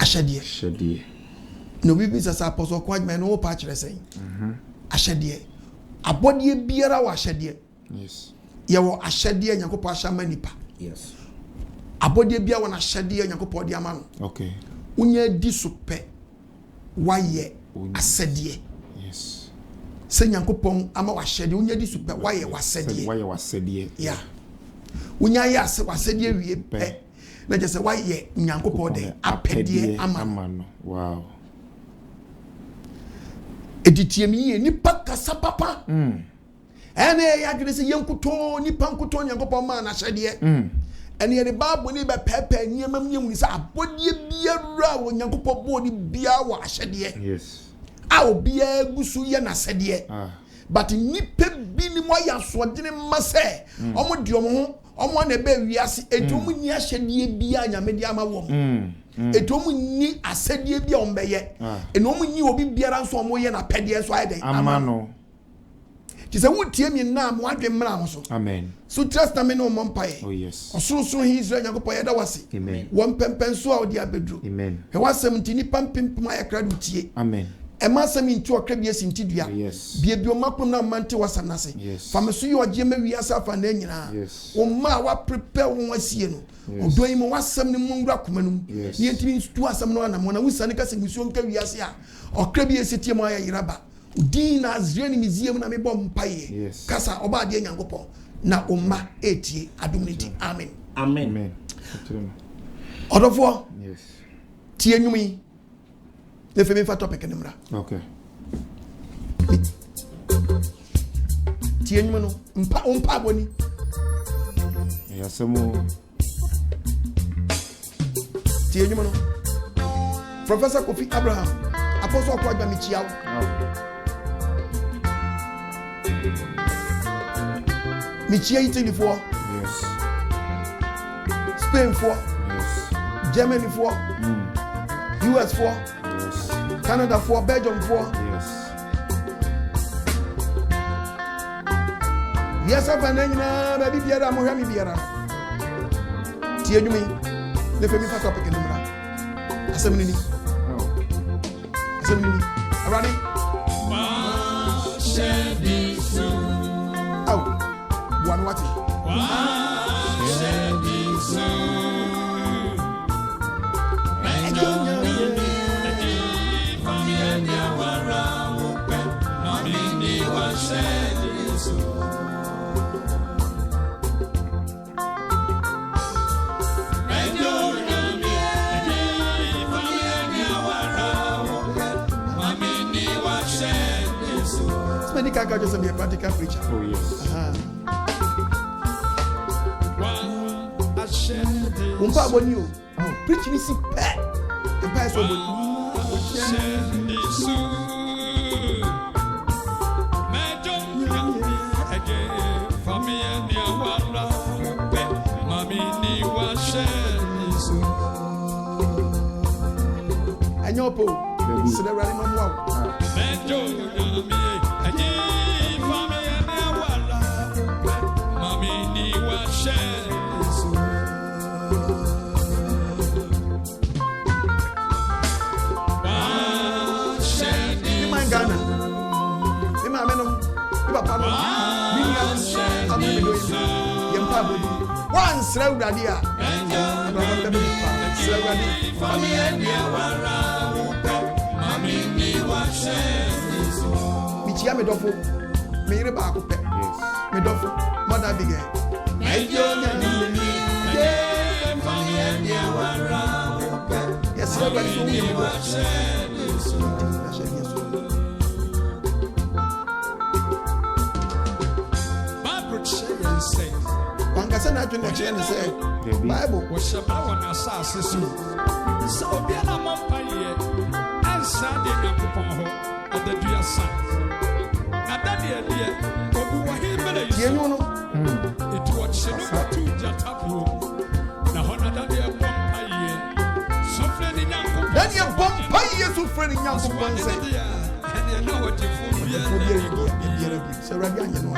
Ahyede. No bibi sasa apostle Kwajman no pa kire sen. Ahyede. Abodie biara wa ahyede. Yes. Ye wo ahyede Nyankopɔ ahyama nipa. Yes. Abodie bia wo na ahyede Nyankopɔ di ama no. Okay. Unya di super waye asede. Yes. Se Nyankopɔ ama wa ahyede unya di super waye wasede. Waye wasede. Yeah. Unya ya wasede wie pe. Na je se waye Nyankopɔ de apedie ama no. Wow. Editiemi nipa kasa papa. Ene ya dwene se yenkuto nipa nkuto Nyankopɔ ma na ahyede. Ene ye Bible ni be pepe niema mnyemu ni sa abodie biara wo Nyankopɔ bo ni bia wa ahyede. Yes. A obia gusu ye na asede. But nipa bi ni mo ya so dene ma se omo di omo ho omo na be wiase etum ni ahyede bia nyame di ama wo. Etum ni asede bia ombeye. Eno omo ni obi biara nso omo ye na pede so ayede. Amano. Ti se wutie mi na mo adwe mra ho so. Amen. So trust na me no mompae. Oh yes. Osoro he Israel Nyankopɔ yeda wase. Amen. Won pempen so a odi abedru. Amen. He wasem nti nipa pempem ayakra dutie. Amen. Ema sem nti okra bia sintidua. Yes. Bia bi omakom na mante wasam nase. Yes. Fa me so ye ogyema wiasa fa na nyina. Yes. O ma wa prepare won asie no. Odo yi mo wasem ne mungura komanum. Ne yentimi stu asem no na mo na wusane ka se musuo nka wiase a okra bia setie mo ayiraba. Udin na Azreni museum na me bom paye. Yes. Kasa oba de Nyankopɔ na umma etie adumniti. Amen. Amen. Odofo. Yes. Tie nwumi. Le femi fa topic nimra. Okay. Tie nwumi no umpa boni. Yasemu. Tie nwumi no. Professor Kofi Abraham, Apostle Kwagba Michiawo. Michia Italy for. Yes. Spain for. Yes. Germany for. US for. Yes. Canada for. Belgium for. Yes. Yes, I'm na baby biara mo hwami biara. Tie nwumi. Le femi fa topic nimra. Asem nini. Asem nini. Arani. One what? Many can just be a practical preacher. Oh yes. Umpa boni o. Preach ni si pe. Empa so boni. Anyopo. Sile rally no mo. Once Raudadia, Michia Medofo, Mary Baku, Medofo, Mother Bigay. Yes, Say na tun next year say Bible was about on assassin so be an ampaye and Sunday upon her at the dear son. Now that dear obu wa himele you know it was to jatapu na hona that dear ampaye so friend in yanko that your ampaye so friend in yanko say and you know what you for so ready and you know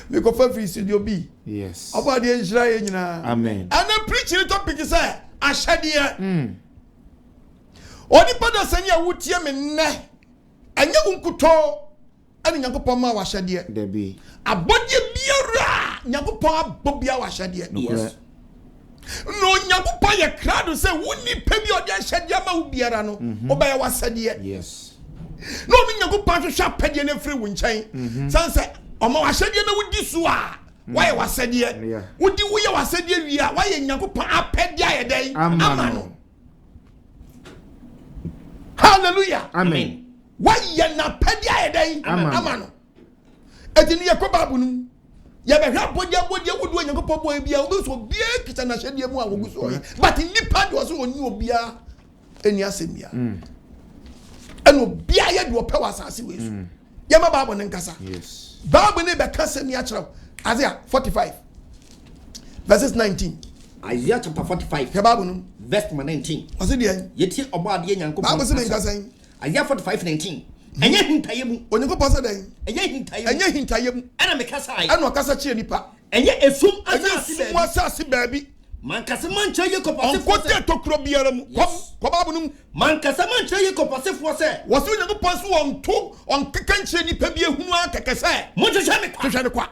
We go for free studio B. Yes. About the Israel, you know. Amen. And then preaching the topic is Ahyede. Oni pada sanya wutie me nne. Anya unkuto ani Nyankopon ma Ahyede. Debi. Abodie biara Nyankopon abobia Ahyede. Yes. No Nyankopon ye krado say woni pe bi odi Ahyede ma wo biara no. Oba ye Ahyede. Yes. No me Nyankopon hwehwe apede na free wo nchen. Sanse omo Ahyede na wudi so a why Ahyede. Wudi wo ye Ahyede wi a why Nyankopon apede ayede. Amano. Hallelujah. Amen. Why ye na apede ayede. Amano. Edini ye ko Bible nu. Ye be hwa bodia wudu Nyankopon boy bia obi so bia kita na Ahyede mu a wo gu so. But nipa do so oni obia eni asemia. And obia ye do pe wasase we so. Ye ma Bible nkasa. Yes. Bible ne be kasa mi achro. Isaiah 45 verses 19. Isaiah chapter 45 verse 19. What's it there? Yeti obo ade Nyankopon. Bible say nkasa. Isaiah 45:19. Enye hintaye mu. Onyankopon say den. Enye hintaye mu. Ana me kasa ai. Ana kasa chire nipa. Enye esum asase baabi. Mankasa mancha ye kopase fo se tokro biara mu. Ko Bible num. Mankasa mancha ye kopase fo se. Wose Onyankopon so on to on keka chire nipa bi ehunu akeke se. Mo hwehwe me kwa. Hwehwe ne kwa.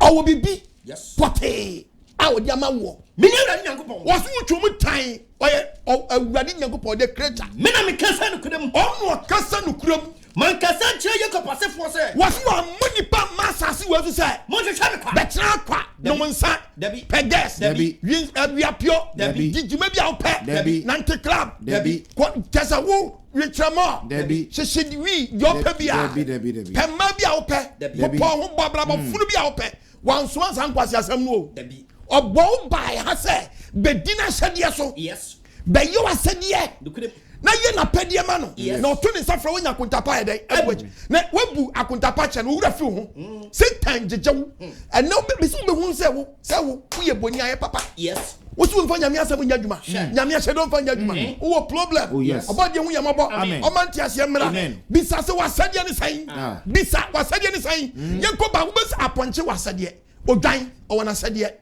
Awo bibi. Yes. Pote. Awo dia ma wo. Me nyara Nyankopon. Wose utwom tan. Oye awurade Nyankopon de creator. Me na me kasa no kudam. Ono kasa no kuram. Mankasa chire ye kopase fo se. Wose wa monipa masase wo so se. Mo hwehwe me kwa. Betra kwa. No monsa. Debi. Peges. Debi. We are pure. Debi. Dijime bi awpe. Debi. Nante club. Debi. Tesa wo retramo. Debi. Sheshidi wi yope bia. Debi. Pemma bi awpe. Debi. Popo ho babra bo funu bi awpe. Wanso ansan kwasi asem no. Debi. Obo bai ha se bedina Ahyede so. Yes. Be yo Ahyede. Dukure. Na ye na pedie ma no. Na otu ni safra wonya kontapa ye den. Na webu akontapa che no wura fi ho. Satan jejewu. And now be so be hu se wo ye boni aye papa. Yes. Wosu mfa nyame asem nya dwuma. Nyame Ahyede mfa nya dwuma. Wo problem. Oh yes. Obade hu ye mabo. Omanti ase mra. Bisa se Ahyede ni san. Bisa Ahyede ni san. Ye ko ba wo be aponche Ahyede. Odwan o wana Ahyede.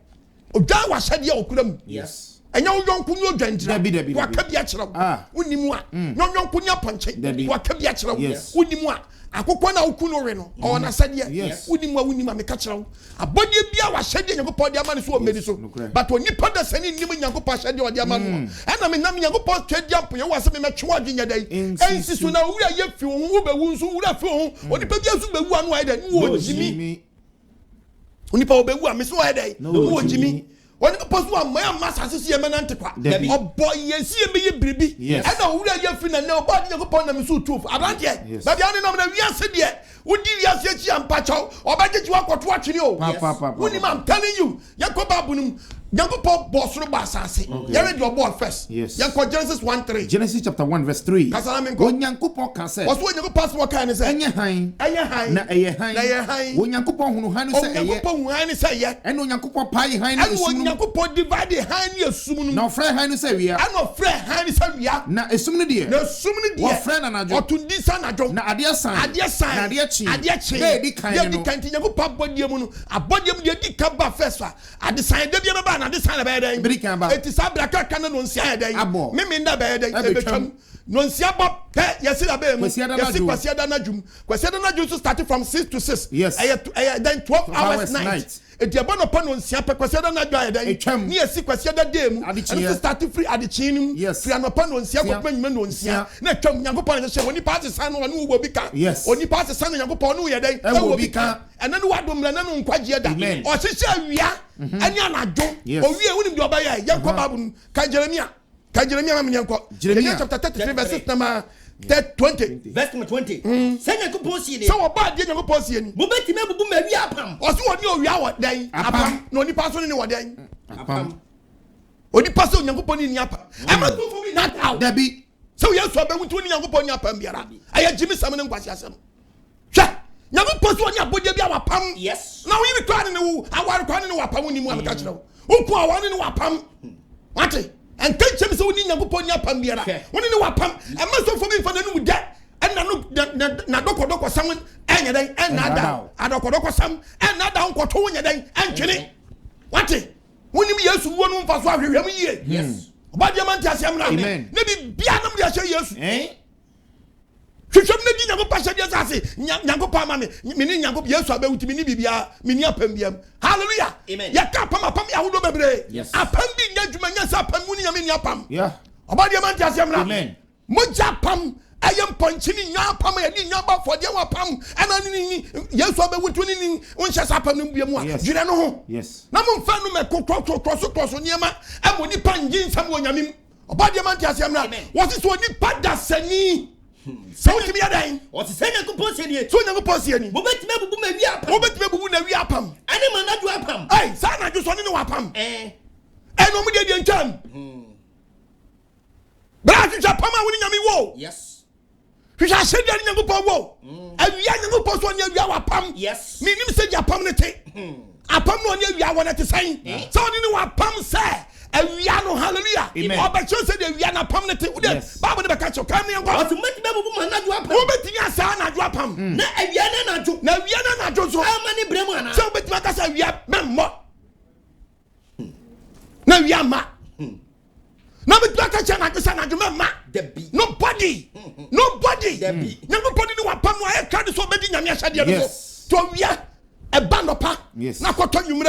Odwan Ahyede okuram. Yes. Enya uyonku ni odwantira Debi. waka bia kyerɛw unimu a nyonku ni aponche waka bia kyerɛw unimu a akokɔ na oku no we no o na Ahyede unimu a meka kyerɛw abodie bia wa Ahyede Nyankopɔn de amane so o medi so but onipa da sani nim Nyankopɔn Ahyede o de amane ɛna me nam Nyankopɔn twadi ampo ye wa se me metwe adwenya dai ensi so na wura ye fi ho wo bewu nso wura fi ho onipa bia so bewu anu ayi dai wo jimi onipa o bewu a me so ayi dai wo jimi When you post one, my master says, "You're a boy, yes, you be a baby." Yes. I know who you feel and nobody you upon them so true. I don't yet. But the only number we are said yet. Would you see and patch out or by get you up watching you? I'm telling you, Yakobabunum. Yanko Pop boss Rubasasi. You read your board first. Yes. Yanko Genesis 1:3. Genesis chapter 1 verse 3. When Yanko Kase. what's when you pass what kind of say? Anya hain. Na Hain. When Yanko Hunu Hanu say, Yanko say, yeah. And when Yanko Pai Hain, and when Yanko divide the hand, you soon. No friend Hanu say, we are. I'm not friend hand is we are. Na assume dear. No soon dear. Friend and or to this and a job. Na adia sign. Adia sign. Adia chin. Adia chin. They kind Yanko Pop body a body of the Dicaba first. I decided to be a man and this time about it is a black cannon on Saturday. Meminda bed, non siaba, yes, Quasiadana started from 6 to 6. Yes, then 12 hours night. If you're born upon on Siapa, Quasiadana died, near Sequasiada Dame, and started free at the chin. Yes, free and upon on Siapa, on Sia. Next time, Yanko when he passes son, one who will become. Yes, when he passes son, Yanko Ponu, they will become. And then what woman and Quajiada, or Sisha, we are, and Yana Joe, or we are winning your buyer, Yanko Babun, Kajeremia. Jeremiah chapter 33 verse number 20. Verse number 20. Say you post so about you post here. Mubeti me bubu me wi apam. O so oni wi awot den apam no ni paso ni wo den apam. Oni paso Nyankopon ni apam. Am not for me not out. Dabi. So you so be wutu ni Nyankopon ni apam biara. Aye Jimmy Sam ne nkwasi asem. Hwa. Nyankopon so oni abode bia wapam. Yes. Now we be trying ni wo aware kwan ni wapam ni mu am ka kire wo. Oku aware ni wapam. What? And tell them so you go pon your pambiara. When you wapam, and most of me for the new debt, and na doko someone and day and nada. Adoko some and nada uncle to your day and chili. What? When you yes, one for so year. Yes. But your man tells him, maybe Bianam, yes, eh? Should you never pass your assay, Yanko Pammy, meaning Yanko, yes, I will to Minibia, Minia Pembium. Hallelujah. Amen. Yakapam, Pammy, yes. A Pambi, Yajuman, Sapamuni, Yapam. Yeah. About your man tells him, amen. Mojapam. I am punching in your palm and in your back for your palm, and I yes, I will twin in one shall happen in Biamo. You know, yes. Namun found me cross on Yama, and when you pan jeans, someone Yamin. About your man tells him, what is what you put that Sani? So to be a dime. What is saying? I could post any, so never post any. Moment, maybe apam. Any man not do apam. Hey, son, I just want to know apam. Eh, and no median term. But you shall pama winning a me woe. Yes. We shall say that you go woe. And we are going to post on your apam. Yes. Meaning, say your permanent. Apam no you are one at the same. So you know what pam say. And we are no hallelujah. Or by chance that we are not permanent. Bible never catch your coming and go to make them woman not drop. Who bet you son I drop him? Now we are not do so many bremen. So but what I say we are member. Now we are ma. Now but what I say I just not remember. Nobody. Nobody knew what pam I can't so many yamia. So we are a band of pa. Yes. Now what you mean?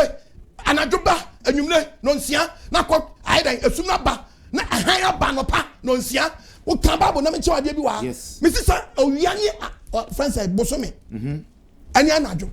Anajuba enyumle nonsia na ko aida esunaba na ahaya banopa nonsia wo kan babo na me che wade bi wa me sisa owianye friends say bosome ani anajo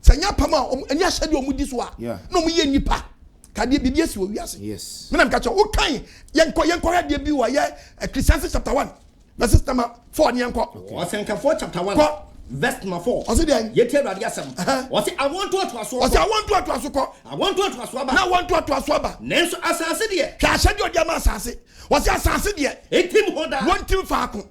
sanya pama ani ahade omudi so a na omuye nipa kade bibia si owiase yes me na mka che wo kan yenko hade bi wa ye Ecclesiastes chapter 1 verse number 4 ni yenko Osenka 4 chapter 1 verse number 4. Ose dey. Ye tell Agyesem. Ose I want to aso. Ose I want to aso ko. I want to aso aba. Na want to aso aba. Nenso asase de. Hwa ahye de odiama asase. Ose asase de. Etim hoda. Won tim faako.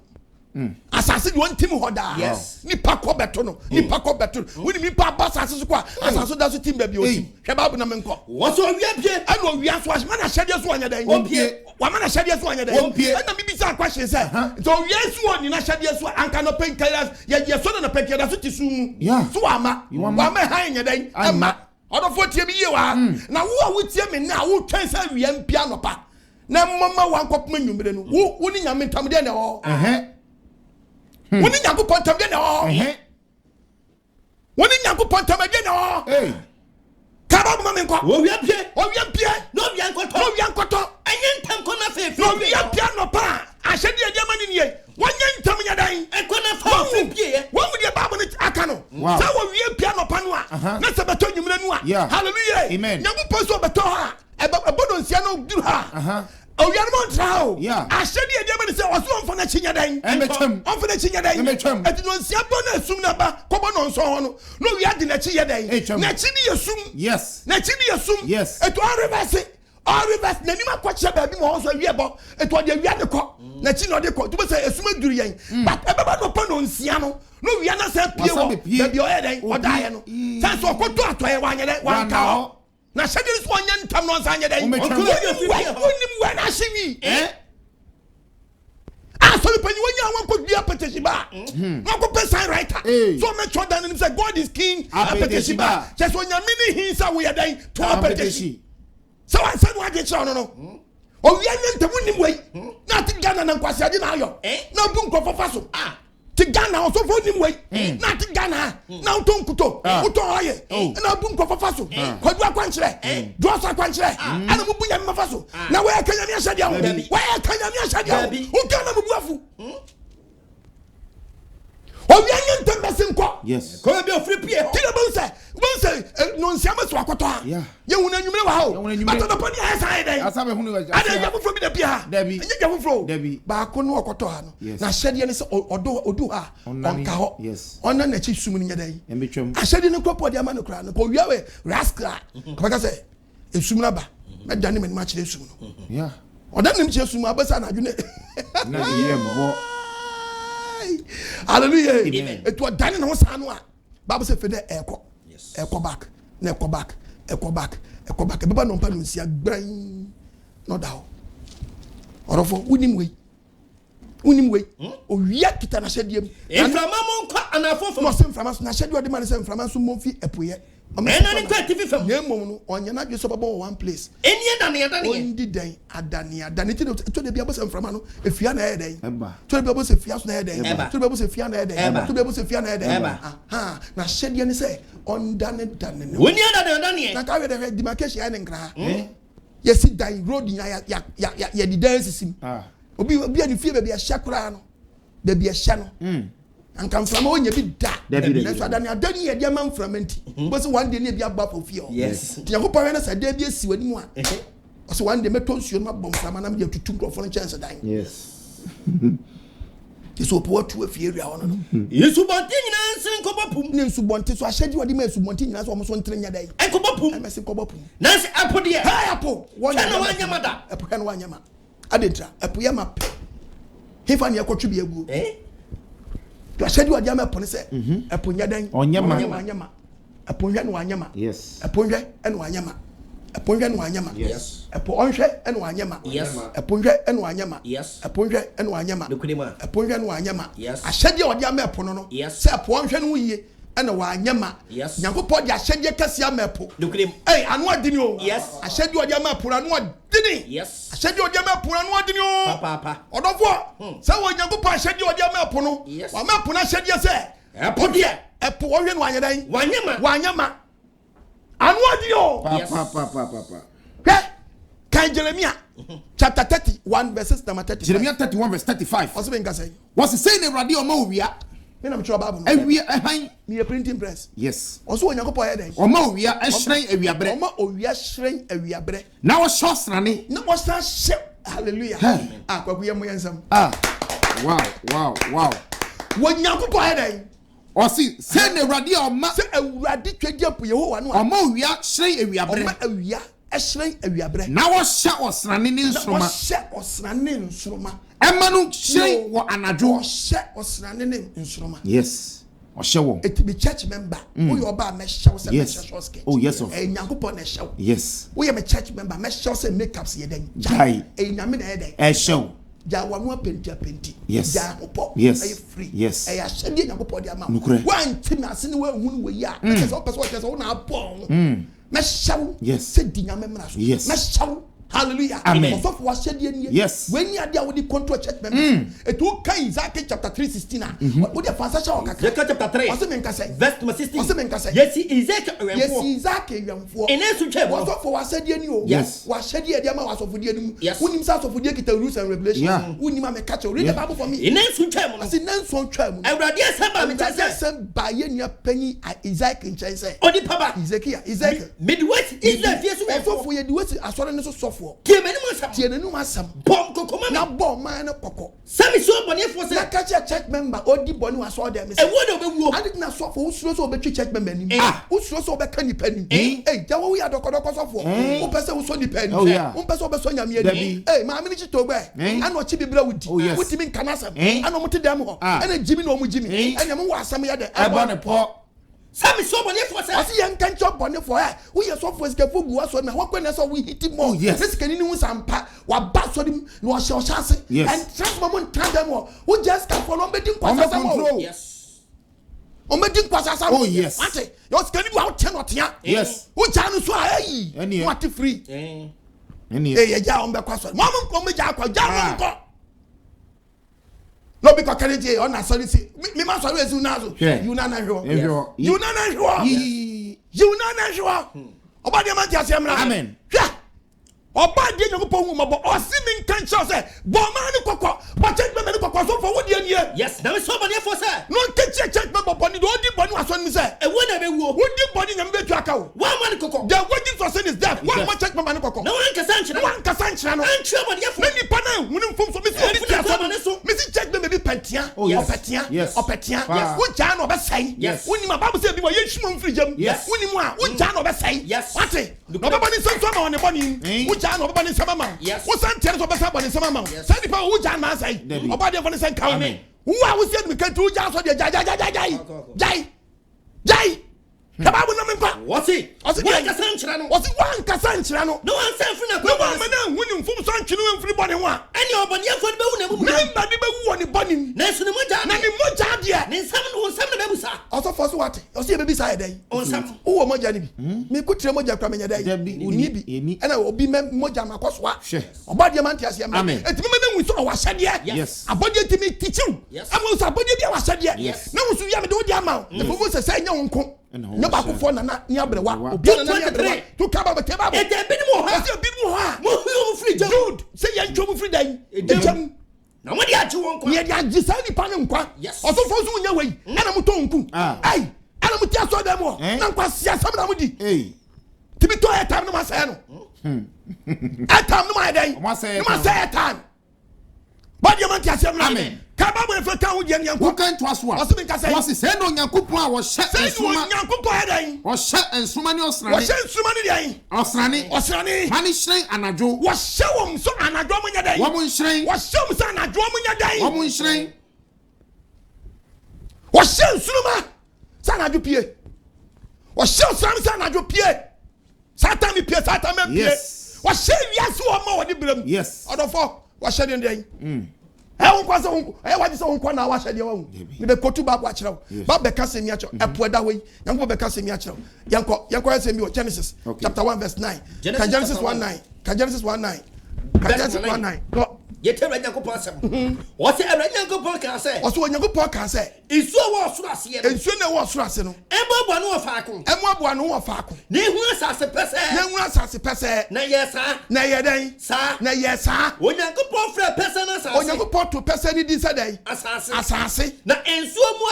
Asase de won tim hoda. Yes. Nipa ko beto no. Nipa ko beto. Woni nipa ba asase so ko asase da so tim ba bi o tim. Hwe ba bu na menko. Wose owia pie. Ana owia so ahye na ahye de so anya dan. Opie. Wa ma na ahye de so anya dan. Ana bibi sa question say. So owia so oni na ahye de so anka no penkeras ye so na penkeras so tisum. So ama. Wa ma ha anya dan. Ama. Odofo tie bi ye wa. Na wo a wo tie me na wo twen sa wia mpia no pa. Na mama wa nkopma nwumre no. Wo ni nyame ntam de na ho. Woni Nyankopon tam de na ho. Woni Nyankopon tam de na ho. Kaba mo menko. Wo wia pie. No wia nkoto. Enye ntam ko na fe. No wia pie no pa. Ahye de adema ni nie. Wonye ntam nya dan. Enko na fa fe pie. Wo mu de Bible ni aka no. Sa wo wia pie no pa no a. Na se beto nwumre no a. Yeah. Hallelujah. Amen. Nyamu poso beto ha. Ebodo nsia no duru ha. Oh, you are not trao. Yeah. I said the German say was on for the chinya day. On for the chinya day. And no sia bona sum na ba. Kobo no so hono. No we had the chinya day. Na chini yesum. Yes. Na chini yesum. Yes. Et to reverse. All reverse na ni ma kwache ba bi mo so wiebo. Et to de wia de ko. Na chini no de ko. To be say esum duru yen. But ebeba no pa no nsia no. No we are not say pie wo. Baby o head o die no. Say so ko to atoye wa nyede wan ka. Na shagiri so anya ntam no nsanya dey onim wa na shiwi so the penny when you want to be a peteshiba no go person writer so me choda nim say God is king a peteshiba just when you mini hinsa we are dey to a peteshi so I said what dey show no o wi anya ntam nim we na ti Ghana na nkwasi ade na ayo na bu nkofo so ti Ghana o so fo nim we na ti Ghana na uton kuto uton aye na bu nkofo faso kwadu akwankyere drosa akwankyere ana mu bunya me faso na we akanya mi ahade awo we akanya mi ahade awo o Ghana mu buafu o wi anya ntembese nko yes ko be ofri pie ti na bon say no nsia me so akoto ha ye hu na nwumre wa ha o atodo poni asa dey asa be hu no ada ya fufro bi da pie ha enye ya fufro Dabi ba ko no akoto ha no na hyede ne se odu ha onka ho onna na chi sum nya dey emetwam ahyede ne kropo de ama no kra no ko wi awe rascal ko ka say esum na ba me dane me ma kire esum no yeah odan nim kire esum abasa na adwene na ye mo hallelujah it was done no sanu a Bible say fede eko back na eko back baba no pa no nsia gran no da ho orofo unim we o wia kita na hyediem inframa mo nkwa anafofo mo se inframa so na hyedi odi man se inframa so mo fi epoye ena ni kwa tv fam na mom no onya na dwe so baba one place eni dane ondi den adani ti to de bia bo se inframa no efia na e den to de bia bo se fia so na e den to de bia bo se fia na e den to de bia bo se fia na e den na hyedi ni se ondane dane no woni dane na ka we de demarcation ya ne nkra yes dan road ya di dance sim obi ani fie be bia hyakura no be bia hya no anka mframa onya bi da na so adani ye dia man mframenti bo se one day na bia ba for fie o yes ti yakopɔ we na sa da bia si wani mu a o se one day meto nsuo no bɔ mframa na me tutu nkrofo no chance dan yes so po tu afie ria ho no yesu bonti nyina nsen kobopum ne nsu bonti so ahyedi wadi ma nsu bonti nyina so o mo so ntre nya dan kobopum me se kobopum nansi apode ha apo wona wanyama da apo kan wanyama adentra apo ya ma hefa ne yakotwe bi aguo to ahyedi wadi ama pone se apo nya dan wanyama apo hwe no wanyama yes apo hwe eno wanyama apo hwe no wanyama yes apo onhwe eno wanyama yes apo hwe eno wanyama yes apo hwe eno wanyama dokunima apo hwe no wanyama yes ahyedi wadi ama pono no se apo onhwe no yiye ena wanyama yes nyankopɔ de ahyedi kase ama po dokunim anu adini o yes ahyedi wadi ama po anu adini yes ahyedi wadi ama po anu adini o papa odofo se wo nyankopɔ ahyedi wadi ama po no wa ma po na ahyedi se apode epo ohwe no wanyedan wanyama anu adini o papa kan Jeremiah chapter 31 verses number 35 Jeremiah 31 verse 35 what's been say what's say ne radio o ma owia me na me tro Bible awia ehan me a printing press yes also onyankopɔ ya den o ma owia ehran awiabre o ma owia hran awiabre na wo shosrane na wo san hye hallelujah kwaku ye mo yansam wow onyankopɔ ya den o si say ne radio o ma se awurade twedi apo Yehowa no o ma owia hran awiabre o ma awia hran awiabre na wo hye osrane ni nsroma na wo hye osrane nsroma emanu hye wo anadwo hye osrane ne nsroma yes o hye wo it be church member wo yo ba me hye wo se me hye oh yes of nyankopɔ na hye wo yes wo ye me church member me hye wo se makeups ye den jai nyame na ye den hye wo ja wanu apenti yes ja hopo yes free yes e ya hyede nyankopɔ de ama wan ntimi ase ne wa hunu we ya kese o pese wo na apɔ me hye wo yes se di nyame mra so me hye wo Hallelujah. Amen. Also for shedi yes. When you are there with the control church members. It will come Isaiah chapter 3:16. What the passage of chapter 3. Also men can say. Verse 16. Also men can say. Yes, Isaac. Yes, Isaac. Also for shedi yes. Was shedi dia ma was of the yes. Who himself of the rules and regulations. Who him make catch. Read the Bible for me. In Nansu Chemo. I say Nansu Chemo. I read yes, I'm by your penny Isaac in China. Odi Papa. Isaac. Midwest Isaac. Yes, also for you do it as well as software. Bomb Coco, now bomb man of Coco. Sammy so money for a catch a church member or the bonny was all them. I did not suffer who's also a church member. Who's also a penny penny. Hey, tell we are the Cocoa for. Who person was on the penny. Oh, yeah. One person was on your me. Hey, my minister to wear. And what Chibi Blow with you. What you mean Canasa? And I'm to them. And a Jimmy no Jimmy. And I'm was some other. I want a poor. Sammy so money for I see young can chop on for her. We are so for escape for us on what when I saw we hit him more. Yes, this can you some part what bass on him no shall chance. Yes, and transform them more. Who just can follow me control. Yes. Omedin kwasa. Oh yes. What? Your scan you out 10 or 10. Yes. Who channel so hey. What free? Hey, ya on the kwasa. Mama come me ja kwa. No because Kennedy on a solid me must always you now. You nana sure. You nana sure. You nana sure. Oba de man ti asem na. Amen. Oba de nyo ko hu mo bo osimin kan cho say bo man ni kokko but check me kokko so for what dey here. Yes, na so money for say. No check me bo boni do di boni waso ni say. E won na be wo. Wo di boni na me tu aka wo. One man kokko. The waiting for sin is death. One man check me man kokko. Na one kasa nchira no. Anchira boni for. Na ni pa na woni mfom so me so me si check me be pentia. Opetia. Yes. Opetia. Yes. Wo ja no be say. Yes. Woni ma Bible say bi wo ye hwuma mfiri jam. Yes. Woni mu a wo ja no be say. Yes. What? No be boni so ma on the boni. Wo ja no be boni sama ma. Yes. Wo san tere so be sa boni sama ma. Say di pa wo ja ma say. Oba de for say kawo me. Who are we said we can do ja so de jai. Kababu no mempa. What's it? What's it? One kasanchira no. What's it? One kasanchira no. No one say free na. No one man who mfum so anchinu free body one. Any obani afo be wu na bu. Member be wu on the body. Na so ne moja. Na ni moja dia. Ni nsam no nsam na be busa. Also for so what? O say be bisa e dey. On sam. Wo moja ni bi. Me kutire moja kwa menya dey. Ni bi. Ena obi moja makoso a. Obadi man ti ase am. Etimi me wu so wa hyade. Yes. Abodi etimi teaching. Yes. Amu so abodi bi wa hyade. Na wo so ya me do di ama. Na fo se say nya wonko. No back for na ni abrewa obi na ni abrewa to kaba be kaba e dey binimu ha e binimu ha mo hu free jam dude say ya ntwom free dan e jam na mo di age won kwa ye di age sa ni pa ne nkwa oso fo so nya wei na mo to nku ai ana mo ti aso dem mo na nkwa sia sam na mo di tibi to e time no ma say no e time no ma dey ma say e time but you man ti asem na amen kaba bo efe kan wo die nyanko wo kan to aso a oso bin ka say wo se say no nyankopon a wo hye ensuma nyankopon hedan wo hye ensuma ni osrani wo hye ensuma ni dai osrani mani hyen anajo wo hye wo so anajo mo nya dai wo mo hyen wo hye wo so anajo mo nya dai wo mo hyen wo hye ensuma sa anajo pie wo hye osrani sa anajo pie satan mi pie satan me pie wo hye wiase wo ma wo di bram yes odofo wo hye den dai won kwase won waji se won kwa na wa hyade wa hu me be kotu ba kwa kire ba be ka semi a kire epoeda we yanko be ka semi a kire yanko semi o Genesis chapter 1 verse 9 can Genesis 1:9 can Genesis 1:9 can Genesis 1:9 go yete ra Nyankopon asem wo se ra Nyankopon kan se wo se Nyankopon kan se ensuo wo osoro ase no ensuo na wo osoro ase no ebobo no wo faako ebobo no wo faako na ehu asase pese na yesa na yeden sa na yesa wo Nyankopon fra pese na asase wo Nyankopon to pese ni di se dai asase na ensuo mu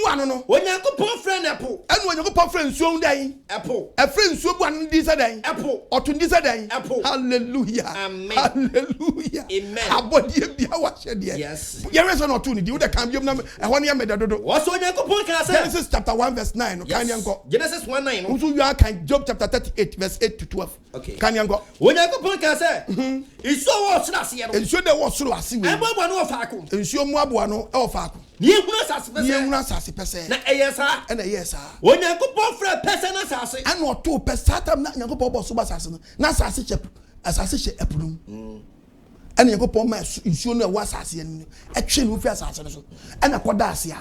ano no wo Nyankopon fra na epo enu wo Nyankopon fra ensuo dai epo efra ensuo bu ano di se dai epo oto di se dai epo hallelujah amen hallelujah amen abodi bia wa hyede yes yere so no to ni di wo de kan biom na ehwo ne me dodo wo so Nyankopon kan say Genesis chapter 1 verse 9 no kan yanko Genesis 1:9 no so you kan Job chapter 38 verse 8 to 12 okay kan yanko wo Nyankopon kan say iso wo soro ase no ensuo de wo soro ase we ebobo no wo faako ensuo mu aboa no e wo faako ni ehuna asase pese na eyesa na eyesa wo Nyankopon fra pese na asase ana oto pese satam na Nyankopon bo so ba asase no na asase che epulum ana Nyankopon ma nsuo no e wo asase no etwe no fi asase no so ana koda ase a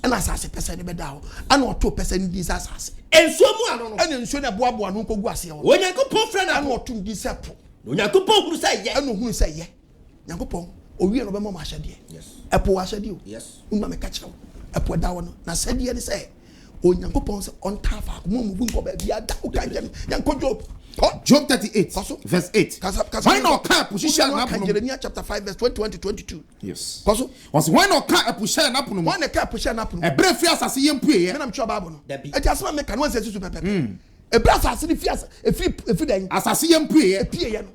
ana asase pese ne beda ho ana oto pese ni di asase ensuo mu ano no ana nsuo na boaboa no kogu ase ho wo Nyankopon fra na ana oto di sepo No Nyankopon hunu say ye. Eno hunu say ye. Nyankopon owie no be mo ahyede. Yes. Epo ahyede o. Yes. Unma me ka kire. Epo da wo no. Na sade ne say o Nyankopon say on tafa mo mu nko ba bia da o ka je Nyanko Job. Job 38 verse 8. Why not cap position na Jeremiah chapter 5 verse 21 to 22. Yes. Was why not cap position na punu? Why not cap position na punu? E bre fi asase yempue ye. Me na mtwa Bible no. E ti asema me kan wan say super pepe. E bre asase ni fi efi dan. Asase yempue ye. Epie ye no.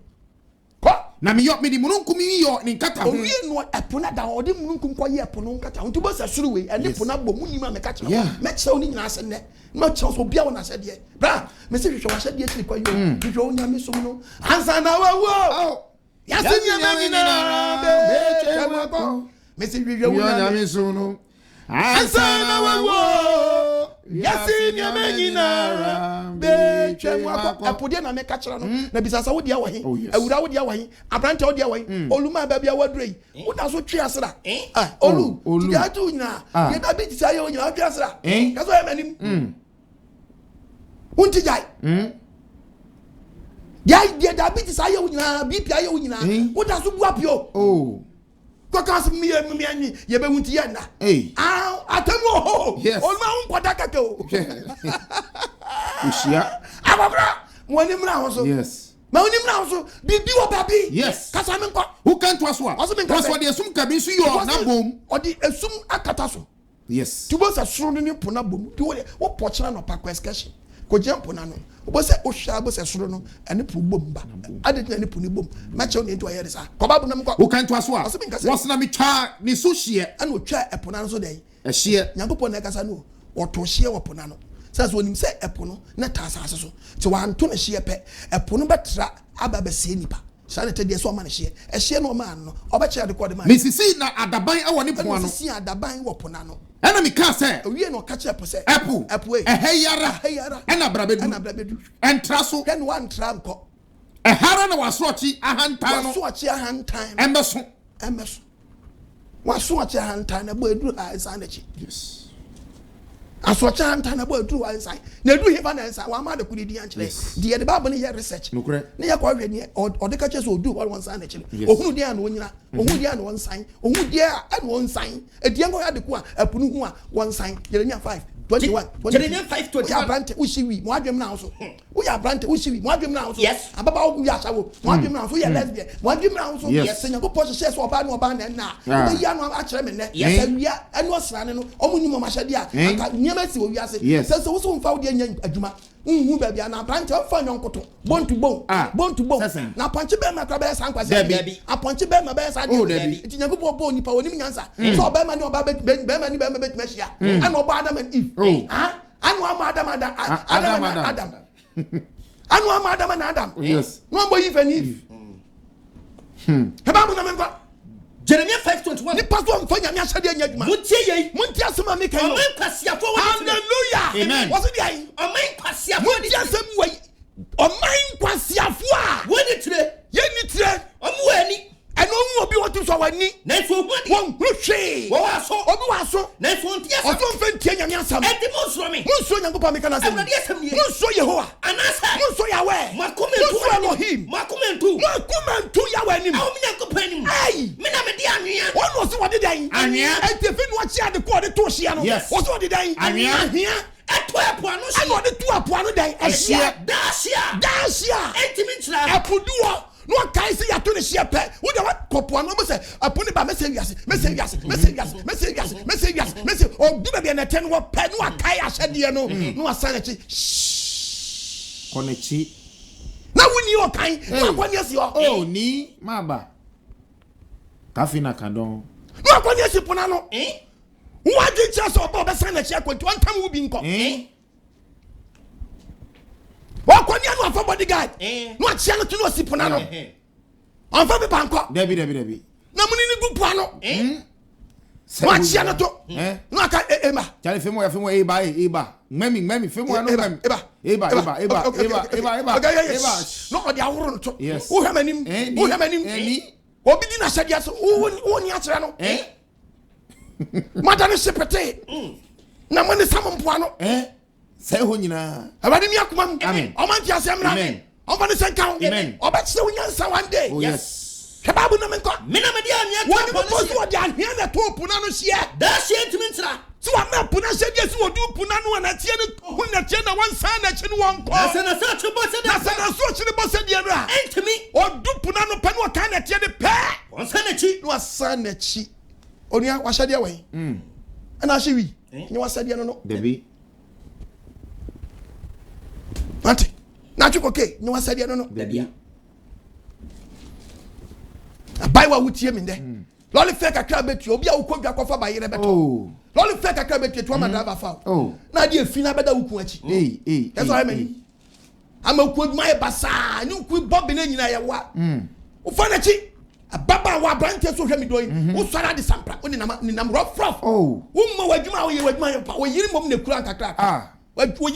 Ko na me di mununkum yi yo ni nkata ho. Owie no epona da odi mununkum ko ye epono nkata ho. Nti bo sa suru we ene pona bom ni ma me ka kire. Me kire oni nyina ase ne. Ma kire so bia wona ase de. Bra, me se hwehwe wa ase de tiri kwa yo. Hwehwe onya me so no. Ansa na wa wo. Yasinya nyina be. Me se hwehwe onya me so no. Ansa na wa wo. Yasinya nyina be. Apodie na me ka kire no. Na bisasa wo dia wo he. Awura wo dia wo he. Abrante wo dia wo he. Oluma ba bia wo dure. Wo da so twe asra. Olu. Ti ga tu nyina. Ye da bi ti say wo nyina twe asra. Ka so e manim. Unti jai. Dia diabetes aye wo nyina, BP aye wo nyina. Wo da so bua pio. Oh. Kokas mi ani ye be hunti ye na. Atemu ho. Yes. Olma hun kwada kake o. Ushia. Ababra. Woni mra ho so. Yes. Ma woni mra ho so. Bibi wo babi. Yes. Kasa me nko. Who can to aswa? Aswa de esum kabi so yo na bom. Odi esum akata so. Yes. Tubo sa suru ni pona bom. Tu wo pochira no pa question. Ko jempo na no obo se o hwa bo se soro no ene pu bom ba ade na ne pu ni bom ma che oni nto ayere sa ko ba bu na mko wo kan to aso a wo se na me twa ni so hye ene o twa epo na no so den e hye Nyankopon na kasa no o to hye wo po na no sa so onim se epo no na ta asase so ti wa nto na hye pe epo no betra aba be se nipa sa na tede so ma na hye e hye no ma no oba che de ko de ma misisi na adaban e wo ne po no misisi adaban wo po na no ena mi ka se owie no ka che po se epo eheyara ena brabedu entra so ken wan tra nko ehara na wasochi ahantan no wasochi ahantan embeso wasochi ahantan na bo edu ansa na chi yes asochi ahantan na bo edu ansa na edu hifa na ansa wa ma da kudi di anchele de Bible ne ye research ne ye kwa hwe ne ode ka che so odu wa ansa na chi ohunu dia na onyina ohunu dia na wonsan ohunu dia na wonsan edie ngo ya de ku a apunu hu a wonsan Jeremiah 5:21 Jeremiah 5:21 ya brante ushiwi mo adwem na so wo ya brante ushiwi mo adwem na so yes ababa wo ya sawo mo adwem na so ya lesbian mo adwem na so yes Nyankopon hye so oba na na wo ya no a kire me ne awia eno osrane no omunyi mo mahade a nyema si wo wiase se wo so mfa wo de anya adwuma nhu ba bia na brante fa nyonkoto bon to bon na ponche be ma kra be san kwase aponche be ma be san de ti Nyankopon bo nipa onim nyansa so be ma ni oba be ma ni be ma bet mehia ana oba Adam and Eve anu ama Adam anu ama Adam and Adam yes no boy Eve and Eve heba mo na me kwa Jeremiah 5:21 ni pastor mfanya mi asade anya djuma mutie ye munti asema me kan amen kwasiafo wo hallelujah amen what's the amen amen kwasiafo munti asema we amen kwasiafo a wo ni tire ye ni tire omu ani eno hu obi wotu so wani na so hwadi won hwe wo waso obi waso na so ntia so oso mfentie nyame asam edi mo suro mi munso Nyankopon me kana asam munso Yehowa anasa munso Yahweh makomentu Elohim makomentu Yahweh nim awu Nyankopon nim ai me na me di anwea won so wode dan anwea entefi no achi ade ko de to hia no wo so wode dan anwea eto apo anu hia ano de to apo anu dan ehia dasia entimi ntra apoduo no kai se ya to ne hia pe wo de what kopo anu mo se apo ne ba me se wiase o du be na ten wo pe no akai ahede no no asane chi konechi na woni o kan na kwani asi o ni maba kafina kadon no kwani asi pona no what did you say about the sign that you are one time will be in court? What can you know for bodyguard? No channel to no siponano. On for the bank. Debbie. No money in good plano. What channel to? No, I can't, Emma. Tell him more Eba. Memi, Fimo, Eba. No, they are wrong. Yes. Who have any? What did I say? Yes, who near Madame Sepete. Na mane samon poano. Say ho nyina. Abadi mi akuma. Amen. O man ti asem na. Amen. I'm going to say count. Amen. Or bet you answer one day. Oh, yes. Kababu na menko. Mina media What you supposed to do here na to punano share. That shit to mentra. So I'm not puna share yes we do punano na tie no hu na tie na one sign na tie no one call. Na sana so to boss na sana so tie boss dia ra. Ent me. O do punano pa no kan na tie de pe. One sana chi. No sana chi. Onia wa shade we. Ana she wi. Ni wa shade no. Debi. Ante. Na chuko ke, ni wa shade no. Debi. Buy what would you mean there? Lolly fake a crab bet you, be a cook for by your better. Oh, Lolly fake a crab bet you to my driver found. Oh, now dear Fina better who hey, that's what I mean. I'm a good my bassa, you could bob in any area. What? Ufanachi, a baba wa branches of him doing, who saw the sample when I'm rough. Oh, whom my power, you mum the crank crack. Ah, what would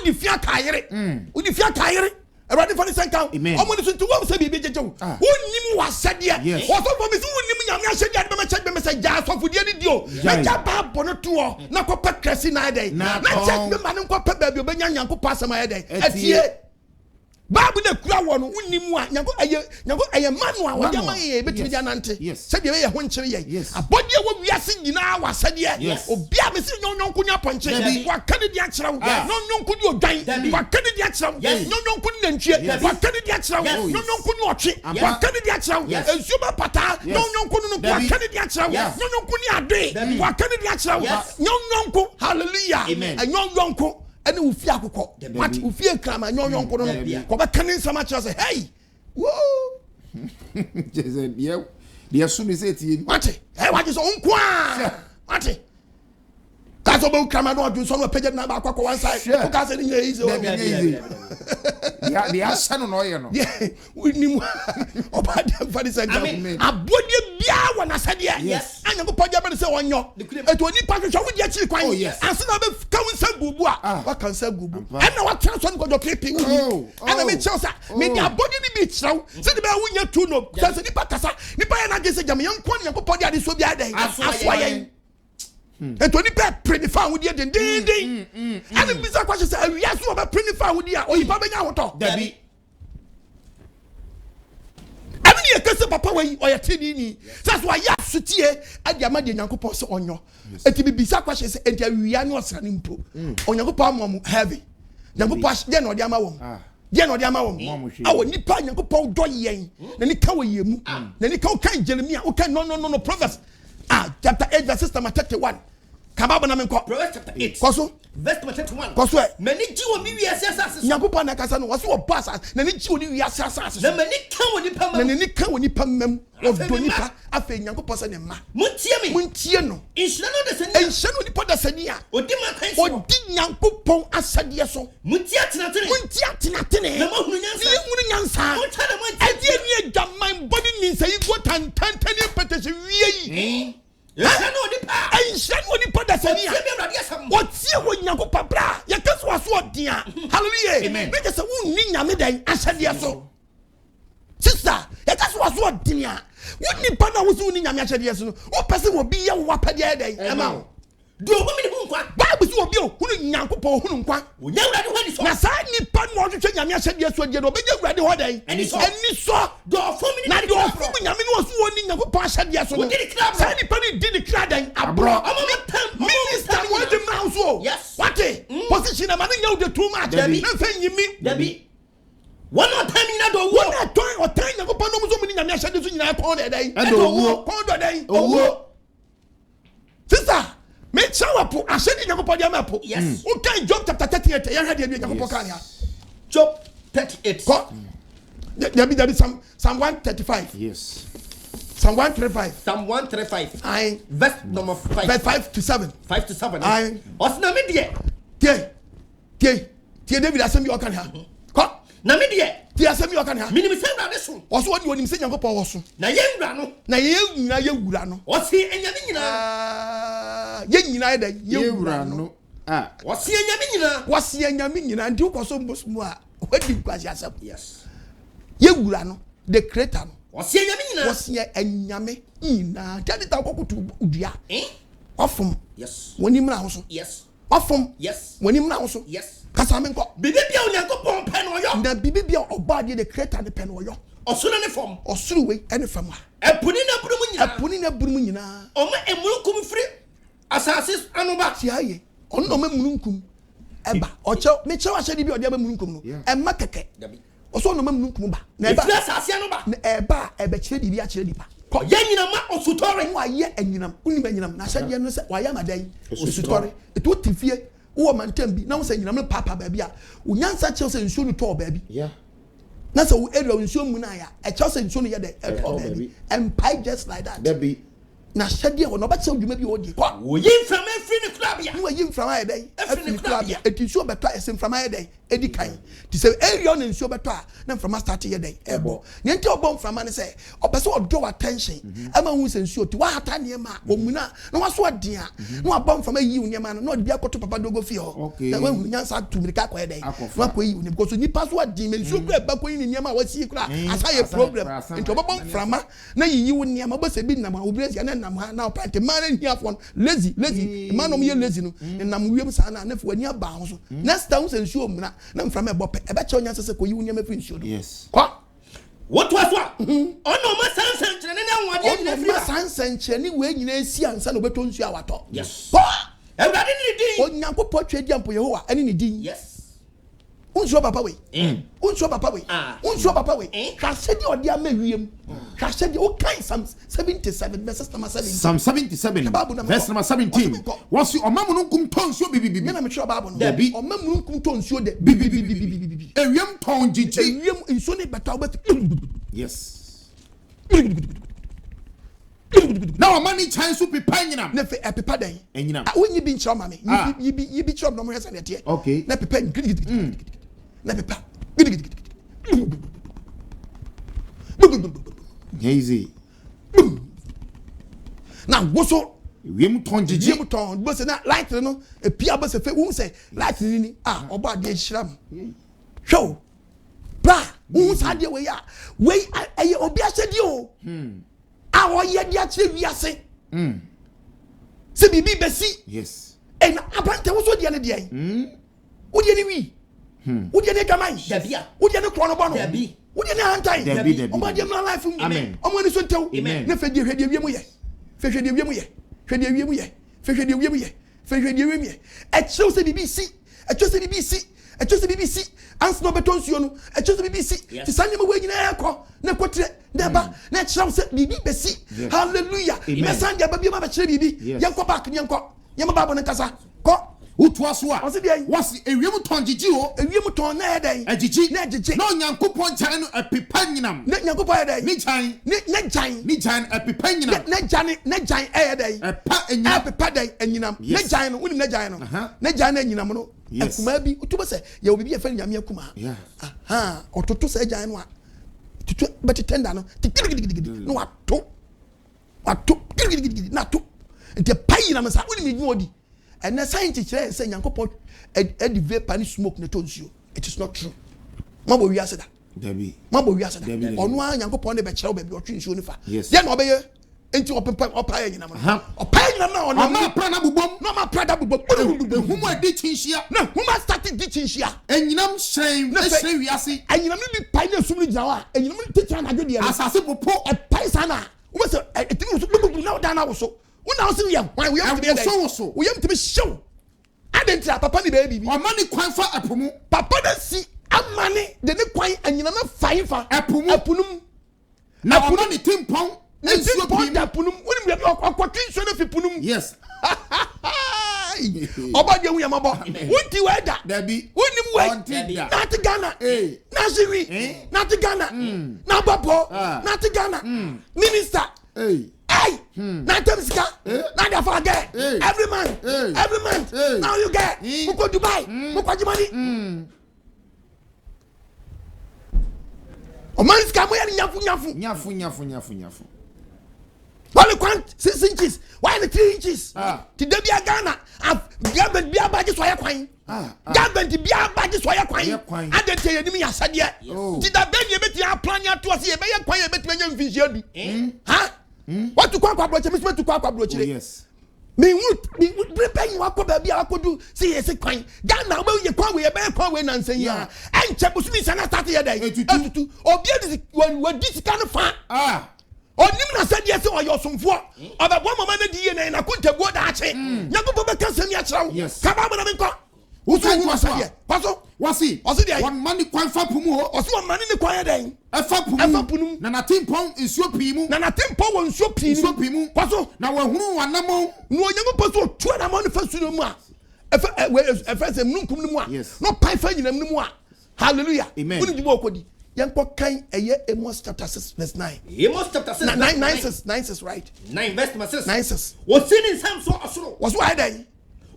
you fear tire? Would you fear tire? Ready for the second count. Amen. I'm going to to one say be Joe. Who knew was said here? What for me? Who knew me? Said that me check me say jas for the dio. Me ja ba bono tuo. Na ko pet kresi na day. Na check me man ko pet baby obenya nyanko pass my day. Etie. Babu na kura wo no wonni mu a nyanko aye manu a wode man ye betimi dia nante. Said ye ho nkyere ye. Abodi wo wiase nyina wa said ye. Obi a me se nyonko nya ponche. Wa kane dia kyerɛ wo. Nyonko di odwan. Wa kane dia kyerɛ wo. Nyonko ni nantwie. Wa kane dia kyerɛ wo. Nyonko ni otwe. Wa kane dia kyerɛ wo. Ensuba pata. Nyonko no wa kane dia kyerɛ wo. Nyonko ni ade. Wa kane dia kyerɛ wo. Nyonko hallelujah. Nyonko and we fear cocoa. What we fear clam and young cono. Come back in so much as a hey. Whoa. Jason, yeah. The as soon as it what? Hey, what is on qua? What? That's about Camano do some paget number one side. Because it is easy. Yeah, the son on oil. Yeah, we knew about the funny side. I mean, I would be when I said yes. And you put your say on your. It will need package with your chick. Oh, yes. And so I come and say Bubua. What can say Bubu? I know what transfer got your clipping. Oh, and I mean, Chelsea, maybe a body be so. Say the bell when you're too no. That's the Pacasa. Nipa and I guess a young quantity of Podia is so bad. That's why. And to nipa pretty far with you, ding. And the bizarre question says, we ask you about pretty far with you, or you probably know what Debbie. I mean, you can say, Papa, or your tini. That's why you have to tear at your money, Uncle Post on your. And to be bizarre questions, and we are not running to on your palm heavy. Uncle Post, then or the amount. Yen or the amount. Our nipa, Uncle Paul Doyen, then he cover you, then he can't Jeremiah, okay, no, Proverbs. Chapter 8, verse 31. Kababa na menko. Proverbs chapter 8. Koso. Verse 31. Koso. Many jiwo mi wi asase. Nyakopa na kasa no waso opasa. Na ni jiwo ni wi asase. Na many kan woni pam. Na ni kan woni pam mem. Of donipa afa nyakopa sa ne ma. Muntie no. Inhyira no de sani. Inhyira no ni poda sani a. Odi ma kan so. Odi nyankopon asade so. Muntie atenatene. Na mahunu nyansa. Ni hunu nyansa. O tana muntie. Ade ni adwaman body ni nsa yi go tantantani petese wie yi. What's your when you go pabra? You can't was what dear. Hallelujah. Amen. Because a wound Nina Midday, I said yes. Sister, you can't was what dear. Wouldn't you partner was winning a match yes? What person will be a wapper day? Amount. Do a woman who Bible will be who Yanko who quack. We never had one. Nasai pan more to change. I said yes, when you're ready one day. And he saw door for me. Now you're forming. I mean, was warning of a pass at yes. Sandy Penny did the cladding. I brought Minister was the mouse. Yes. What a position of money out the too much. Nothing you mean, Debbie. One more time in that one time or time of Panomus and I said this in a corner day. And a day. Oh, sister. Make shower po. I said in your podium. Yes. Okay, Job chapter 38. You had your Job 38. There be Psalm 135. Yes. Psalm 135. Psalm 135. I verse number 5. Verse 5 to 7. 5 to 7. I. Osna media. Tie David asem you can have. Ko. Na media. Tie asem you can have. Minimum say na so. Oso woni wonim se Nyankopon wo so. Na ye wura no. Na ye nyina ye wura no. Osi enyame nyina. Ye nyina da ye wura no. Osi enyame nyina. Wasi enyame nyina ndi ukoso mbosmu a wadi kwasi asem. Yes. Ye wura no. The creator no. Osi enyame nyina. Wasi enyame nyina. Tadi ta kokutu udua. Eh? Ofum. Yes. Woni mra ho so. Yes. Ofom. Yes. When him now so. Yes. Kasamenko. Bibibia Onyankopon pen oyo. Na bibibia obadi the creator the pen oyo. Osuna ne form. Osuru we any form. Epuni na burumu nyina. Epuni na burumu nyina. Oma emulukum free. Asase anoba. Tiaye. Ono ma mununkum. Eba. Ocho me chewa hye bi odi aba mununkum no. Emma keke. Dabi. Oso no ma mununkum ba. Na eba. Asase anoba. Na eba ebe kire bibi a kire dipa. Ye nyina ma osutore. Wa ye anyinam. Uni ma nyinam. Na hye no se wa ya madan. Osutore. Eto tifie. Wo mantam bi. Na wo se nyinam no papa ba bi a. Unyansa chew se nsuo no to ba bi. Yeah. Na so area nsuo mu na ya. E chew se nsuo no ye de. And pipe just like that. Dabi. Na hyede wo no ba chew dwuma bi wo di. Wo yin from every ne club ya. Ni wo yin from ayedai. Every ne club ya. Eti nsuo beto esem from ayedai. Edi kan. Ti se area no nsuo beto a na from start ye dai. Ebo. Ne nti obom from ne se obese odo attention. Ama hu se nsuo ti wa hata ne ma omuna na waso ade a. Na obom from ayi uni ma no na odi akoto papa dogo fi ho. Na wa hu nyansa tumirika kwa yedai. Na kwa yi uni because ni pass wa di me nsuo kura ba kwa yi ni niam a wasi kura asaye problem. Nti obom from na yi uni niam obese bi nam obrezi na nam ha na opante man here for lazy man no me lazy no nam wiem sa na na fo ani aba ho so next time se nsuo mu na mfra me bope e be che onya sese ko yi unya me fi nsuo do yes kwa what was what ono ma sansan kyerene na nwade nyina fi ma sansan kyerene we nyina esi ansa na obeto nsuo awato yes kwa ewrade ni din onyankopɔ twa di ampo Yehowa ani ni din yes unsuo papa we unsuo papa we unsuo papa we hwa sedi odi ama wiem hwa sedi o kan Psalm 77 verse number 17 Psalm 77 verse number 17 was you omamu no kum tonsuo bibibi me na me hwe Bible no Dabi. omamu no kum tonsuo de bibibi ewiem ton jiji ewiem nsuo ne beta obet yes now mani chance to pepa nyinam na fe pepa dan enyinam wonyi bi nkyerɛ ma me yi bi kyerɛ no mo hwɛ sɛ ne okay na pepa na pepa easy na woso ewiem ton jiji ewiem ton bo se na light no epia bo se fe wo se light ni obo ade hyiram hwo bra wo sa de we ya we eye obi ahyedi o awo ye de akire wiase se bibi besi yes en abante wo so de ne de wo de ni wi wo de ne gaman dabia wo de ne krono bono dabi wo de ne hantai dabi o ba de na life mu amen o mo ni so ntew amen ne fe de hwede wiemu ye fe hwede wiemu ye hwede wiemu ye fe hwede wiemu ye fe hwede wiemu ye e chew se bibi si e chew se bibi si e chew se bibi si ansno beton suo no e chew se bibi si ti sanye mo we nyina ekọ na kotre na ba na chew se bibi besi hallelujah me sanje ba bi ma ba kire bibi yenko back yenko yema babo ne kasa ko utua so a wasi ewiem ton jiji o ewiem ton na eden ajiji na ajiji no nyankopon chan no epepa nyinam na nyankopon eden ni chan ni chan epepa nyinam na jan eden epa enyinam epepa den enyinam na jan no woni na jan no na jan na enyinam no akuma bi utuba se ye obi bi e fa nyame akuma aha ototo se jan no a tutu beti tenda no no wato na to nte payi na msa woni mi odi and na science kire say nyankopon e vapor ni smoke na tonsuo it is not true mabo wi aseda dabi mabo wi aseda onu a nyankopon ne be kire oba bi otwe nsuo ni fa ye na obeye enti opepa opaya nyina mo opaya nyina na onu ma pra na bubom no ma pra da bubom humo adi chinhia na huma start di chinhia enyinam hyɛn ɛhyɛ wiase enyinam ni bi pai na sum ni gyawa enyinam ni teacher na adwede ya asase popo e pai sana wo se etimi so na da na wo so una wo se we we am to be there we am to be show adentia papa ni be bibi o mani kwan fa apomu papa da si amane de ne kwan enyinam na fain fa apunum na o mani timpon ensuo bi da punum woni me akwatin so na fi punum yes oba de hu yamabo wonti weda dabi wonim we na ti Ghana na Siri na ti Ghana na Babo na ti Ghana minister hey na temsika na da for get every month now you get we go Dubai we go Germany o man ska mo ya nyafu Why quant 6 inches? Why the 3 inches? Today be a Ghana. Government be a badge so ya kwan. Government be a badge so ya kwan. I don't tell you me asadia. Did that ben you bet ya plan ya to see e be ya kwan e bet me nyam vision bi. Ha? What to kwa broche me to kwa broche. Yes. me prepare you akọ ba bia akọdu say yes kwan Ghana we ye kwan we kwan we nansen ya enche busumi sana start ye dai etutu obi edi we disika no fa onim na said yes o yosomfo obebo mama na di ye na kontabuo da ache nyagobo be kasem ya kirawo kaba bo na me nko Usu said paso wasi one money kwan fa pumu ho osi one money ni kwan den e fa pumu na timpon nsuo pimu na timpon won nsuo pimu paso na wahunu wanamo no nyagobo so tuwa na manifesto no mu a efese munkum no mu a no pai fa nyinam no mu a hallelujah uni jibo okodi yanko kan eye Amos chapter 6 verse 9 Amos chapter 6 9 6 right 9 verse 6 9 6 was sin sam so osoro was why then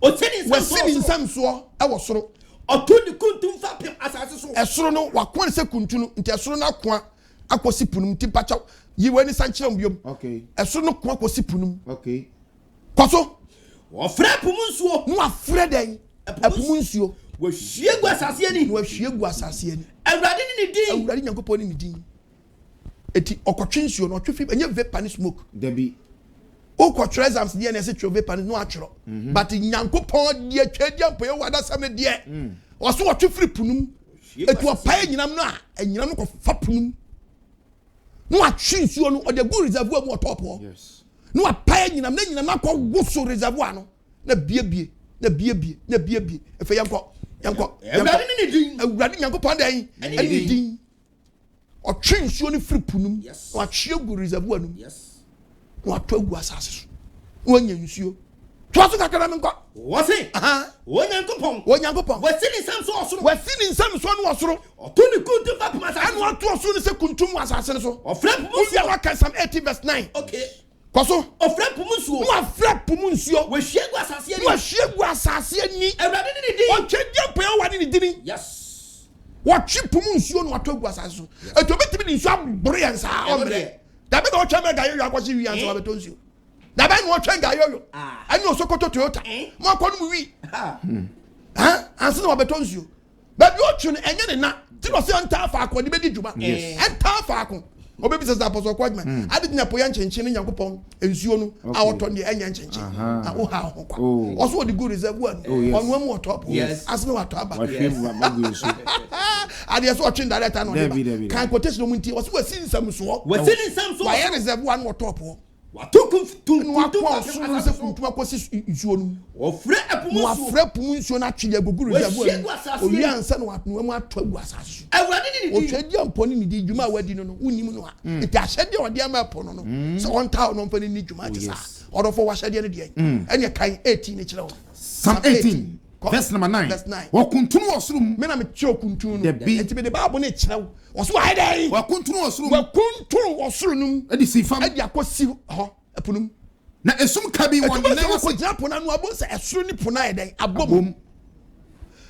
was sin sam so e was soro otuni kuntum fa pem asase so esoro no wakon se kuntunu nti esoro na koa akosi punum ti pacha yiwe ni sanchire mbiom okay esoro no koa akosi punum okay kwaso wo fra pumunsuo no afre den apumunsuo wo hwiegu asase ani awurade ni din awurade nyankopon ni din eti okotwensuo no otwefi enye vapor ni smoke debi o ko treasures die na se twe vapor no atwero but nyankopon die twadia mpo ye wada sam die o so otwefiri punum etu opae nyinam no a enyinam no ko fa punum no atwensuo no o de go reservoir mu otopo yes no opae nyinam na nyinam akọ woso reservoir no na biebie efe yanko awurade ni din awurade nyankopon den ani din o twensuo no firi punum o atwe go reservoir no yes no atwagu asase so wonya nsuo twaso kakara me nko wose wonyankopon wasini nsam so no osoro otuni kuntum fa puma asase anu ato osoro ne se kuntum asase so ofra pumunsuo wa kan Psalm 80 verse 9 okay kwaso ofra pumunsuo no afra pumunsuo we hwiegu asase ani awurade ni din o twedie po ya wade ni din yes watchi pumunsuo no atwagu asase so eto betimi ni nsuo abore yansa omre dabe do twa mega yoyo akwachi wi yansa wabetonsuo dabe no twa nga yoyo ani osokoto Toyota mo akonu mu wi anse no wabetonsuo baby o twu enye ne na ti no se anta afa akodi bedi djuma enta afa akon obebi sesa apostle kwagman adidina po ya nchenchin nyankopon ensuo no a woto ne enya nchenchin na wo ha ho kwa oso odi go reservoir no onu amu otop asno wato aba ade so otwin director no de kan quotation mu nti oso wasini nsam so wa ya reservoir no otop watokum no se kuntuma kwasi nsuo no ofra pumunsuo na atwe agugu reservoir o wi ansa no amu ato agu asase awurade ni o twedi amponi ni di djuma wadi no unim no a eti ahyede odi ama pono no so on town no mpani ni djuma ti sa odo fo wahyede ne de ene kan 18 ne kire wo Psalm 18 verse number 9 wa kuntunu osrum me na me kire kuntunu no eti be de bible ne kire wo oso wa dai wa kuntunu osrum num edi sifam edi akosi ho apunum na esum kabi won na ko gina pona no abo se esuru ni pona dai abom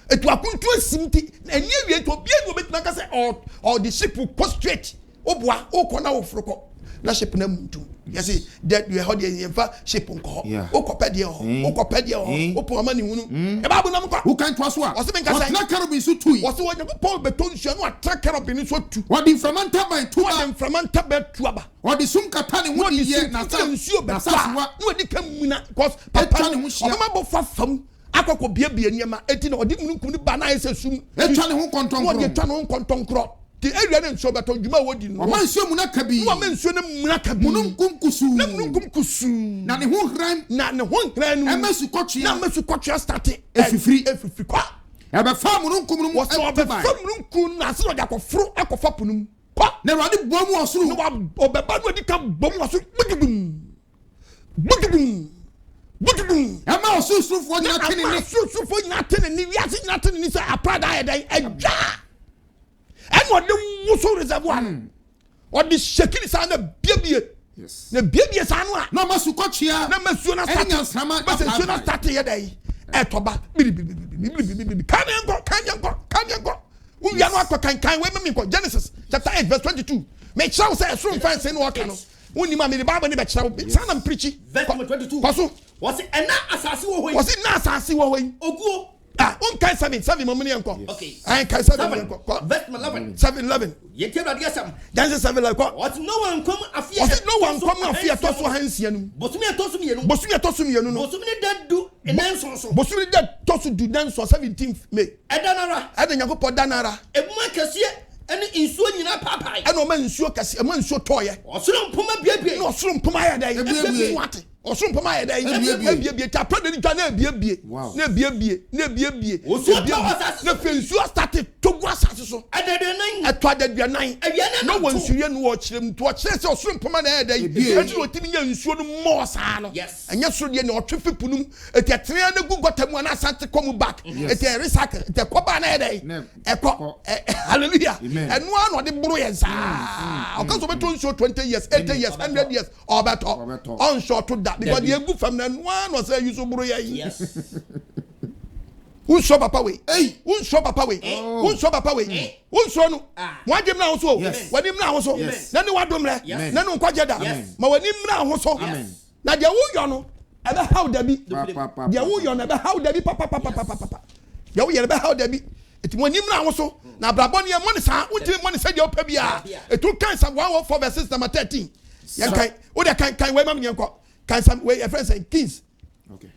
etu akuntu asimti eni awie to bia no betima ka se or the ship will go straight obua okona ofroko na ship na muntu yesi that you hold the fa ship nko okopede opo ama ni hunu e ba bu na mko who can trust what wose menka sai na carabin so tui wose wo nyago Paul beton hia no atra carabin so tu what the fermenter by tu what the fermenter be tu aba what the sum katane hu di ye na sa nsuo be sa no edi kamuna cause papa ne hu hia mama bo fa fam akoko biebie niema eti na odi mununkum ni ba na ese sum etwa ne hu kontonkro wo de twa ne hu kontonkro ti area ne nsuo beton djuma wodi no o man nsuo muna kabi wo man nsuo ne muna kabi mununkum kusu na ne hu hran no emesu kotwe na mesu kotwe start efifiri kwa e be fa mununkum no wo so be fa mununkum na se no de akofro akofa punum kwa na rade bomu osuru no obeba no di ka bomu osuru bugudum ama osusufo nyina tene ni wiase nyina tene ni sa aprada ayedai adwa eno de wuso reservoir o de shekili sa na biebie yes na biebie sa no a na masu kochia na masu na start yedai etoba kanyanko uya no akọ we me ko Genesis chapter 8 verse 22 me chow say esrum fan say no waka no woni ma me Bible ne be chow sana mprichi verse 22 kwaso was na asase wo hoyi oguo Unkai 7 mommy uncle. Okay. I can 7 uncle. Verse 11. 7:11. Ye tell AGYESEM. That's 7 like what? What no one come afia. Was it no one come afia to so hansianu? Bosumi atosu mienu. Bosumi atosu mienu no. Bosumi that do enanso. Bosumi that to so do nanso 17th May. Edanara. Yankopon danara. Ebuma kese ene insuo nyina papai. Eno ma nsuo kase, ma nsuo toye. Osoro mpoma biebie. No osoro mpoma ya dai. Ebiebie. Osoro mpoma ya dai. Ebiebie ta pa de twa na ebiebie. Na ebiebie. Na fensuo started to go asase so. Adedenan. Atwa adeduanan. No one sure no wo kirem to kire se osoro mpoma na ya dai. Enti otimi nya nsuo no mo saa no. Anya so de na otwe fepunum eti atere na gu gotamu na asante come back. Eti recycle eti koba na ya dai. Eko. Hallelujah. Enu ano de buru ye saa. Okaso beto nsuo 20 years, 80 years, 100 years or better. On short to that because the good from then one was say you so buru ye. Yes. Who show papa way? Hey, who show papa way? Who show papa way? Who show no? One dem na so. When dem na so. Na ni wadom le. Na no kwaje da. Ma wani mra ho so. Na dia wo yo no. Ebe how da bi. Dia wo yo na ebe how da bi papa. Dia wo ye ebe how da bi. Eti wani mra ho so. Na brabon ye money sa. Unti money say dia opa bia. Etu kan Psalm 114 verse number 13. Yan kan. O de kan we mam nyen ko. Kan Psalm we your friends and Kings. Okay.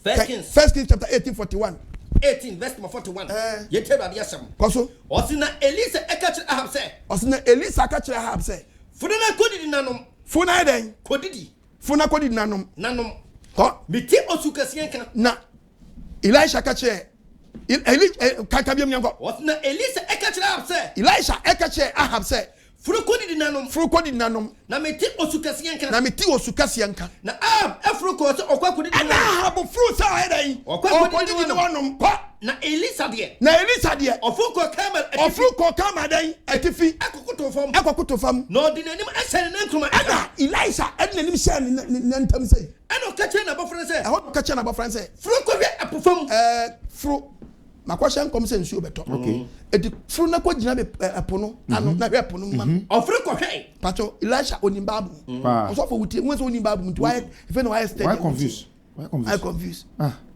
First Kings chapter 18:41. 18 verse number 41. Ye tell AGYESEM. Koso. Osina Elisa ekachire Ahab say. Osina Elisa akachire Ahab say. Funa kodidi nanom. Funa den. Kodidi. Funa kodidi nanom. Nanom. Ko. Miti osukasian kan. Na. Elisha akachire. Kakabiem nyanko. Osina Elisa ekachire Ahab say. Elisha ekachire Ahab say. Funa kodidi nanom. Funa kodidi nanom. Na miti osukasian kan. Na miti osukasian kan. Na Ahab afro ko se okwa kodidi. Na Ahab fru sa hedan. Okwa kodidi nanom. Ko. Na Elisa de. Ofru ko kama den atifi. Ekokoto fam. No di nanim asene nankuma. Ana Elisha ed nanim sha nantam say. Ana okache na bofran say. Ho okache na bofran say. Fru ko hwe apofam. Fru makwasha nkom say nsuo beto. Okay. Edi fru na ko gina be apono ano na hwe apono mam. Ofru ko hwe. Pacho Elisha onimbabu. Oso fo wutie nwe so onimbabu nti why if no why stay. Why confused?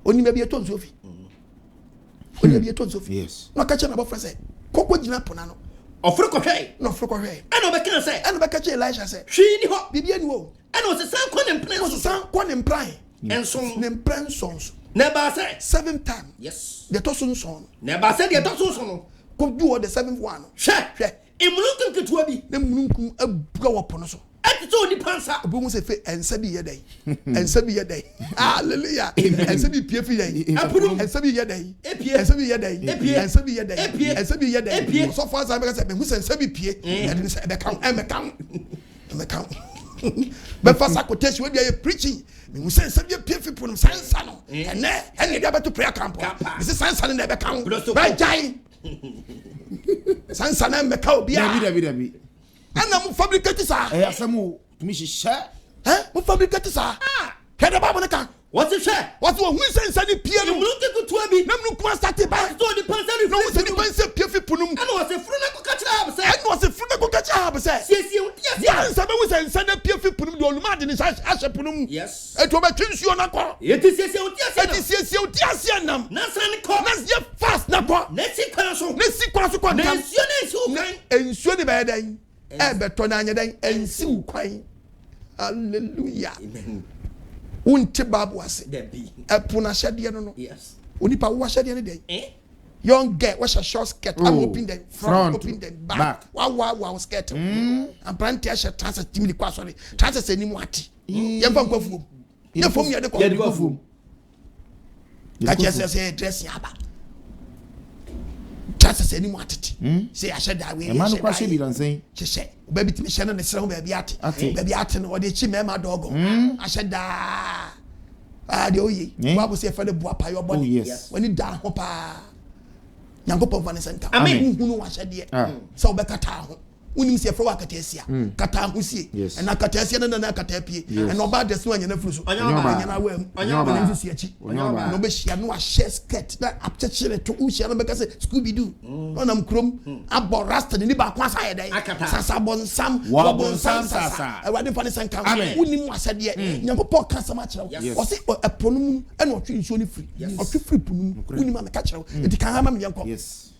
Onimba bi eto nsuo fi. Onye bi eto Sophie. Yes. No catch na bofra say. Kokko gina pona no. Ofru ko hwe. No ofru ko hwe. Ana obeka say. Ana obeka che Elisha say. Hwe ni ho. Bibia ni wo. Ana o se san ko ne mpren. O se san ko ne mpran. Enson. Ne mpran sons. Na ba say 7 times. Yes. De to son. Na ba say de to son. Ko do the 7th one. Hwe. Imulunkum ketua bi. Na mununkum abuga wo pono so. Atito ni pansa. Obu mu se fe ensa bi ye dai. Ensa bi ye dai. Hallelujah. Ensa bi pie fi dai. Ensa bi ye dai. Ensa bi ye dai. Ensa bi ye dai. Ensa bi ye dai. So far as I say me ensa bi pie. E dey say e be kan. But for quotation we dey preaching. Me say ensa bi pie fi pon sansa no. Ene dey about to prayer camp. Me say sansa no be kan. Right jai. Sansa na me ka obi a. David. Ana mu fabricate sa. Asemu tumi hihye. Mu fabricate sa. Keda babo ne kan. What is share? What wo hu sense ni pie no. Imulunkum ketua bi. Na mu ko start ba. So the pansa ni. No se ni pansa pie fi punum. Ana o se furu na ko kacha Ahab say. Ana o se furu na ko kacha Ahab say. Siesie ya nsa be wo sense na pie fi punum de oluma de ni ahye punum. Yes. Eto be twinsuo na ko. Eti siesie utia Eti siesie utia sia nam. Na san ko. Na ye fast na ko. Na si kwan so. Na si kwan so ko Na ndam. nsuo kan. Ensuo ni be dan. Beto na anya dan ensi ukwan. Hallelujah. Amen. Unte babu ase. Debi. Epuna shade no no. Yes. Onipa wo shade ne dey. Young girl wash a short skirt. I'm open them front, open them back. Wow skirt. I'm planning to share transfer timely kwa sorry. Transfer se ni mu ati. Yem fam kwa fu. Ye fom ye de kwa. Ye de kwa fu. Ka se dress yaba. Transfer se ni mu ati. Say I share that way. E man kwa she bi dan say. She baby ti me share no ne sere ho baby ati. Baby ati no de chi me ma dogo. I share da. De oyi. Bible say fa de bo apayo body. When it da ho pa. Nyankopon fa ne senta. Amen. Hunu wa hyede. So be kata ho. unim se fro akatesia kata ahusie na akatesia na akatapie and oba de so anya na furu so anya na wa anya na si achi no be hia no a share skirt na apchechere to u hia no be ka say Scooby Doo onam krom abo rasta ni ba kwa sa yedai sasa bonsam sasa e wade fa ne sanka unim asade nyankopɔ ka sama kyerɛ o se eponum ena otwe nsuo ni free otwe free ponum unim ma ka kyerɛ enti kan ha ma me yanko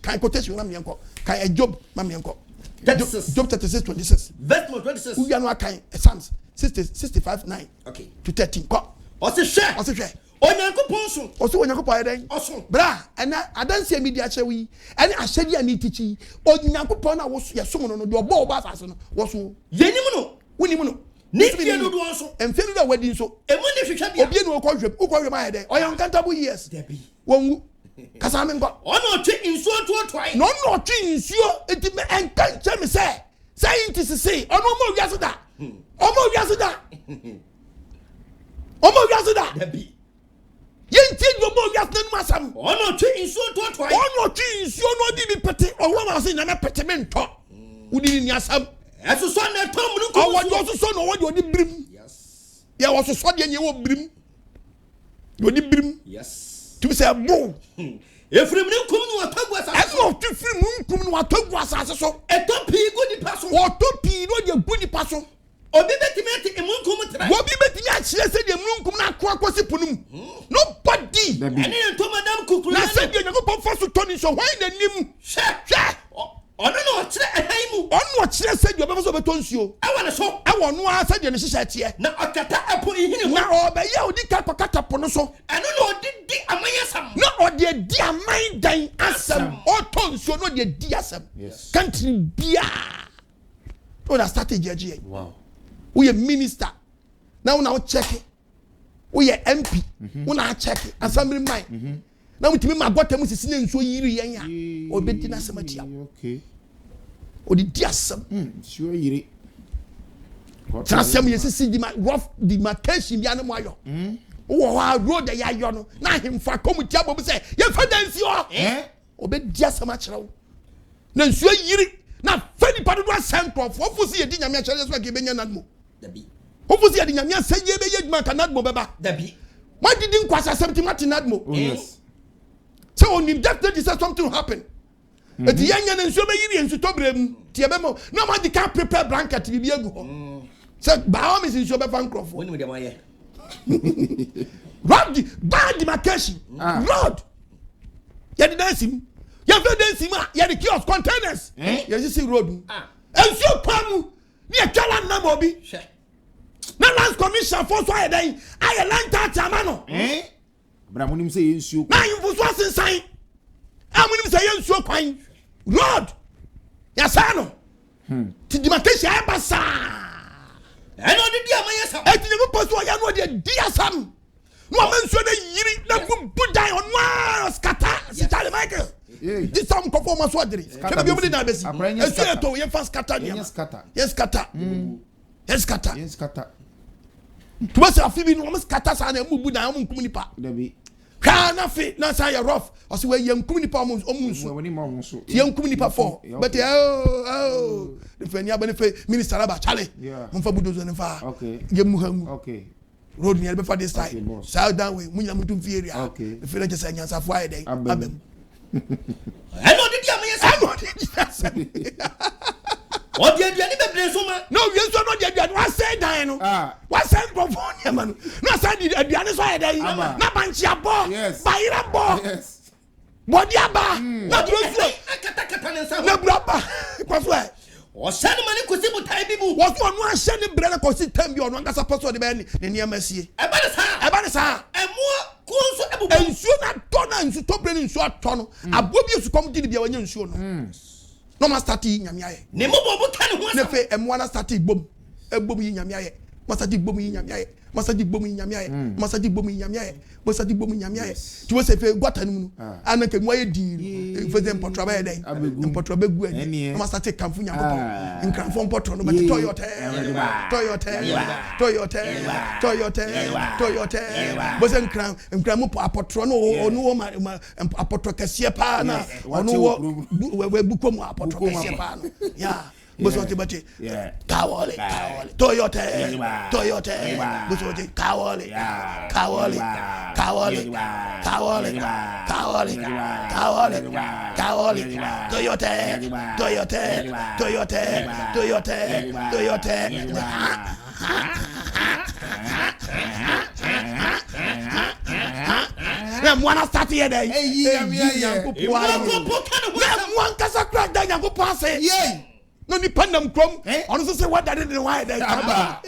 kan quotation ma me yanko kan Job ma me yanko Job 36:26 verse 26 we are no kan Psalms 65:9 okay to 13 ko o se hwe onyankopɔn so o se onyankopɔn yɛden bra ɛna adanse media kyerɛ ɛne ahyɛde a ne tichi onyankopɔn na wo yɛsom no de ɔbɔ ɔba asase no wo so yenim no wonim no ne fie no do so emfie no wadi so emu ne hwehwɛ bia obi no ukɔhwɛ ma yɛden ɔyɛ uncountable years dabi wonwu kasa me nkɔ ɔno ɔtwe nsuo totoai no no ɔtwe nsuo enti me enka kyerɛ me sɛ scientist say ɔno mo wiase da ɔmo wiase da dabi yenti do mo wiase nanu asam ɔno ɔtwe nsuo totoai ɔno ɔtwe nsuo no di bi pete ɔwo ma se na me pete me ntɔ wudi ni asam ɛso so na tom no ko ɔwo do so no wo de odi brim yes ya wo so de nye wo brim odi brim yes tu say bo efrim ne nkum no atagu asase ɛso tu frim nkum no atagu asase so etopi gu nipa so otopi no de gu nipa so obi betimi ati emunkum tra obi betimi akyerɛ sɛ de emunkum na akosi ponum nobody ɛne nto madam kukuru na sɛ de nyakopɔ fa so tɔni so hwan na nim hwɛ ɔno na ɔkyerɛ ɛhan mu ɔno ɔkyerɛ sɛ de ɔbɛfa so bɛtɔ nsuo ɛwɔ ne so ɛwɔ no a sɛ de ne hyehyɛ teɛ na ɔkata ɛpo ihini ho na ɔbɛyɛ odi kata po no so ɛno na ɔde di amanyasam na ɔde di aman dan asɛm ɔtɔ nsuo no de di asɛm country bia ɔna strategy agye wow we are minister now check it we are MP we na check it assembly man now we timi magota mu sisi ne nsuo yiri yan ya obedi na sematia okay odi di asem nsuo yiri transem yesisi di rough demarcation bia na mo ayo wo ha road ya ayo no na hemfa committee abobu say ye fadansi o obedi asem a kyerɛw na nsuo yiri na fani padu do asɛntɔ fofusi ye di nyame a kyerɛ so ke benya nadmo dabi fofusi ye di nyame a sɛ ye be ye dwuma ka nadmo beba dabi ma didi nkwasa asɛmti mati nadmo yes so on him definitely said something will happen eti yenya na nsuo be yiri nsu tobrem tie be mo na ma di ka prepare blanket bi bi egu ho say ba o mi nsuo be fan crofo woni me dem aye road bad demarcation road ya di dancing ya fe dancing ma ya di kiosk containers ya see road nsuo pamu ni e twala na mo bi na lands commission for so ayedan aye land tax amano Abramunim say nsuo na yimfu so asensan amunim say nsuo kwan road ya sa no ti demarcation ay basa eno de di amanyasam eti ne ko so ya no de di asam no amansuo na yiri na bu dan onwa skata si Charlie Michael this some performance so adiri ke bi obi na besi esu eto ye fast skata ni yes skata tu wasi afibi no skata sa na mu bu dan mu nkum nipa dabi kana fi na say rough o se we yankum nipa omunsu woni ma won so yankum nipa for but the fani abane fe minister aba Charlie mfa budozo ne fa yemu hangu road ni be for this side south down way munya mutum fi area the fe just anyansa fo ayede abem eno de dia me o de aduane bebre so ma no we so no de aduane wa say dan no wa say microphone ya ma no na say de aduane so ayede na banchi abo bayira bo body aba na brosu kata ne nsa na braba kwaso e o se no mane kosi butai bi bu wo so onu ahye ne bre na kosi tam bi onu angasa paso de be ne niamasie e ba ne sa emu kunso ebubu ensuo na to na nsu to bre ne nsu ato no abo bi esu kom di bia wanya nsuo no no ma start yi nyame aye ne mo bo ka ne ho ne fe emu na start igbom yi nyame aye ma start igbom yi nyame aye ma start igbom yi nyame aye ma start igbom yi nyame aye ma start igbom yi nyame aye ti wo se fe gwata no mu ana ke mu aye di fe dem potro ba ye den potro ba gu ani ma start kamfu nyampo nkramfo potro no ba Toyota bo se nkram potro no onu wo ma potro kese pa na onu wo we bukom potro kese pa no ya Busote bache. Kawole. Toyota. Busote Kawole. Toyota. I'm one start here then. One casa crack down and go pass it. Yeah. No, the pandem crumb. Honestly, say what I didn't why they bro.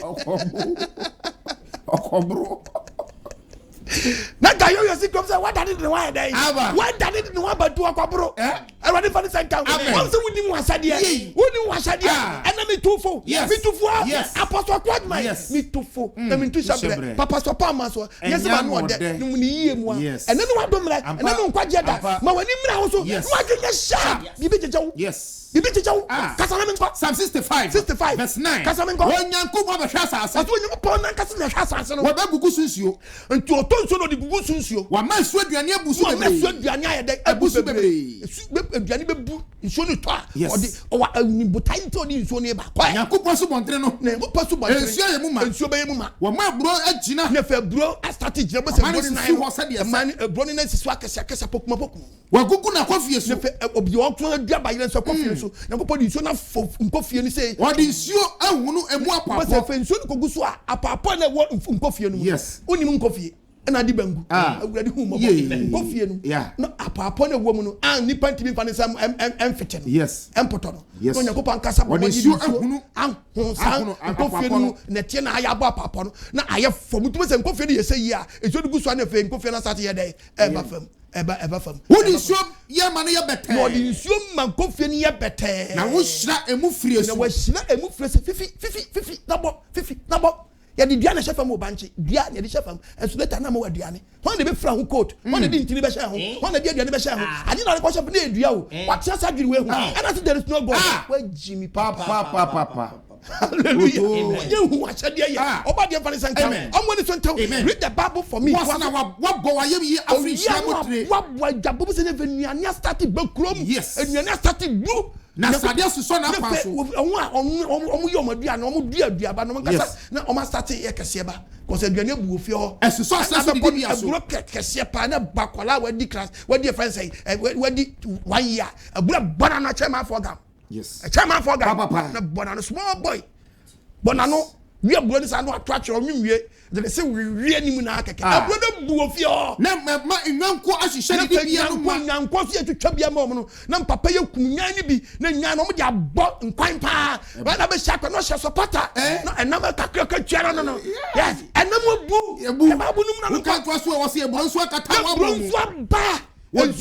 That guy you see comes what I didn't why they. Why I didn't know about to a bro. I ready for the same time. Also, we didn't want Sadia. We didn't want Sadia. And me too full. Yes, me too full. Yes, Apostle Quadman. Yes, me too full. I mean, to Sabre. Papa Sopama. Yes, I know that. Yes, and then what don't like. And then on Quadjada. My when you also. Yes, what can you say? You be the yes. You beat Joe. Psalm 65 verse 9. When Yanko Baba Shasa, when you upon Cassan, what Babu Sunsio, and to a tonso of the Busunsio, one man sweat the Ania Busu, a Busu baby, Janibu, Sonita, yes, or a Butanto in Sonia, Yanko Passumontreno, never possible, and Muma, one more bro at Gina, never bro, I started Jabas and a man, a broniness is Swaka Pokemon. Well, Gukuna coffee is of your Jabba of coffee. Na popo di so na nkofie ni say what is you ehunu emu apapa se fenso ko guso apapa na wo nkofie no yes onim nkofie na di bangu awurade hu mo nkofie no na apapa na wo mu no an nipa ntimi fa ne sam emfete no yes empoto no no nyakopa nkasa bo di so ehunu an san nkofie no na tie na aya bo apapa no na aya fom tumi se nkofie no yese yi a ezo di guso na fe nkofie na sate ye dai eba fam eba fam wo di so ye ma no ye bete no di so ma nkofie no ye bete na wo hira emu fire so na wo hira emu fire se fifi na bo ya di dua na chef am obanche dua na di chef am enso leta na ma wa dua ne won de be fra ho coat won de di ntini be sha ho won de di dua ne be sha ho ade na ko chef na dua o wa tia sa dwiri we hu and as there is no god wa jimi papa hallelujah you watch there ya oba dey for sanka omo ni so ntaw read the bible for me what na wa bo wa yem yi afrika motre wa jabu se ne venuane start be krom enuane start blue na sadia suso na paso omo yo madua na omo dua ba no nkasa na omo start e kese ba cause aduane bu ofie ho esuso asaso di bia so agro kese pa na bakola wadi class wadi friends wadi 1 year abura bana na chema for gam yes a chema for gam na bana no small boy bana no we aburo ni sa no attract o nwie de say we ni mu na keke aburo na bu ofie ho na ma nwanko ahihye ni bia no ma nwanko so etwetwa bia ma no na papa ye kunyan ni bi na nyan no mo de abo nkwan pa ba na be shaka no hye supporter no enam kakra twara no yes enam bu e ba bu num na no kan to so wo se ebro so akata wa bro so ba was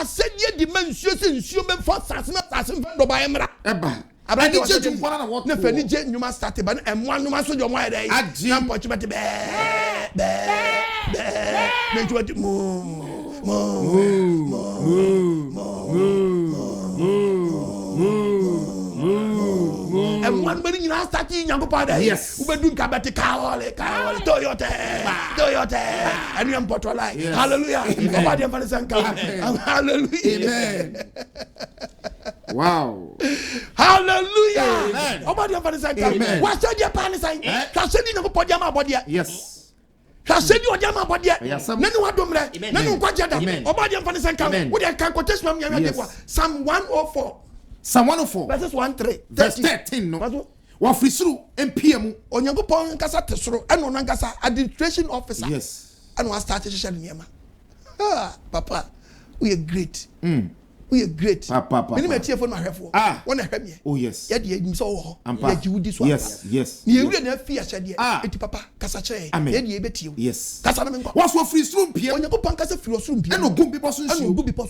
said ye dimension se nsuo be for sasem do ba emra eba abadi je mpona na what na fani je nyuma start ba na emwa nyuma so jo mo ya dai na mpochi bete be na jo di and one minute you are starting young father. Yes, we do kabati kawale Toyota, and you am potola. Hallelujah. Hallelujah. Wow. Hallelujah. Amen. What's your pan sign? Casting of Podiama body. Yes. Casting your Jama body. None what domre. None Quajada. Obadian Panisan. Would I can quotation from Psalm 104. Psalm 104 verses 1-3 verse 13 no wa frisuru mpm onyankopon nkasa tesoro eno nankasa administration officer yes and wa start social niema papa we are great we are great papa many metie phone ma hwefo wona hwemie oh yes ye de nim so wo ho ye jiwudi so yes ni ewure na afi ahade eti papa kasa che ye de ebetie yes kasa na menko was wo frisuru mpm onyankopon kasa firi osuru mpm eno gumbi boso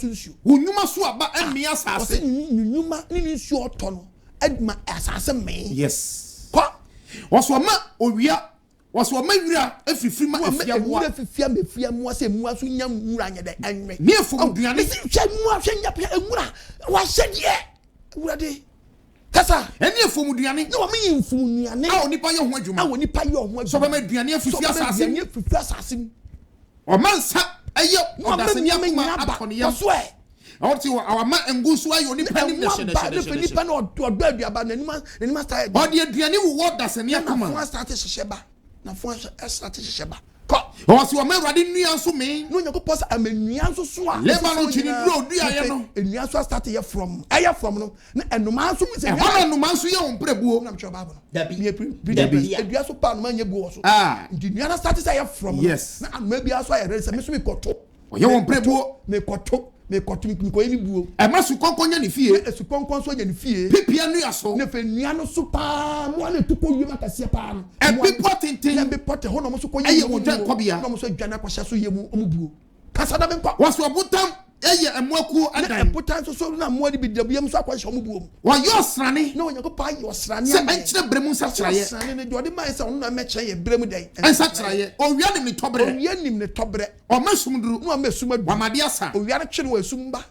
nsuo wonwuma so aba emia asase nyuma ni nsuo oto no edma asase me yes kwa was wo ma owia was wo ma wira afifiri ma afia mo afifia mo se mo aso nya nwura anya de enwe ni efum duane si hwe mo ahwe nya pia nwura wa hyede nwura de kasa eni efum duane na wo me yimfum nuane onipa ye ho adwuma onipa ye ho adwuma so ba ma duane afifia asase o mansa ayo odase nya ma akoni yam so want to our man and go so you need penny nipa no do aduaba na nima style or the aduane wo what does any come na start sheba na fo start sheba or so man ready nua so me no Nyankopon sa amenua so so a Lebanon chini duro duaye no enua so start here from no na enuma so mu se enuma so ye on prebuo na mcho baba no dabi edua so pa no manye buo so nua na start here from yes na anuma bia so aye ready me so me koto ye on prebuo me koto ko eni buo e ma su konkon nya ne fie e su konkon so nya ne fie pipia nua so ne fe nua no so pa mo na tuko yema kase pa no e pipo tintin na be pote ho no mo so ko ye mo dwan kobia no mo so dwan akwa so ye mu buo kasa na be nkwa was obutam eye emoaku adan ebutan so na mo di bidabiem so akwa so mo buo wa yo srane na Nyankopon ayi osrane se enkyere bremu sa kyeraye osrane ne jodi man se ono na mekyere ye bremu den ensa kyeraye owia ne tobre owia nim ne tobre o masumduru no amesum adu wa made asa owia ne kyere wa sumba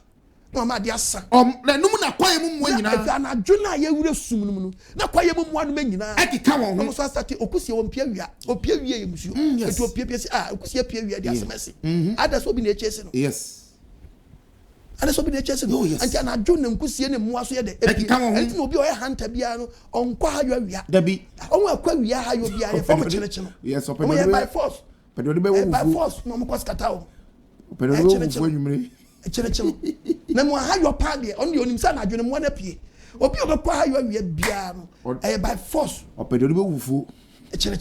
no amade asa na num na kwaye mu mwa nyina na na adwuna ye wure sum no na kwaye mu mwa no nyina ekeka won ho so start okusie won pia wia ye musuo eto pia si okusie pia wia dia semesi ada so bi na echese no yes ana so bi na echese no anti na adwuna nkusie ne mwa so ye de ekeka won anti no bi o ye hunter bia no onkwa ha yo wia dabi onwa akwa wia ha yo bia ye fo mo chene yes open by force pero be wo by force no mo koskata o pero wo wo nyumre echene na mo ha yo pa de on de onim sa na adwene mo na pie obi obekwa ha yo wia bia no by force pero be wufu echene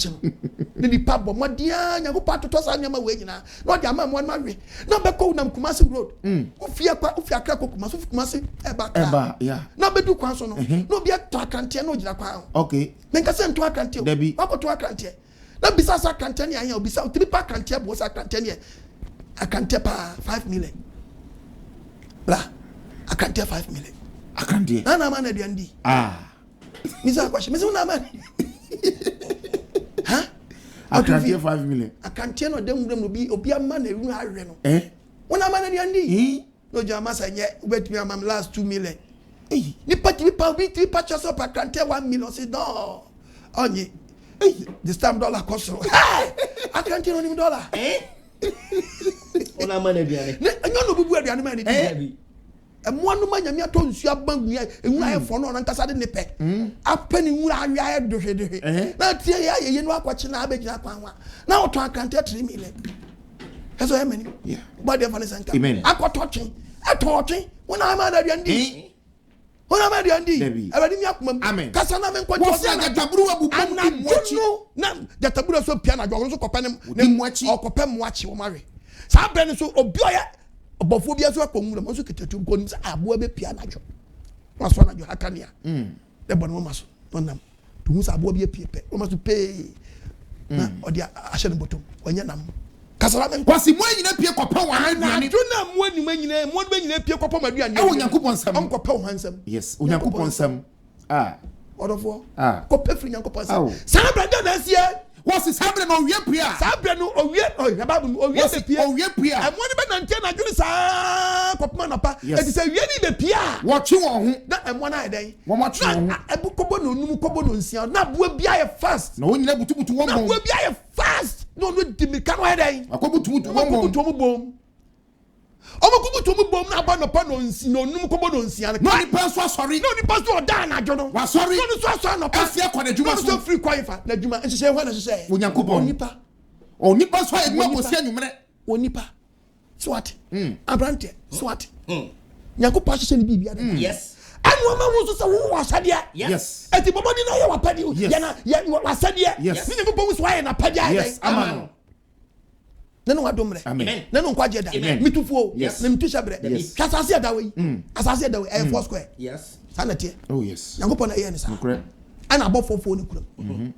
ne di pa bo modia Nyankopon atoto sa nyama we nyina na odi ama mo na we na be ko nam Kumasi road ufia akra ko Kumasi eba yeah na be du kwan so no na obi ato akante na ogina kwan okay menka se nto akante o akoto akante na bisa sa akante ne anya obisa tripa akante bo sa akante ne akante pa 5 million bla akante 5 million akante na ma na de andi misa kwashi misa na ma ha akante 5 million akante no dem no bi obi ama na enu ahwe no wona ma na de andi no jama sa nye ubetimi am last 2 million ni pati pa bi tri pa chaso pa akante 1 million say no onye this time dollar cost akante no ni dollar ona ma na biane enyo no bubu aduane ma ni bi emo no ma nyame ato nsu abangua enwura ye fo no na nkasa de ne pe apani nwura awia ye dohwedohwe na tie ya ye no akwache na abegina kwanwa na oto akante 3 million eso ye mani but the funny sanka akototwe atotwe wona ma na aduane wona ma aduane abadi mi akoma kasa na me nkwache wo se gataburu abubu mwachi na gataburu so pia na dwo so kopa ne mwachi okopa mwachi wo mare sa brene so obioya obofo bia so akonwura mo so ketatu ko ni abo be pia na dwo waso na dwo akania de bono maso onam to hu sa abo bia pie pe o maso pe na odi ahye ne botom wanya nam kasala men kwasi mo nyina pie kopa wa na dwo na mo anima nyina mo be nyina pie kopa maduane e Onyankopon sam on kopa ho hansam yes Onyankopon sam odofo kopa firi Onyankopon sam sa brada na sie what's happening on your pia sabre no owie babu owie be pia e mo ni be na ntia na dwene sa kopma na pa e say wie ni be pia wo twe wo ho na e mo na eden wo mo twe ho e bu kobo no num kobo no nsia na bo bia ye fast na wo nyina butubutu wo na bo bia ye fast no di me kan wa eden akobutubutu wo bom omokubutu mu bom na ba no pa no nsi no num kobo no nsia no ni pa so sorry no ni pa so da na dwo no wa sorry no so so no pa afia kwa na djuma so free kwaifa na djuma nhye hwa na hye Onyankopon onipa so e mo sia nwumre onipa swat abrante swat Nyankopon hye ni bibia da yes anu ma wo so se wo wasade yes eti bobodi na ye wapade ya na ya wasade ni Nyankopon so aye na pade aye yes amen nanu wadomre amen nanu nkwaje da mitufuo na mitusha bre kasase da we asase da we e 4 square yes sanate oh yes Nyankopon na ye ni sa correct ana abofofo ni kuram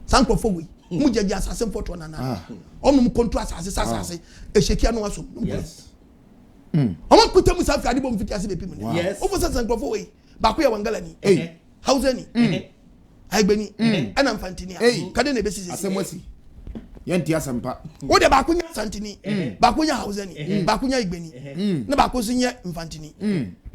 sankrofo we mu jeje asase mfoto na na onum control asase ehyekia no aso yes omo kuta mu safi adibom fiti ase bepi mu yes o fo sankrofo we ba ko ye wangala ni hausa ni agbeni ana mfantini kade na besisi asemwasi yanti asampa wo de ba kunya santini ba kunya hausa ni ba kunya igbeni na ba ko sinye mfantini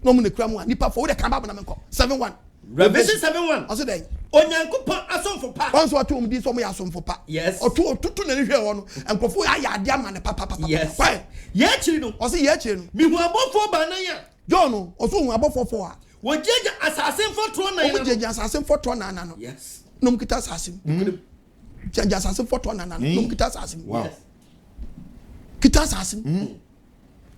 no mu ne kura mu nipa fo wo de kan ba na menko 71 Revelation 7:1 also then Onyankopɔn asomfo pa. Once what to this some asomfo pa. Yes. Or to na hwe wono enkofo ya dia man papa. Yes. Why? Ye chiri no. O say ye chiri no. Mi hu abofo ba nan ya. John o so hu abofo a. Wo jeje assassin photo nan. O jeje assassin photo nan no. Yes. Nom kita assassin. Jeje assassin photo nan no. Nom kita assassin. Wow. Kita assassin.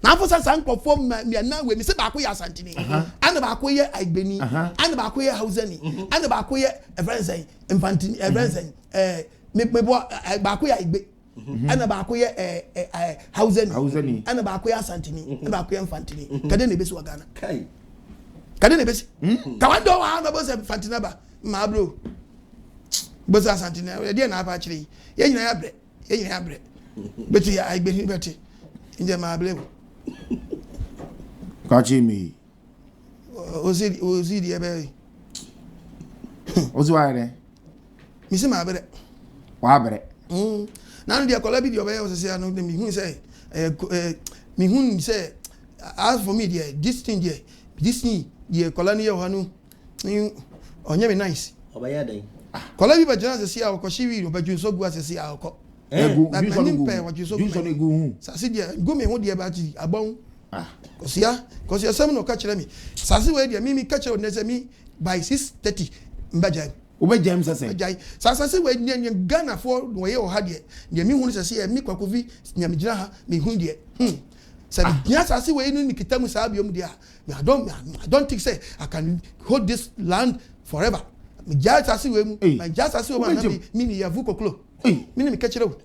Na for say nkofo me na we me say ba ko ya Asantini. Ana ba ko ye Agbeni. Ana ba ko ye Hausani. Ana ba ko ye Efrensen Infantini Efrensen me bo ba ko ye Agbe. Ana ba ko ye Hausani. Ana ba ko ye Asantini. Ana ba ko ye Infantini. Kade na besu Ghana. Kai. Kade na besi. Ka wando wa na bo say Infantini ba. Ma bro. Bo say Asantini. E dey na apa chiri. Ye nyina ya bre. Ye nyina ya bre. Beti ya Agbeni beti. Nje ma bre. Catch me. Ozi di ebe. Ozi wa re. Mi se ma bere. Wa bere. Na no dia kola bi di obe o se no mi hu say mi hu say as for me there this thing there kola ni ye ho no onye me nice. Obaya dan. Kola bi ba jana se sia o ko shiwi no ba ju so gu ase sia o ko. Egu bi so no gu hu. Sa se dia gu me ho dia ba ji abon. Kosia sem no ka kire mi. Sa se we dia mi ka kire o se mi by 6:30 mbaja. Obe James say. Sa se we nya Ghana for no ye o ha de. Dia mi hu se mi kwakovi nya mi gira ha mi hu de. Say nya sa se we ni kitamu sa biom dia. I don't think say I can hold this land forever. Mi ja sa se we mu. My ja sa se we na mi ni yavu koklo. Mi ka kire o.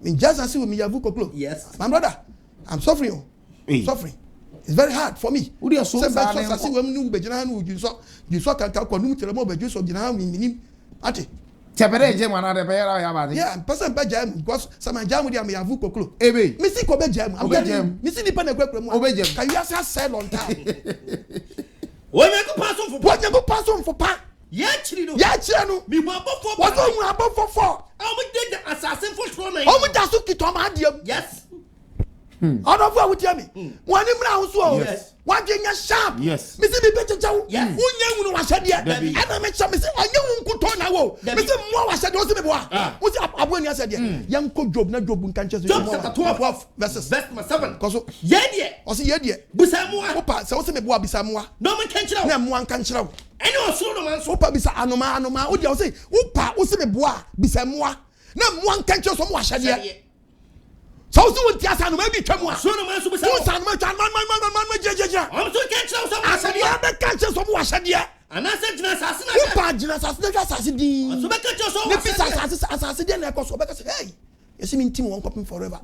Mi ja sa se we mi yavu koklo. Yes. My brother, I'm suffering. Suffering. It's very hard for me. Uri so sa si we mu be jina nu ju so kan ka ko nu tere mo be ju so jina mi minim. Ati. Chebere je mana de be ya ba de. Yeah, person be jam because some jam dia me yavu koklo. Ebe. Me si ko be jam. Me si nipa na kwekwe mu. Obe jam. Ka you say sell on time. Onyankopɔn asomfo pa. Ye chiri no. Mi hu abofo. Wo so hu abofo. Omo jeje assassin photo nan. Omo da so kito ma adiem. Yes. Ono fu awutia mi. Woni mra ho so o. Wa genya sharp. Yes. Me se bi bechechawo. Yes. Unya hunu wa hyade. Ana me cha me se onye hu nkuto na wo. Me se mo wa hyade o se me boa. Wo se abo ni asade. Yan ko Job na Job nkan cheso. Job chapter 12 verses 7. Koso Ye de. O se ye de. Busamoa. Opa se o se me boa bisamoa. No man kan kira. Na mo nkan kira wo. Ene osuro no man so. Opa bisa anoma. O de o se opa o se me boa bisamoa. Na mo nkan kira so mo wa hyade. So won't asa no maybe twamwa so no man so bisa so san man jejeja am so kan kira so asade ya be kan kira so mo asade ana se jina asase na upa jina asase di so be kan kira so ne pisa asase de na ko so be ka say hey yesi mi ntim won kopin forever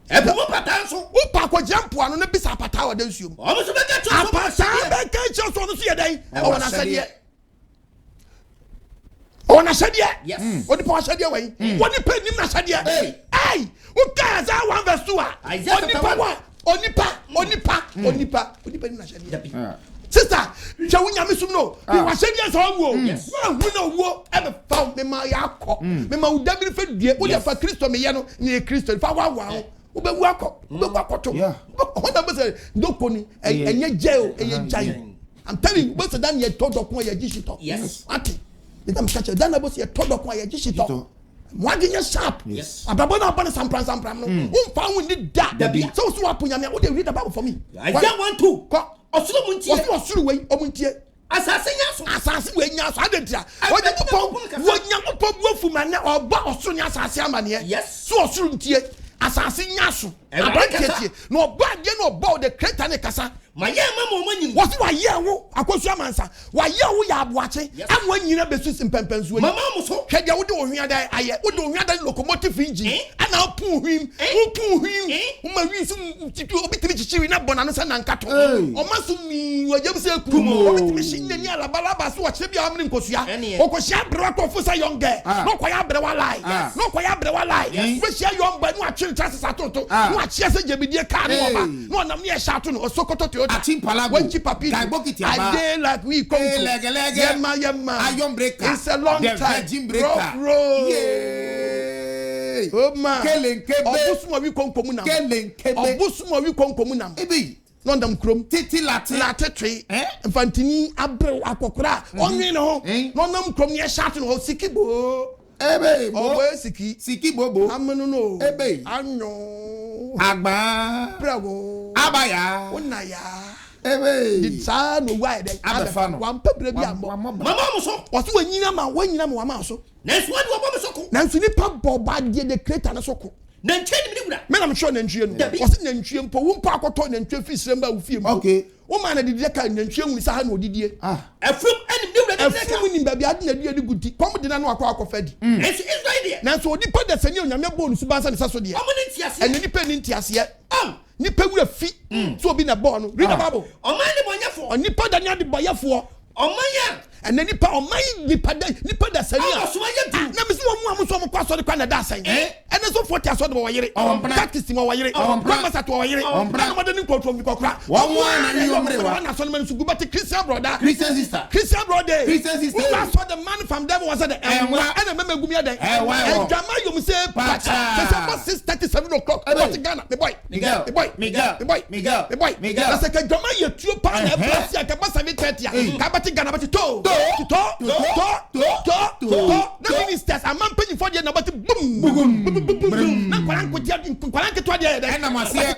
e bu pata so upa ko jampo ano ne pisa pata wa dan suom am so be kan kira so asade be kan kira so no so ye dan o na asade on asade yes o di pa asade wa yi woni pa nim na asade hey uka za 1 verse 2 onipa ni na shedi sister je wunya misum no bi wa shedi so wo wa hu na wo e be fa me ma ya akọ me ma u dabiri fe due wo ya fa Kristo me ye no ni Kristo fa wa wo be wu akọ to ho na be say dokoni enye je o enye jai I'm telling you but dan ye to dokon ye gishito yes ati dem catch dan na bo say to dokon ye gishito Mwagenya sharp. Yes. Ababa na bana sampran no. Umfa hu ni da. So so apunya me wo dey read the Bible for me. Isaiah 1:2. Ko osuro muntie. Osuro wei omuntie. Asase nyaso. Asase wei nyaso adentia. Oje popon. Wo nyankopon wofu ma na oba osuro nya asase amane. Yes. So osuro ntie. Asase nyaso. Abantie. No oba de no oba the creator ne kasa. Maye mama mo nyim. Wo si wa ye wo akosu amansa. Wa ye wo ya aboache. Amwa nyina besu simpempensu we. Mama mo so. Hwede wo de ohwiada aye. Wo de ohwiada locomotive engine. Ana opu hwim. Opu hwim. Uma wi su titu obitimi chichiri na bona no sa na nkato. O masu mi wajam se ku. Obitimi shinne ni alabalaba so wa chire bia amne nkosua. Okosia brewa ko fusa yonge. No kwaya brewa lie. No kwaya brewa lie. We share yomba no achire chances atoto. No achire se jebidie ka no oba. No nam ne shato no osokoto to Wenchi papi. I day like we come to Yema. Iron breaker. It's a long the time. Virgin breaker. Oh man. Kelenkebe. Obusuma wi konkomu nam. Kelenkebe. Obusuma wi konkomu nam. Ebi. London Chrome. Titi latte tree. Infantini abre akokora. Onye no. London Chrome near Shatton or Sikibo. Ebe. Oh, Siki Bobo. Amano. Ebe. Ano. Agba. Bravo. Abaya. Onaya. Ebe. The son of why they Abefano. One pebble. Mama so. Was when you know when you know Mama so. Next one, Wabasoko. Nancy Papa bad the creator and soko. Nanchen, I'm sure Nanchian was in Nanchian for one park or ton and 2 fish remember with him. Okay. Woman, I did that kind of Nanchian with Sahano Didier. Ah, a fruit and a baby, I didn't do a good tea. Come did not know a quack of Fed. It's right. Now, so the put the senior and your bones, Subas and Sassody. And independent yes yet. Nipper with a feet, so being a born, read a bubble. On my nipper than the buyer for. On my and then nipa on my nipa da sani na me so mo so mo kwaso de kwana da san and so 40 aso de wo yire practice mo wo yire promise to wo yire na mo de ni control vi kokra wo na ni omrewa na so man so gubati Christian brother Christian sister who saw the man from devil was at the and me gumi adan and jama you say pacha 6:37 o'clock what Ghana the boy that's like jama you too pa na bless ya ka ba 7:30 ka ba ti Ghana ba ti to the ministers a man paying for the number boom na kwaranko to there and na say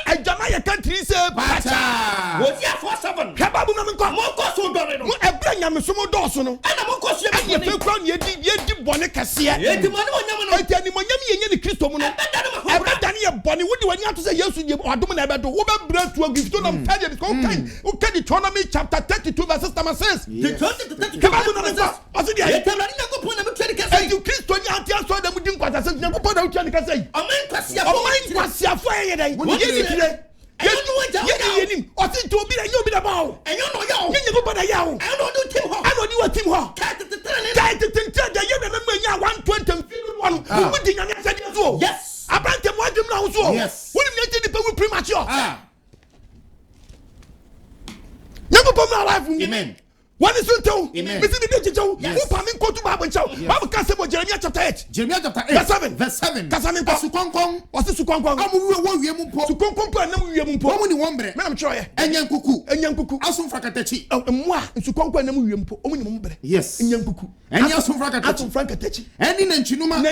I jama your country say pacha wo dia 47 kababu na me ko so dore no e bra nyame so mo do so no na mo ko so e fe kwa ye di bone kase e di mo ne onyam no e ti mo nyam ye ni Kristo mu no e bra dane ye bone wo di wani ato say Yesu je odum na e be do wo be bra tu agu fito na mfade because okay Deuteronomy chapter 32 verses 6 kababu na me ko o se dia ye tamra ni ko pon na me twede kase e Kristo ni anti aso da mu di nkwata se ni ko pon na twede kase o man kwasia fo ye dai Yenim, or think to be a you be the ball, and you know you go by the yow, I don't do Tim Hawk, I don't do a Tim Hawk. You remember 121, putting an answer as well. Yes, I brought them one to know so. Yes, what if you did the premature? Never put my life in amen. What is it to? Amen. Who coming go to Bible show? Bible can say Jeremiah chapter 8. Jeremiah chapter 8. Verse 7. Kasamin Sukonkong. What's the Sukonkong? Sukonkong and Namuyampo. Only one bread. Madam Troy. And Yankuku. Asum Frakatechi. Oh, and moi, and Sukonko and Namuyampo. Only one bread. Yes. And Yankuku. And Yasum Frakatechi. And in Chinuma.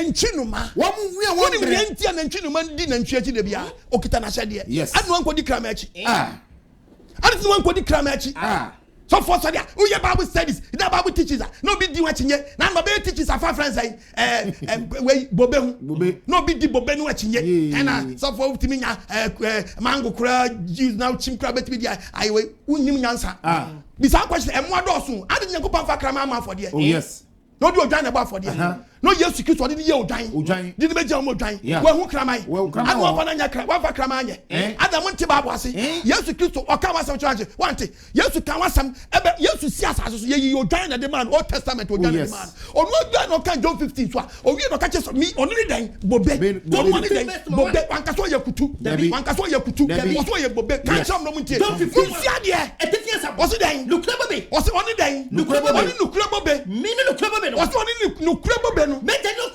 One we are one Yanti and Chinuman didn't church in the Bia. Okitana Shadia. Yes. I don't want to Kramachi. I don't want to Kramachi. So for so there, who your Bible studies, that Bible teaches us. No be doing watching yet. Now my Bible teaches our friends say, Bobe. No be the Bobe no watching yet. And so for to me, mango crab, juice now chim crab at media. I will unim answer. This question and what also. I didn't go for Kramama for the. Oh yes. No do a about for the. No yes, you could ye dying. Did the John dying? Well, who cram I? Well, I want one for Cramanya. I don't want to Babasi. Yes, you could or come some charge. Want it. Yes, you can want some. Yes, you see us as you dying at the man. Old Testament or young man. Or not done or can John 15. Or you don't catch us me only day. Bobe. Don't want it. Bobe. One caso Yakutu. One caso Yakutu. What's why you Bobe? Can't some no muntie. Don't see idea. Was it day? Look clever. Was it only day? Look clever. Meaning look clever. Was only no clever. Make no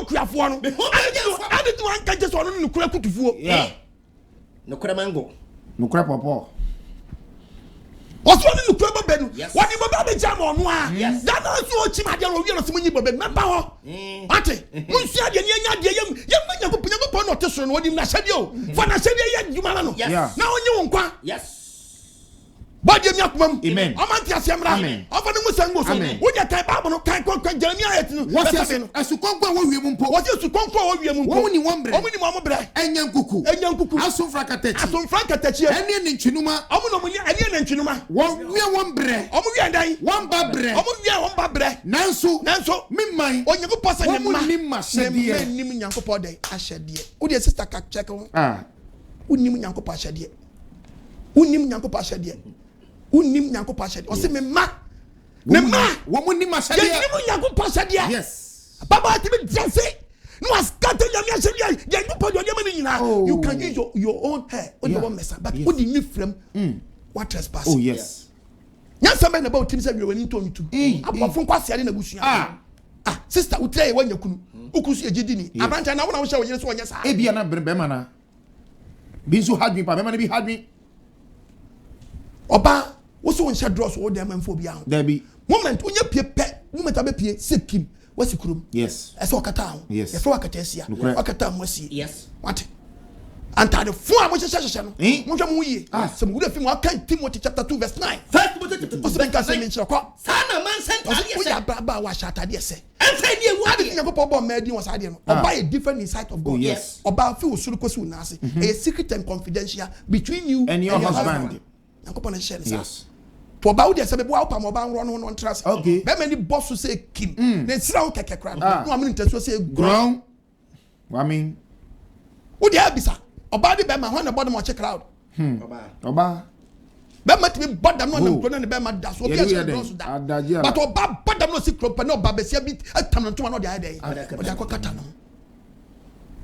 craft one. I didn't want to just one no crap to fool. Yeah. No cramango. No crap or what's one in the crab bed? What you about the jam on one? Yes. That also Chimadia will be on some money, but not power. Ate, Monsieur young young upon notation, what you said you. For I said, you man. Yes. Now you won't. Yes. But you not amen. Amantia Samra. Amen. Often Musango. Would you type up on Jeremiah? What's as to conquer what we won't put? What is to conquer what we won't put? Only one bread. Only Mamma Bread. And young cuckoo. And young cuckoo. Asum Frakatechi. Asum Frakatechi. And in Chinuma. Omonomy and in Chinuma. We are one bread. Omoya. One bad bread. Omoya one bad bread. Nanso. Mimai. On your person. Nimma. Nim Yanko Day. I shed ye. Would your sister check on? Unim Yanko Pasha. Unim Yanko Pasha. Unim Yanko Pasha. Or say me ma. Woman ni mashadia. Yes, Yanko Pasha. Yes. Baba to be just say. No scatter you can use your own hair on your own mess. But what do you need from what trespass? Oh yes. Yes, something about him said you were into me. I'm from Quasia in a bush. Sister, would tell you when you could. Ukusi Jidini. Abanta now when I was showing you so yes. Ebiana Bremana. Binsu had me, but remember be had me. Oba, what's on shed draws all them and phobia? There be Moment when you pay, moment I be sick him. What's the crew? yes. I saw Katan. Yes. Yes, Wakatesia. Wakatam was see. Yes. What? And the four which is session. Mujamu, some good film. I can't Timothy chapter 2, verse 9. First, what What's the name in Shako? Sana man sent Baba was shot at yes. and say, I didn't have a problem made was I didn't. Or buy a different insight of God. Yes. Or buy a few Sulukosu Nasi. A secret and confidential between you and your husband. Yes. To about the same boy, I'm about run trust. Okay. But many boss who say Kim. Then Srow Kaka crab. No, I'm interested to say Ground. I mean, who the Abisa? About the Bema, one about the Mocha crowd. Oba. Bema to be bought them on the Bema das. But about but them no secret, but no Babesia bit at Taman to another day. But I got Catano.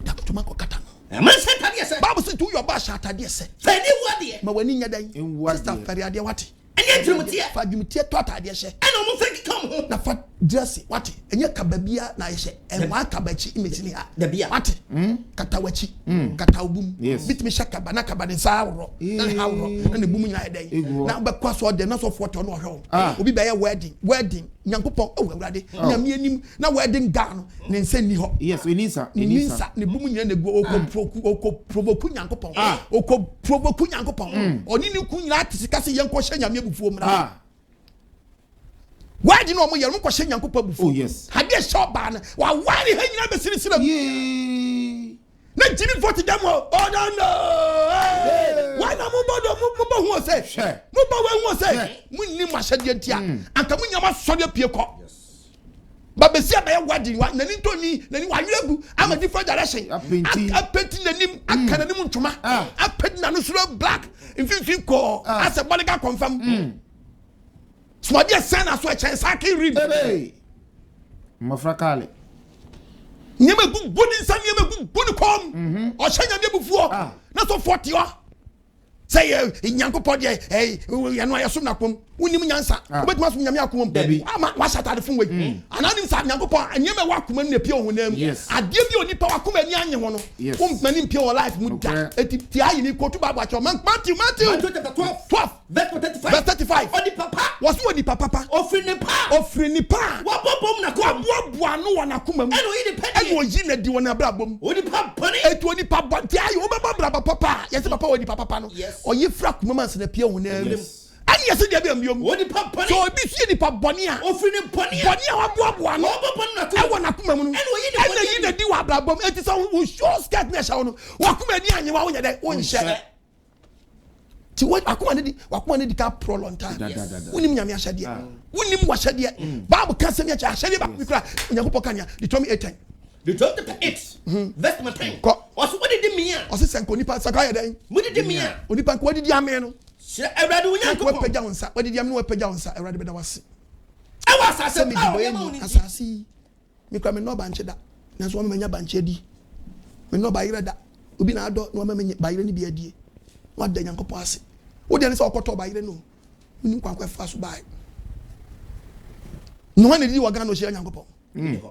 Dakutumako Catano. A man sent yes. Babu said to your bash at a dear set. Say, what dear? But when in your day, In what Mr. day? Feria, what? And yet, you would hear. Fagimitia Tota, dear share. I don't think come home. Na fa dress what and your kababia na yeshe and wa kabachi imagine ha The beer. what katawachi katawbum Yes. bit me shaka bana kabane sawo na hawro na ne bum nya den na be kwaso de na so foto no hwe obi be wedding nyankopon awurade na me anim na wedding ga no ne nsa ni ho yes, we need sir. Nisa ne bum nya ne go provoke nyankopon provoke nyankopon oni ni ku nyina atisika se yenko hye nyame bufuo mra why do you know you don't question Yankupa before? Oh, yes. Had you shot ban? Why did you have a series of Yeah. let Jimmy 40 them? Oh, no. Why not Mubo who say? Sure. Mubo who say? Munni Mashadia and Kamunya Sonia Pico. But Bessia by a wedding, what Nanitoni, then you I'm a different direction. I'm painting the name, I can't even tuma. I'm painting a black in 50 call as a body confirm. So I just send us a chance. I can read. Hey, Mafrakale. Never good son, never good come. Or shine a before. Not so 40. Say, in Yanko Podie, hey, you know, I assume that come. We need answer. But must be Yamakum, baby. I'm at the phone with me. And I didn't say Yanko, and never walk when the pure with them. Yes. I give you any power come and young one. Yes. Many pure life would die. You need to go to man. Matthew. 12. Verse 35. On the papa. What's what the papa? Offering the pa. Offering the pa. What bomb na kwa. What no one akuma. And we the And you jina di wana brabom. What the papa bunny? Et woni papa. Tia you baba papa. Yes papa woni papa no. Yes. Or ye frak mama se na pia wona. And yes dia be ambiom. What the papa? So obi sie di papa boni a. Offering the bunny. Boni a waboa no. What bomb na kwa. E wona akuma mu no. And you na di wa brabom. Et so we show skirt na sha no. Wakuma ni anye wa wonya de wonhye. Ti what wakuma ne di ka pro long time. Unim nyame ahyade. Unim wahyade. Bible ka se me ahyade ba kura Onyankopon kan ya Deuteronomy 8:10. Deuteronomy 8. Verse 10. Also what did me ya? Ose senko nipa sakaya den. What did me ya? Onipa ko wadi di ame no. Everybody Onyankopon. Ko pagya wonsa. Wadi di ame no pagya wonsa. Everybody be da wase. I was asase me di boy asase. Me kwa me no banche da. Na so me nya banche di. Me no ba yire da. Obi na ado no me ba yire ni bi adie. Wada Nyankopon ase. Wodi ani se okoto ba yire no. Unim kwa fa so bai. No one did waga no share Nyankopon.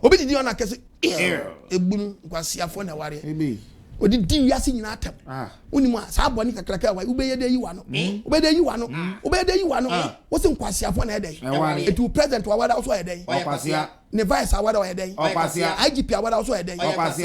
Obi didi ona kese egbun kwasiafo na ware. Odi di wiase nyina atem. Unim a sa aboni kakraka wa ubeye de yiwa no. Ubeye de yiwa no. Wo se kwasiafo na eden. Etu president wa wada so eden. Ne vice awada wa eden. IGP awada so eden.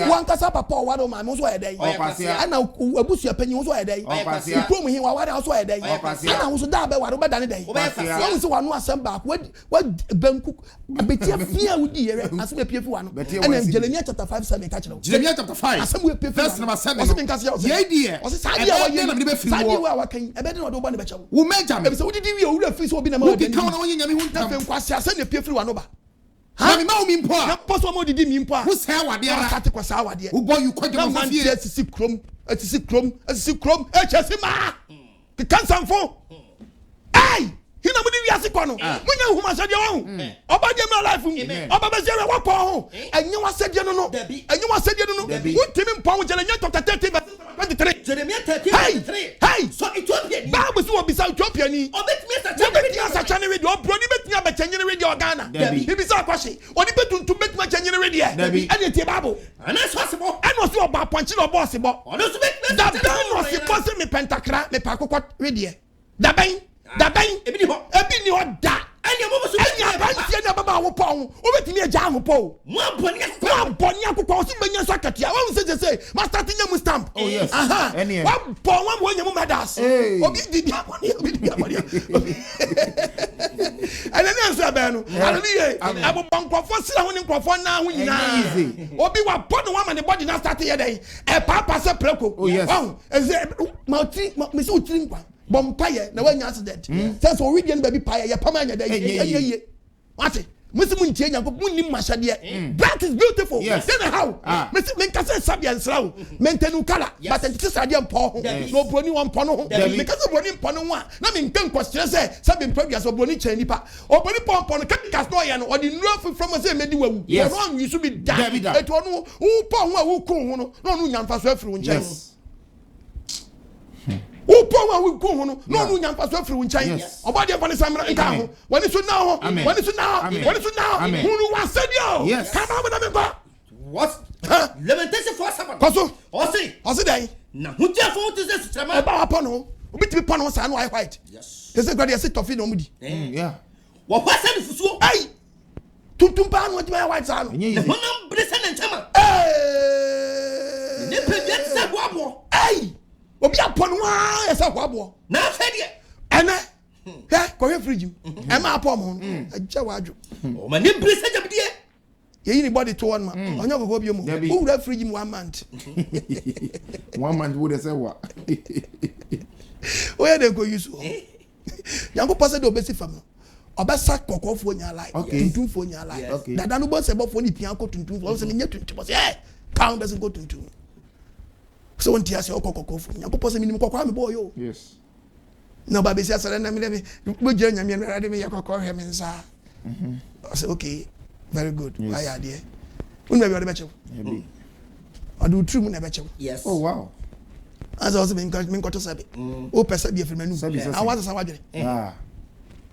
Wan kasa papa awada ma mo so eden. Ana abusu apanyi so eden. Ikrom hin wa wada so eden. Ana wo so da be wada beda ne den. Wo so wanu asamba wa banku abetia fia wudi yere asem epiefi wa no. Ana Jeremiah chapter 5:7 ka kire. Jeremiah chapter 5. Asem we epiefi. Verse number 7. Asem nka se ya. Ye die. O se sadi ya wa ye na be fi wo. Sadi wa kan ebe de no do bo ne be chawo. Wo meja me. Ebi se wudi di wi owura fi so obi na ma. Wo bi kan na won nyame hu Na ntam. fe nkwasi asem na epiefi wa no ba. Ha me ma wo mi mpo a. Na poso mo didi mi mpo a. Wo se awade ara. Ate kwasa awade. Wo boy you kwaje mo fie. Asisi krom. Echesi ma. Ki kansamfo. Hey! Hina mudi wi ase no. Munya hu ma sade wo. Oba je my life mu. Oba be se wo po ho. Enye wa sade no no. Untimi mpo wo jele nya chapter 13 verse 23. Jeremiah 13:23. Hey! So Ethiopia. Bible so obisa Ethiopia ni. Obet me Obet me asa chane we do bro ni bet me change radio Ghana. He be so question. Oni betu to make my change radio. And the Bible. And that's possible. And was you about punching or possible. That down was supposed me pentakra me pakoko radio. That bang. Ebi ni o da. And your mama so na baba wo pon. O betimi e ja ho po. Mo boni akoko so benya sakati. I want say master tinya mu stamp. Oh yes. One pon one wo nyemu medals. Obi di amoni. And then answer be no. Hallelujah. Abo bankofo sira ho ni nkofo na ho nyina. Obi wa pon one man the body na start here den. E papa se preko. Oh yes. Me so utiri nkwa. Bompaye na wanya accident says we region baby paye ya pamanya da ye what musimu ntie nyanko munnim mashade that is beautiful then how me kase sabia nsrawo mentenu kala but ntite sade mpo ho no broni won mpo no ho me kase broni mpo no ho na me nkan kwestre se sabe mpadua so broni chan nipa oboni pompo no chemicals no ye no odi nuru from say medi wawu no anwi so bi da eto no wo po ho a wo kun ho no nyamfa so afiri wo nchen Upo we go hono no no nyampa so afiri wnchan obade fane samra nka ho wani so na ho wani so na hunu wasadio kama mo na me ba what lamentation for sabon koso osi dai na hutia fo to se sutrama ba apo no obiti pon no sa no white yes tese grade se tofi no mudi yeah wo kwasa ni fusuo ai tuntum pa no ti white sa no honam brese na nchama ne pedet se boabo ai obi apon wa esa kwabo na fede ene ko he fridge e ma apom ho aja wadwo o ma ne brese jabdie ye ni body to one ma onyo gogo bi mu o wura fridge mu 1 month 1 month wo de say wa o ye de go use yango passe de obesi fam obesa kokofo nya lai tuntumfo nya lai dada no bo se bo fo ni pian ko tuntumfo o se nya tuntumfo se pound doesn't go tuntum. So when tia say okokoko fu nyankopɔ sɛ minim kokɔ am boy yo yes no ba be sia sɛ na me bo gye nyame na rade me yakokɔ hwe me nsa I say okay very good why are there unu be ɔde bɛkyɛw ɔde utru mu na bɛkyɛw yes oh wow as also me nkoto sabe o pesa bi afiri manu I want to say wadwere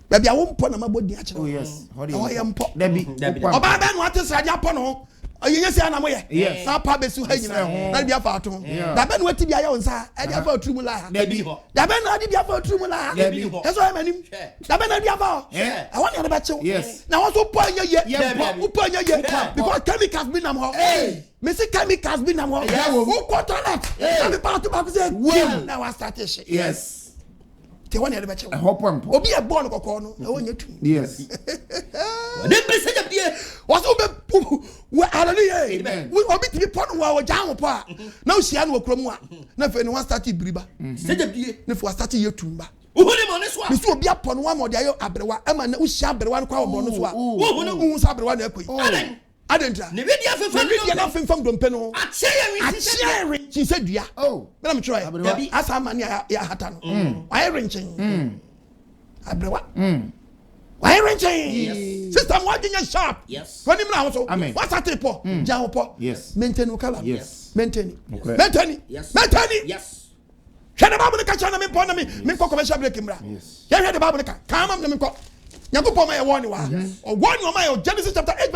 baby a wo mpo na mabodi akyerɛ oh yes how I am mpo dabi oba ba no ate sade apɔ no ayenya sia na moye na pa besu ha nyina na bia fa ato da be no ati bia ya wonsa e dia fa otru mu la da be no adi bia fa otru mu la eso ya manim da be no bia fa I want you to beche na wo so po anya ye po anya ye because chemicals be nam ho me say chemicals be nam ho wo ko toilet na be pa to ba say na wa start shit yes te wani ade beche hopom obi e born kokko no e wonya tu yes de message abie waso be we hallelujah we obi ti pon wa o jan po a na ohia no okrom a na fe no one start biriba message abie ne fo start yetumba uhuni mo ne so a me so obi apon wa mo de ayo abrewa e ma na ohia abrewa no kwa wo no so a uhunu sa abrewa na akoi adentra ne bi dia fefam dompe no acheye chi se dua me na me try asa ma ne ya hata no why renchen abrewa why renchen sister mo agenya sharp when him na so what's that po ja po maintain ukala maintain yes shada babu ne ka chana me po na me ko commercial break mra ya hwe de babu ne ka kama me ko Nyankopɔ ma ye woni wa o woni o ma ye Genesis chapter 8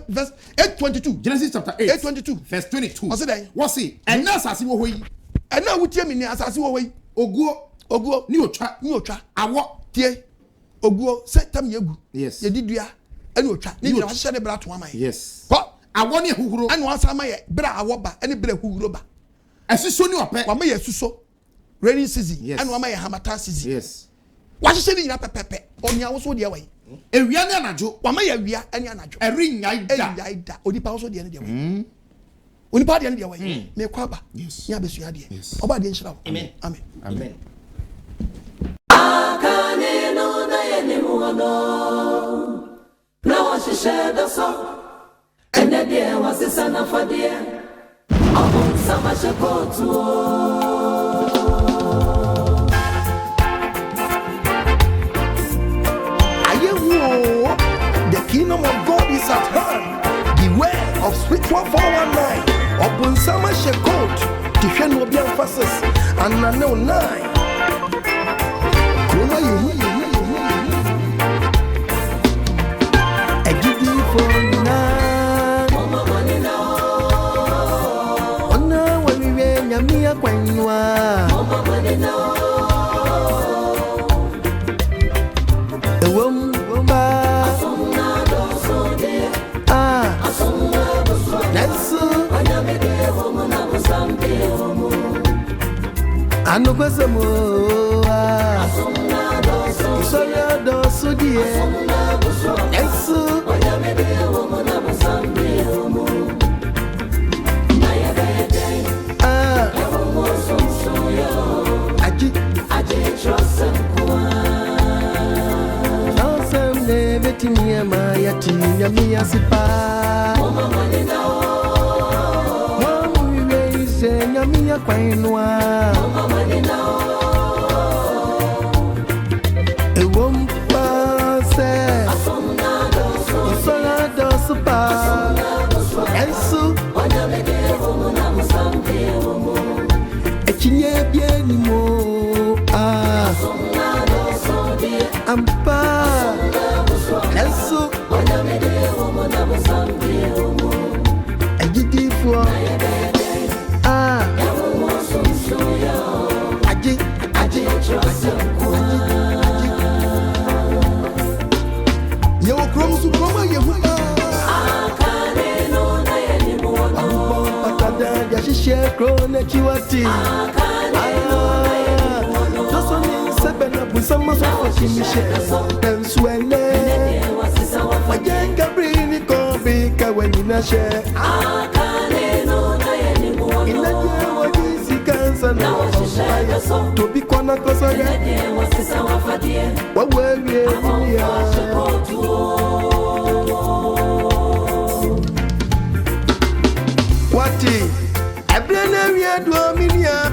verse 8:22 Genesis chapter 8:22 verse 22 what say and na asase wo hoyi and na wutie mi ni asase wo hoyi oguo ni otwa awo tie oguo se tam yegu yes ye didua ani otwa ni nyina wa hye ne bra to ama ye yes ko awo ni huhuro ani wa sa ma ye bra awo ba ani bra huhuro ba asiso ni ope wa ma ye suso rainy season ani wa ma ye hamata season yes wahye ni nyina pepepe onya wo so de wai ewia ne anajo wa ma ya wia ani anajo eri nyai da onipa wo so de ne de wai onipa de ne de wai me kwa ba nya besu ya de oba de nshira amen akane no na ye ne mu ono na wa shishe da so ene de wa sesa na fadie abon sama shekotu the kingdom of God is at hand. Beware of spiritual 419. Upon summer shekot, Tifan will be emphasis, and I know 9. nyamia kwanwa ewom ba nesu anukwesemo Soria do sudie Nesu Aji trosem Trosem ne betini ma yati nyami asipa Mama manina Mama wiwe ise nyami ya kwanwa Mama manina Ekinye bieni mo ampa Yesu Agidi fo Aji Yo krom su krom ye hu Share krone chiwati Doso ni sebena busama so chimishe Penswene Wajenga brini kombi kaweni na share Inaje wajisi kansa na wafaye Tobi kwana kosoge Wawewe dunia Wati Ebrena wiadwa minia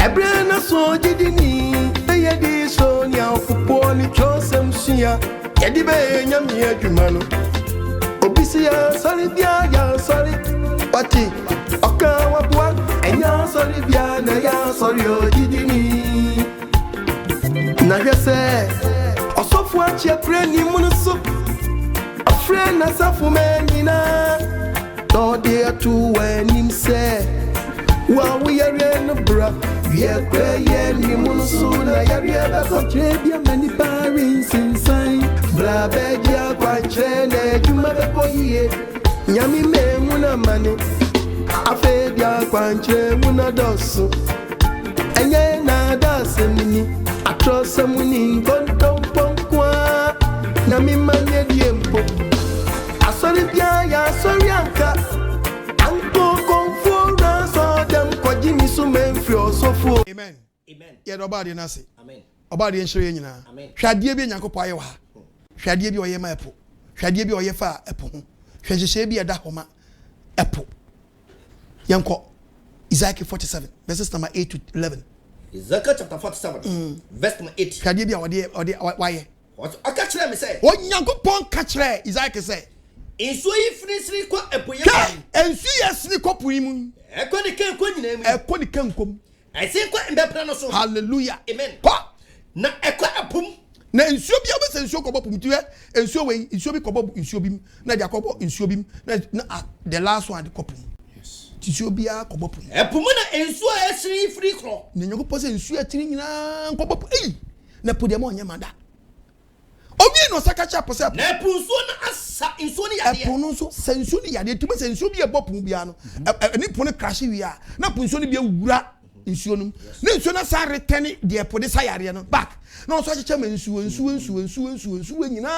Ebrena so jidini Eyedi so nya ofupo ni chosem suya Yedi be nyami adwumano Obisi ya sorry bia ya sorry Wati oka wabwa enya sorry bia na ya sorry o jidini Na hwese osofu achi apreni munusu Afre na safu menina Lord dear to when him say While we are in the bra We are praying ni munsuna ya riaba Kotrebia many parents inside Bla bedia kwa chene Juma beko ye Nyami me muna mane Afedia kwa nche muna dosu Enye na dase mini Atrosa muni Kontompon kwa Nami manye diempo Asori bia ya sorry anka Anko konfora so dem kwaji mi so memfri osofo Amen. Amen. Ye do body na se. Amen. Obadi enhire nyina. Amen. Hwade bi Nyankopɔ aye wa. Hwade bi oye ma epo. Hwade bi oye fa epo ho. Hwehye bi eda homa epo. Yanko Isaiah 47 verses number 8 to 11. Ezekiel chapter 47 verse number 8. Hwade bi ode waye. Aka kire me say. O Nyankopɔ ka kire Isaiah say. Ensuo yi finisiri kwa epoye. Ensu yesini kopu imu. Ekɔ ne kan kɔ nyina mu. Ekɔ ne kan kom. Ɛsɛ nkɔ mbɛpra no so. Hallelujah. Amen. Kɔ. Na ekɔ apum. Na nsuo bi obese nsuo kɔbɔ pum tiwe nsuo we nsuo bi kɔbɔ nsuo bi na dia kɔbɔ nsuo bi na the last one kɔpum. Yes. Nsuo bi a kɔbɔ pum. Epum na nsuo esiri firi kro. Na nyoko pose nsuo atiri nyina kɔbɔ pum. Na podi am onye mada. Obi no saka cha pose. Na epu nsuo na asa nsuo ni yade. Epu no so nsuo ni yade tumi nsuo bi e bɔ pum bia no. Ni pon no crash wi a na pun nsuo ni bi awura nsuo no. Na nsuo na sa reteni de epo de sa yare no back. Na so acheche ma nsuo nyina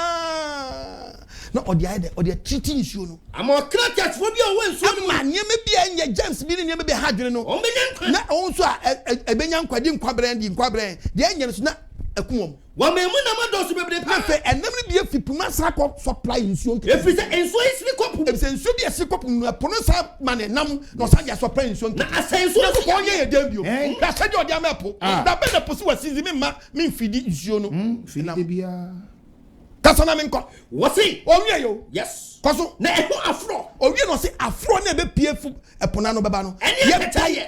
na odi aide odi treating nsuo no ama krakat fo bi o we nsuo no ma nyeme bi enye James bi ne nyeme bi hadwene no o menya nkwa na on so a ebenya nkwadi nkwabrand de enye no so na akumom wa memu na madoso bebre pa fe enam ne bi afipuma sakọ supply nsuo nke efise nsuo isiri kopu efise nsuo bi esi kopu no pono sa mane nam no sa ja supply nsuo nke na asensuo so ko ye dem bio na sa je odi amapo da be na posi wasizi me ma me mfidi nsuo no fidi bia Kasana minko. Wasi. Onye yo. Yes. Kwaso. Na eho afro. Onye no say afro na be pie fu epona no beba no.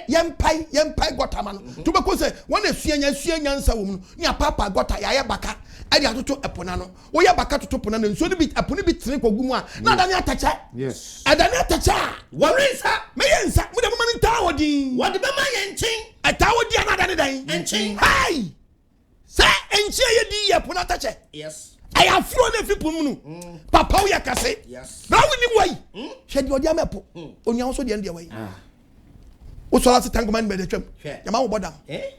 Yempai gota ma no. To be ko say won asuanya nsa wo mu. Ni papa gota ya baka. Ade atoto epona no. Wo ya baka toto pona no. Nso ni bi epona bi tire kogu mu a. Na adani atacha. Yes. Adani atacha. Warinsa. Me yensa. Mu de mo mani ta wodi. Wodi be ma yenchin. Eta wodi ana adani dan. Enchin. Hai. Say enchi ye di epona atacha. Yes. I have thrown a few pumunu. Papa, we are case. Yes. Now we need way. Shed your diamepo. On your also the end way. Also, that's a tank man by the trim. Yamau Bodam. Eh?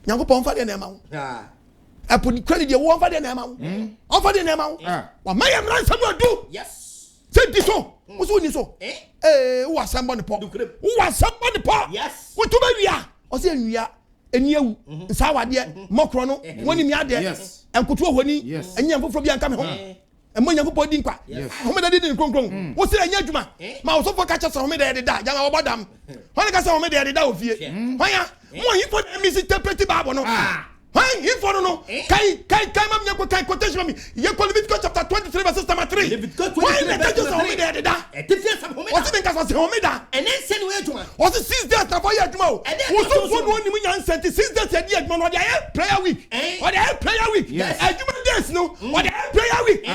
Yango Pomfa de Namau. I put the credit your one for the Namau. Offer the Namau. What may I run some do? Yes. Said this so. What's on this so? Eh? Who was somebody pop? Who was somebody pop? Yes. What to be ya? Or say ya? And you, Sawa dear, Mokrono, when you are there. Yes. And kutu honi and you from being coming home. And when you go din kwa. Home that didn't come. What's it a yajuma? Ma also for catch us home there the young about them. When I got some there the of fear. Why? Why you put me sit pretty babo no? Why you for no? Kai come up your quotation me. You call Leviticus chapter 23 verses number 3. Why the catch us home there the da? What's it because home there? And then send where to what's the 6 days for your tomorrow? What's the one you mean 6 days a year man or the prayer week? Or the prayer week? Yes. I do days no. Or the prayer week?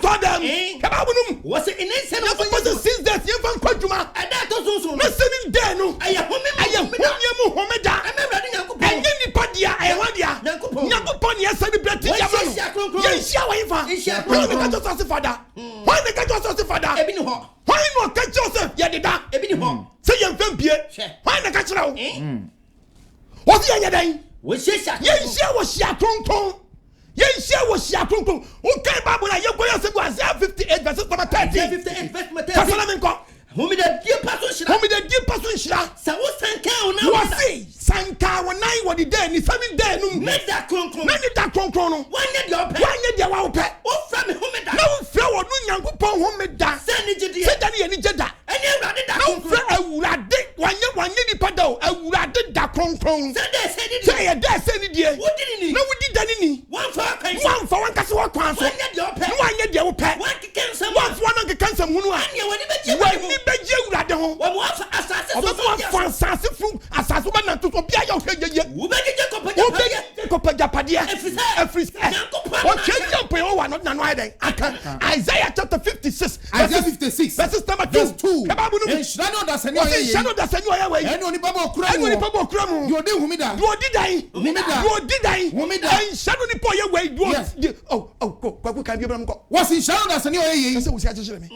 For them. Come on. What's it in the 6 days you from Quantuma? And that also not sitting there no. I am home there. And then Padia, I want ya. Nakupon, yes, celebrating Yamano. Yes, Shawifa. Why the catch us father? Why the catch us father? Why not catch yourself? Yadida. Say young Fampie. Why the catch now? What's the other day? Yes, she was Shaton. Yes, she was Shaton. Okay, Babu, you go yourself was 58 verses number 30. 58 verses number 30. Who me the dear person shall? So what's Sanka? What's he? Sanka, when I was the day, and 7 days, make that concron. Make that concron. Why not your pet? Why not your pet? Oh, from whom it does. No, flower, no young people whom it does. Send it to the any jetta. And you rather that. No, I would did one year pado. I would did that concron. Say a death, send it here. What did he? No, we did any. One for one castle. Why not your pet? Why not your pet? One can some one of the cancer moon. Beji urade ho wo mo asase so asase fu asase ba na to so bia ya hweye wo beji kopaja padia efrise o cheja pe o wa no na no aiden aka Isaiah chapter 56 verses number 2 kaba bunu en shano da sani oye we en oni baba okura mu you dey humida you di dan en shano ni po ye we do kwaku kan bi bram ko was in shano da sani oye say wo si achire me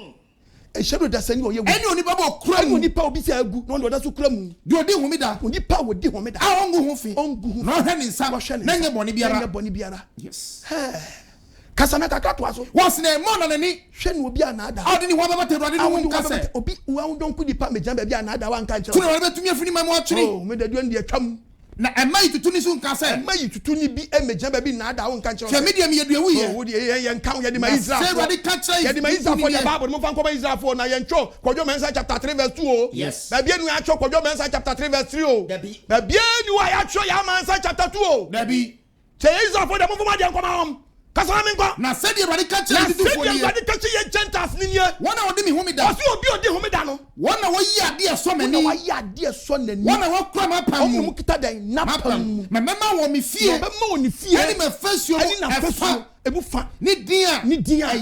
shadow da sani oye eni oni baba okura mu oni pa obi se agu no ndo da so kura mu do odi humida oni pa wodi humida a ongu hu fi no hwe ni nsa na nye boni biara yes kasana kakra to aso was na mo na nani hwe ni obi anada odi ni wo baba te odi ni wo nkase obi wa don ku di pa mejan ba bi anada wa nka nche tuna wo betumi afuni ma mo atwiri oh me da duan di atwam na emayi tutu ni so nka se emayi tutu ni bi emejan ba bi na ada wo nka nche se media me yedu ewu ye wo di ye nka ye di ma Israel se wadi ka chai ye di ma Israel for the Bible mo fan ko ma Israel for na ye ncho Kwadwo Mensa chapter 3 verse 2 o yes ba bia nu ya cho Kwadwo Mensa chapter 3 verse 3 o ba bia nu ya cho ya Mensa chapter 2 o dabi se Israel for the mo ma de nko ma hom kasana me nko na se di wadi ka chai tutu for ye na se di wadi ka chai ye Gentiles ni ye wona odi mi humida osi obi odi humida no wona wo yi ade eso mani wona wo yi ade eso nani wona wo kura ma pam mu kita dan na pam me mema wo mi fie ani me fasio efa ebufa ni dia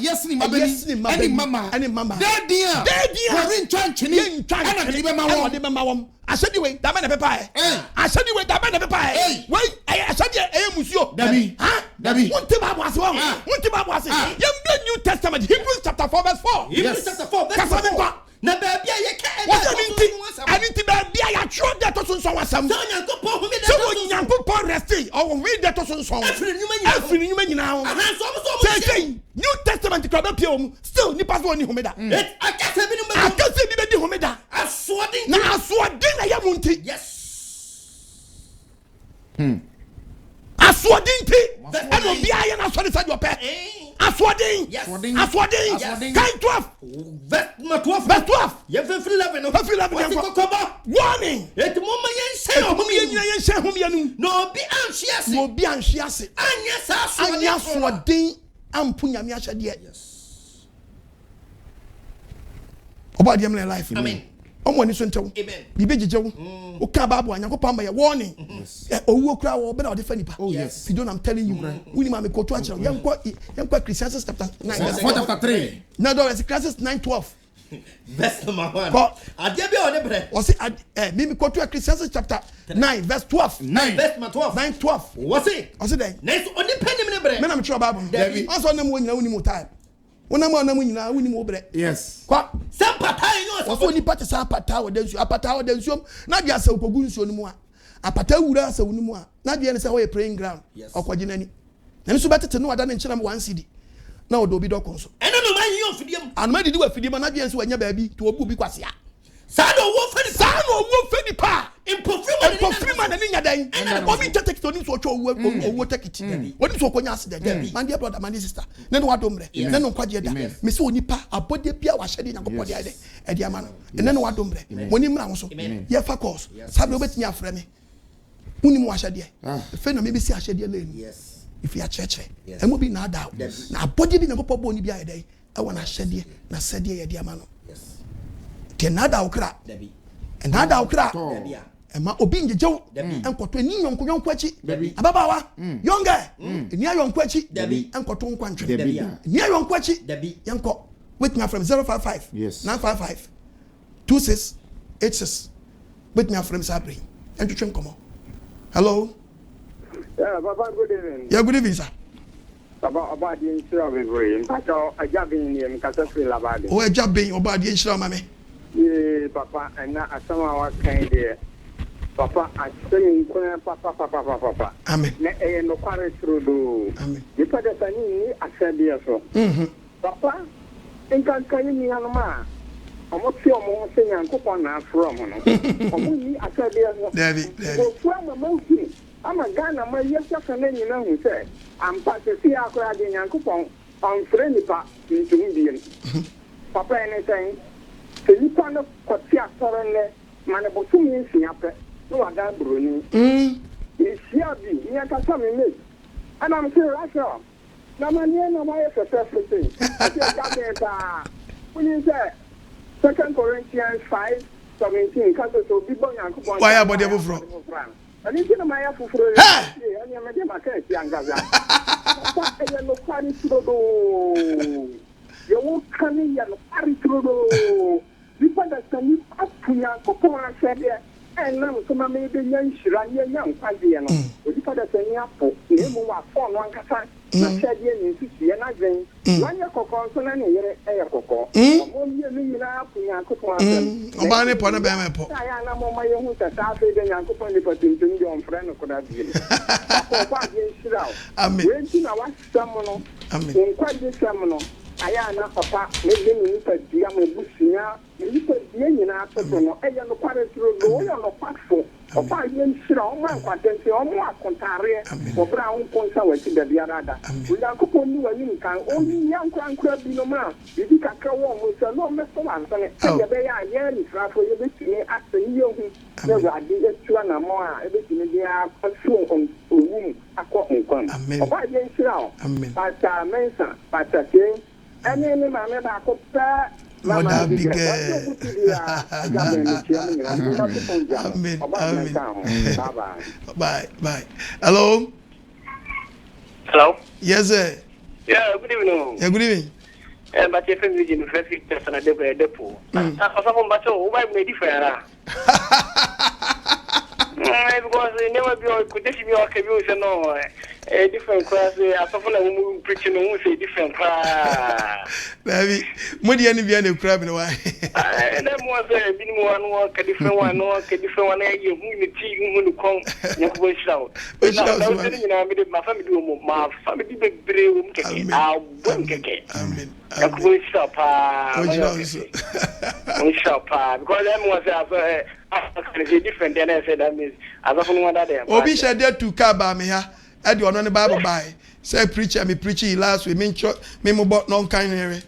yes ni mama ani mama de dia wo rin twanchini ana de be ma wo asedi we da na pepa asedi we da na pepa we asedi musuo dabi wonte babu ase yembe New Testament Hebrews chapter 4 verse 4 Hebrews chapter 4 verse 4 na ba bia ye ka aniti ba bia ya tro de to so nso wasam so Nyankopon hu me de so Nyankopon resti o we de to so nso afiri nyuma nyina ho say New Testament ko ba pia mu still ni pass oni humeda akase bi be di humeda asodin na ya munti yes asodin ti and obi aye na asodin sa your pet asodin kind 12 verse 12 ye fe 11 warning et mama yen say hom yanu no obi anhwe ase anya sa asodin ampu nyame ahyɛdeɛ yes oba de am life amen omo ni so ntew bibe gigew o ka baabo anyankopɔ ma ye warning owuo kura wo be na ode fa nipa oh yes you don't I'm telling you woni ma me koto akira yankwa Ecclesiastes chapter 9 chapter 3 na do Ecclesiastes 9:12 verse number 1 adia bi on bre o se me koto Ecclesiastes chapter 9 verse 12 9 verse 12 9:12 what say o se den na so oni penim ne bre me na me tro baabo o so na mo nyina woni mo time wona ma na mo nyina woni mo bre yes kwa sapata yo so ni pati sapata wo densu apata wo densu na dia se okogu nsuo ni mu a apata wura se woni mu a na dia ne se wo ye praying ground okogi nani na nso betete no wada ne nkyerem 1 cd na odo bi dokon so eno no man yi ofidiem anuma didi wa fidiem na dia nso wanya baabi to obu bi kwase a sa no wo fani pa impofrima na nya dan obi take to ni so twa owo take ti oni so konya ase dan man dear brother man sister ne no wadomre ne no kwaje da me se onipa abode bia wa hyede nyankopɔ de ade e de ama no ne no wadomre woni mra wo so ye fa course sabe obetini afre me woni mu hyede fe na me be si hyede le ni yes if you are church e mo bi na da na abode bi nyankopɔ bo ni bia ye dan e wona hyede na sede ye de ama no yes te na da okra na da okra ema obi njejew enkoto ni nyonko achi ababawa yonga ni ayonko achi enkoto nkwantre ni ayonko achi yanko with me from 055 955 2686 with me from Sabri and to come on hello yeah papa good evening yeah good evening sir papa about the insurance we bring papa ajabin ni mkasa free labade o ajabin oba the insurance mame yeah papa na asama wa kan there papa asemi nkwa papa amen na no kware trodo amen ye pada tani ni asade so papa enkan ni anoma omo ti omo se nyankopon na from no omo ni asade so David o fwa mama uti ama Ghana ma yesa kana nyina hu se ampa se si akora de nyankopon on freni pa ntum bien papa ene sen se ni pa no kwati asore ne mane botum yin siape no wada broni isia bi ni akasa me me ana me se rasha na mani na ma yesa se ati ga ta kuni se 2 Corinthians 5:17 kaso so bi bon yankopon why abode bofro ani kina ma ya fufuro ani me de maka eti angaza pa e no kwani trodo yo kani ya no kwani trodo bi pada sani apunya kokon asede na so ma me de nyan shira nya nkwaje no bi pada sani apo ne mu wa phone wan kasa na sede ni sisi ya na gwen wanya kokon so na ne yere e kokon mo ye ni na apunya kokon asede oba ne po na be me po ya na mo ma ye hu ta ta fe de nyan kokon ni patintin de on frɛ no koda bi ko kwa ye shira amen we ti na wa sam no amen nkwaje sam no aya na papa me de ni pa dia me busia ni pa dia nyina ato no eya no kware tro no ya no pakfo opa ye nshira o man kwatenti o mo akontare o bra un konsa wa ti da biara da uya kopon ni wani nkan o ni yankra bi no ma bi kakra wo mo se no me so ansane e be ya ye ni frafo ye be tini asani ye hu na radi etu na mo a e be tini dia aso on owu akọ nkwan opa ye nshira o pata mensa pata ke ene ni ma me ba ko pa mother big amen bye hello yes sir yeah good evening good evening but if you in the 50 sana de depo asa ko mbacho o ba me different because never be could this be okay you say no a different class asofo na mu preaching no say different baby mo di ani bia na kura me no why na mo say bi mo wan ka different one no ka different one e hu ni ti hu ni kon na ko shirawo na ni na me de ma family mo ma family be bre wo mkeke a bon keke amen na ko shirawo pa o shirawo pa because them was say different than I said that means asofo no wanda there obi share there to ka ba me ha e de ono ne bible by say preacher me preach last week me mo bot non kan here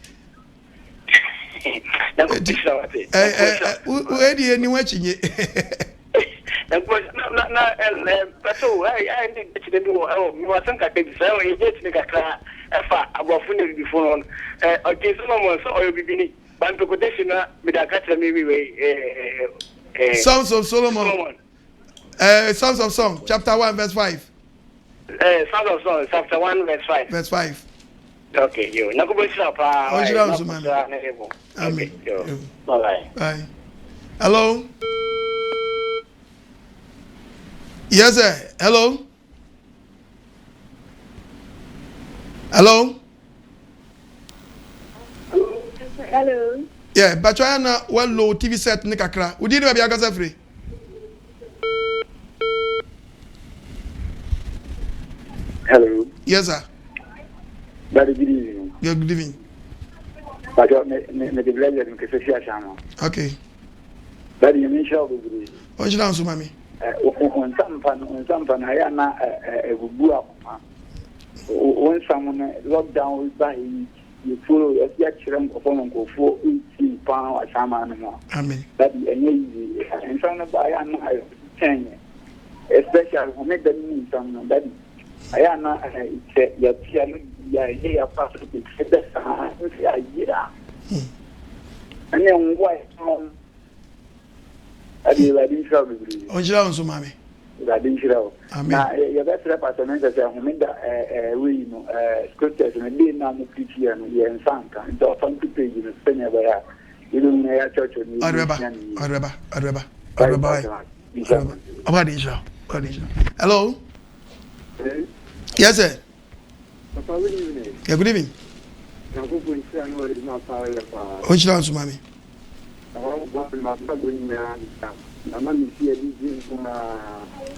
na ko preacher wate we di eni wachinye na pato I did the do mi wasan ka be say o je tini kakra efa abofo na before no okay Solomon so oyo bibini ban to quotation na me da ka tell me we Songs of Solomon. Songs of Song, chapter 1, verse 5. Songs of Song, chapter 1, verse 5. Verse 5. Okay, yo. Nakubishira pa. Amen. Bye. Bye. Hello? Yes, sir. Hello? Hello? Hello. Yeah, but you are well low TV set nikakra. Would you be a free? Hello. Yes, sir. Good evening. Yeah, good evening. But okay. But you mean show good. On should answer, mommy. On some I am a good when someone lockdown by you follow a lecture of Uncle 4 pounds or Amen. That is easy. And some of I am 10, especially who make the mean some that I am not a part of the year. And then why? I didn't trouble. On should answer, mommy. I didn't show. Amen. Your best representative as a woman that we scriptures and a day now, preacher and we and Sanka, and often to pay you spend where you don't know a church or hello? Yes, sir. Good evening. Yeah, good evening. On should answer, mommy.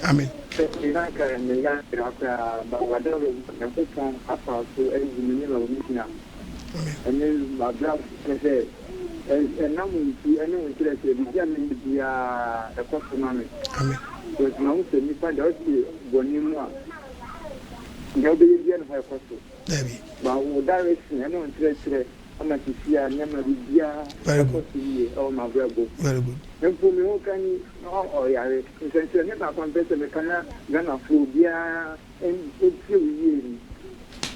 Amen. I'm not to see a number of years. Very good. Oh, my very good. Very good. And for me, who can oh, yeah, since I never confess the Ghana phobia and it's you.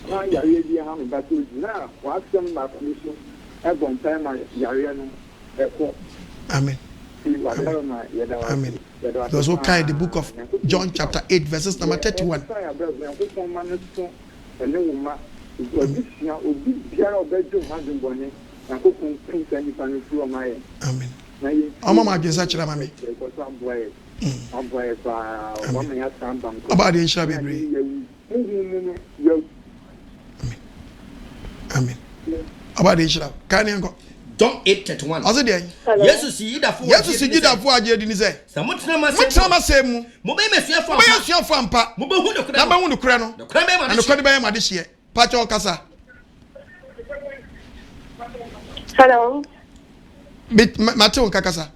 Why are you here? But now, what's some back mission? At one time, I Yariano. Amen. Amen. There's all kind the book of John, chapter 8, verses number 31. Amen. Mama just such a mammy. About the Insha baby. Amen. About the Insha. Can you go? John 8:31. Ase dey. Yesu si yidafo. Yesu si yidafo agye ni say. Samutna masem. Mutna masem. Mo be mesuafo. Mo be mesuafo ampa. Mo be hu de kura. Na ba hu de kura no. De kura be ma de. Na kura be ma de hye. Pacho kasa. Hello. Mateo kakasa.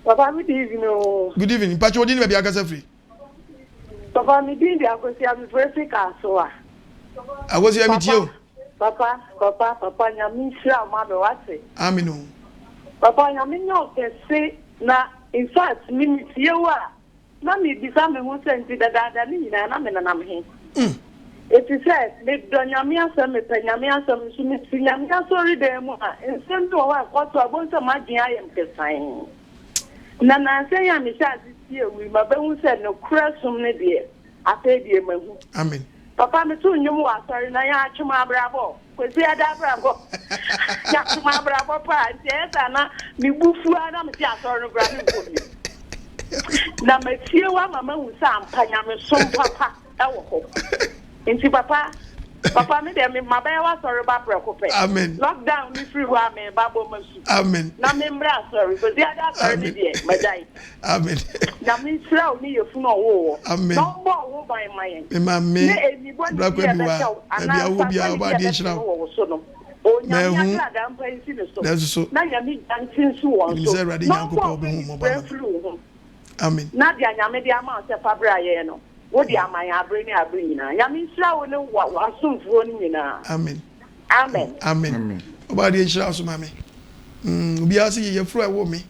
Papa, good evening. Good evening. Pacho odi ni be akasa free. Papa, me din dia ko si am first so a. Agosi am tio. Papa, nyami shira ma me wate. Aminu. Papa, nyami nyo kese na in fact me tie wa. Na me bisa me hu senti dada ni na me na me he. It is said, me nyami asem me nyami asem so me nyami asori dem a ensem to wa kwato abonso magin ayem kesan. Na say ya me sha tie wi ma be hu se no krasum ne de afa die mahu. Amen. Papa me too nyum wa sorry na ya atwuma brabo. Kwesi ada brabo. Ya atwuma brabo pa ntesa na me bufu ana me ti asori no brabo ko mi. Na me tie wa mama hu sa ampanya me som papa e wo ho. Inti papa me dem ma ba wa sorry ba prekope. Amen. Lockdown me free wa me babo masu. Amen. Na me mbra sorry kwesi ada sorry de madai. Amen. Na me sra oni yefu no wo. Amen. No bo wo by my. Me ma me. Bra kwa biwa. Bia wo bia ba de hira. O nyame ada mpa nsi ne so. So. Na nyame dantin so won so. Ni Yankopɔ be hu mo ba. Amen. Na dia nyame dia ma se fabra ye no. Wo dia aman abre ni abre nyina. Nyame sra wo ne wa asomfo ni nyina. Amen. Amen. Amen. Oba de hira so ma me. Obi ase ye fro e wo me.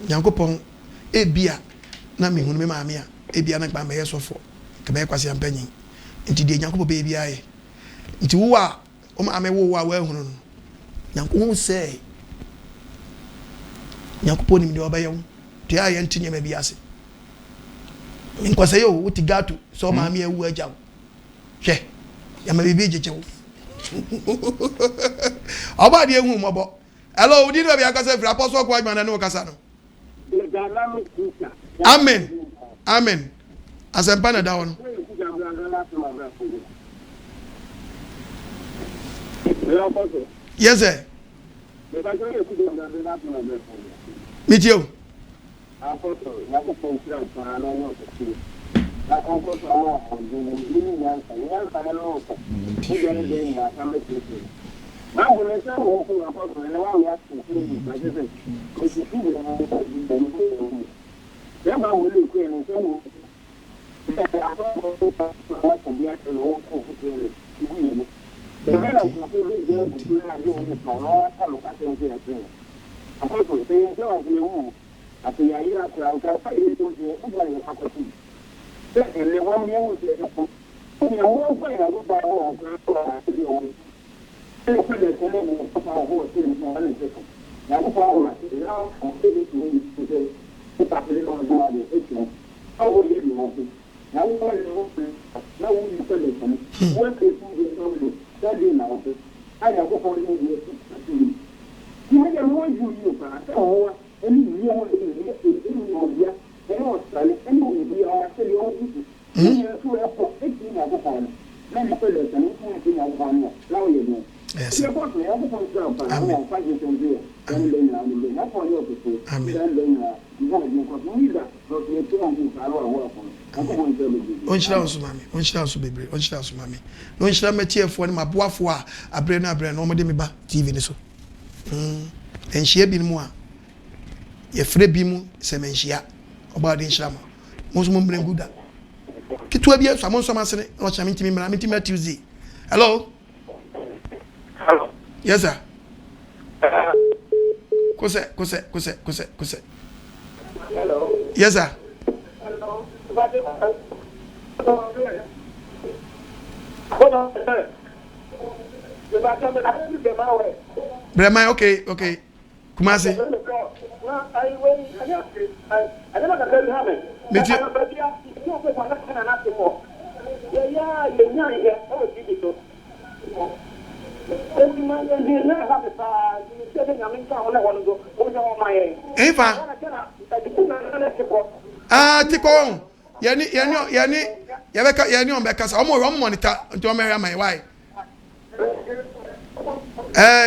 Yankopɔ ebia na me hu me ma me a ebia na gba me ye sofo. Ke be kwase ampanyin. Nti de Yankopɔ be ebia ye. nti wo a ame wo a wa hunu no nyankopon say nyankopon nim de obayewo te aye ntinye ma bi ase nkwase yo wuti gato so ma ame ewu agyaw hwe ya ma bibi jejewo oba de ehu mobo hello udi no bi akasa fra apostle OKOH na no kasa no amen amen asempa na da wono yes sir Mitio onshira so bebre onshira so mami no onshira metiefo ne maboafo a abre na no mo de me ba TV ni so enhia bi mu a ye frɛ bi mu se menhia oba de enhira mo so mo mbre guda kitua bi so amonso masene no cha mintimi mra mintimi Tuesday hello yes sir kose hello yes sir Brema, okay. Kumasi. Tiko. Yani on bekasa omo monitor nti o mehia my why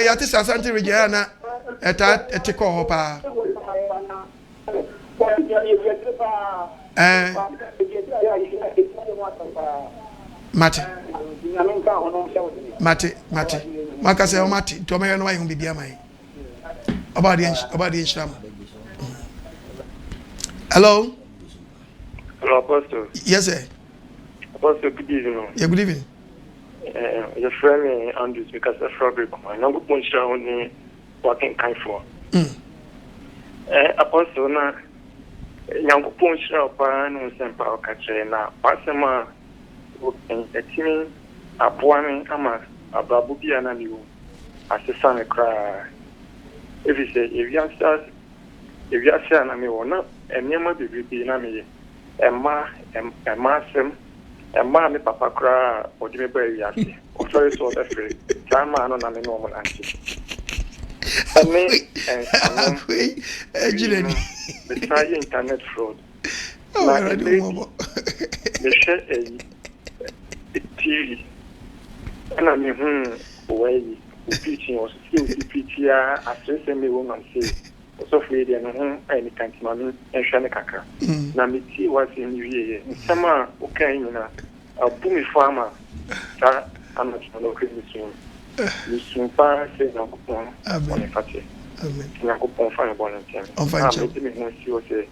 ya ti Asante region na etiko ho pa mate makase o mate nti o mehia no why hu bibia mai obadi ensham. Hello Apostle. Yes sir. Apostle, good evening. Yeah, good evening. Your friend Andrews because of fabric. I'm not going to show only working kind for. Apostle, na young puncher pan and semper catcher na Passama a team a poem ama a babuki and you as the son cry. If you say, if you are saying, I mean, or not, and never be in me. Emma sem Emma me papa cry or do me bury yasi or sorry so that free time man on a normal auntie the try internet fraud the share a TV and I mean way teaching or PTR as me woman say so free and any kind of money and Shanaka. Namiti was in you. Summer, okay, a boomy farmer. I'm not sure soon. You soon pass a coupon on a fatty. Nakupon fine bonnet. On fine, she was a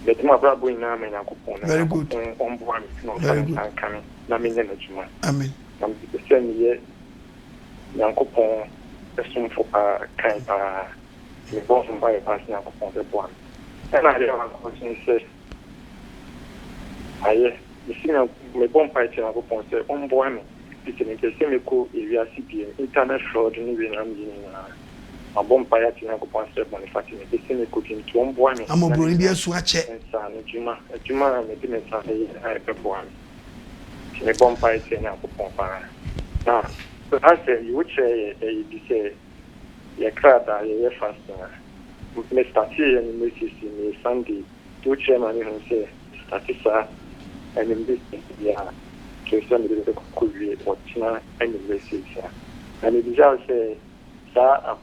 let my brother in Nam and a coupon. Very good. On board, no coming. Namin, Amen. I'm the same year. Nakupon, a soon for a kind the boss and buy passing up upon the one. And I don't have a question said, I see my bomb fighting up upon the boy. speaking in the same co area CPM, internet fraud, and even a bompire to Nakopon step manufacturing, the same cooking to one boy. I'm a bro, be a swatch. And son, Juma, and the dinner Sunday, I perform. A bompire to Nakopon. Now, so I said, you would say, a crowd, a faster. Mr. T and Mrs. in Sunday, two chairman who say, Statissa, and in this, yeah, to send the could or China and the message. And it is just say, Sir,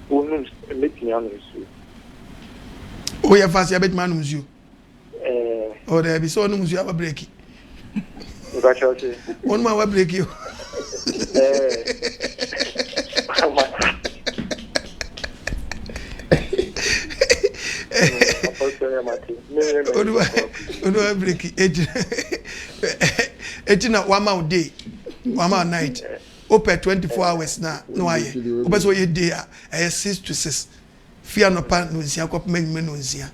who make me honest you. Oh, you're fast, you bet man who's you. Oh, there be so no you have a break. One more break you. Ono break it na 1 hour day 1 hour night open 24 hours na no aye open so ye day 6 to 6 fear no pan no nsia kop men no nsia